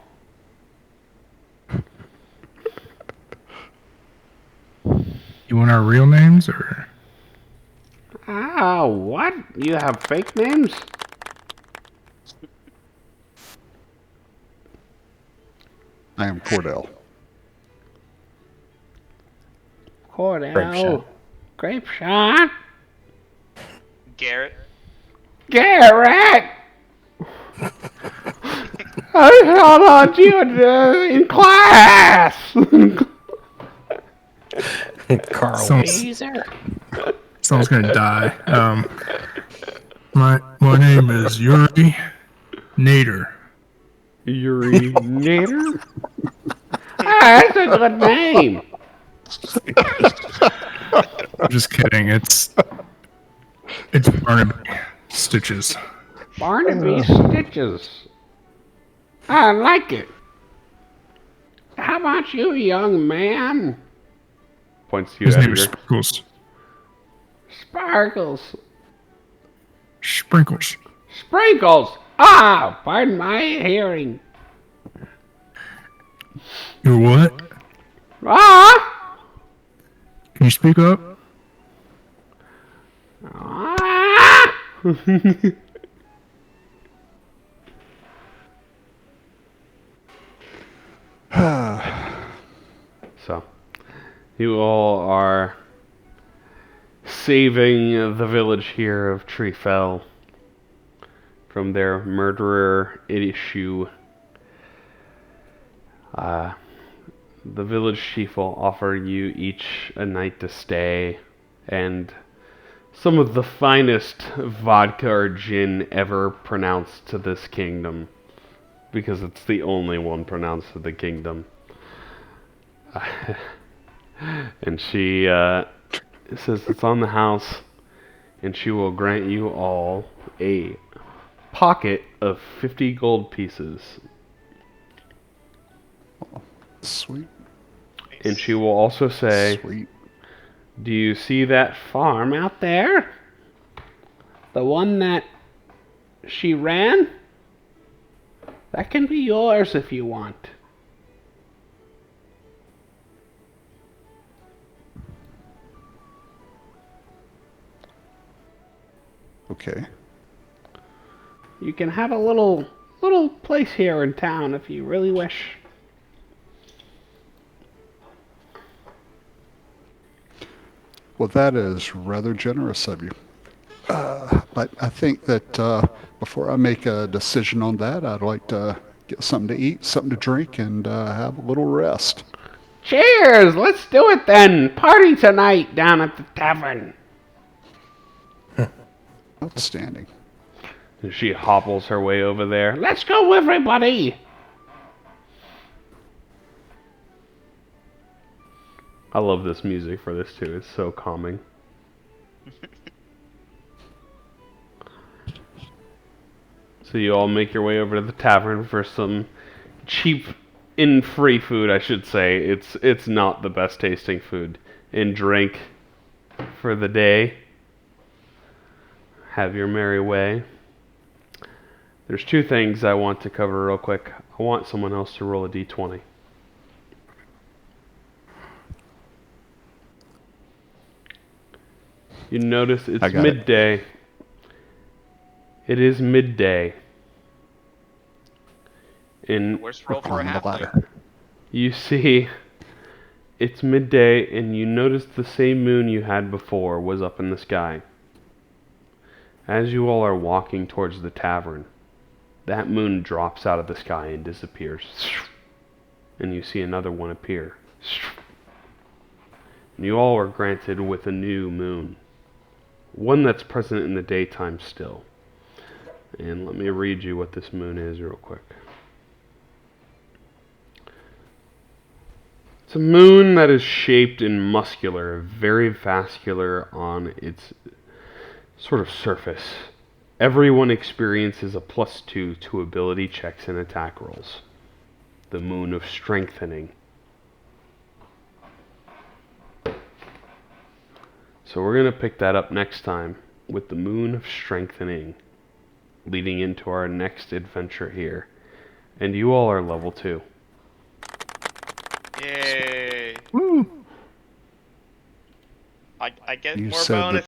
You want our real names or? Ah, what? You have fake names? I am Cordell. Cordell. Grape shot. Garrett. Garrett! I thought you in class! Carl Someone's, Weezer. someone's gonna die. My name is Yuri Nader. Yuri Nader? Ah, that's a good name. I'm just kidding. It's Barnaby Stitches. Barnaby Stitches. I like it. How about you, young man? Points to you, His name is Edgar. Sprinkles. Sparkles. Sprinkles. Sprinkles! Ah, pardon my hearing. You're what? Ah! Can you speak up? Ah! So, you all are saving the village here of TreeFell from their murderer issue. The village chief will offer you each a night to stay and some of the finest vodka or gin ever pronounced to this kingdom, because it's the only one pronounced to the kingdom. And she says it's on the house, and she will grant you all a pocket of 50 gold pieces. Sweet. And she will also say, Sweet. do you see that farm out there? The one that she ran? That can be yours if you want. Okay. You can have a little place here in town if you really wish. Well, that is rather generous of you. But I think that before I make a decision on that, I'd like to get something to eat, something to drink, and have a little rest. Cheers! Let's do it then! Party tonight down at the tavern. Outstanding. And she hobbles her way over there. Let's go, everybody! I love this music for this too. It's so calming. So you all make your way over to the tavern for some cheap and free food, I should say. It's not the best tasting food. And drink for the day. Have your merry way. There's two things I want to cover real quick. I want someone else to roll a d20. You notice it's I got it. midday. It is midday. And Worst roll for a Climb the halfling. ladder. you see it's midday, and you notice the same moon you had before was up in the sky. As you all are walking towards the tavern, that moon drops out of the sky and disappears. And you see another one appear. And you all are granted with a new moon. One that's present in the daytime still. And let me read you what this moon is real quick. It's a moon that is shaped and muscular, very vascular on its sort of surface. Everyone experiences a +2 to ability checks and attack rolls. The Moon of Strengthening. So we're going to pick that up next time with the Moon of Strengthening, leading into our next adventure here. And you all are level 2. Yay! Woo! I get You more said that bonus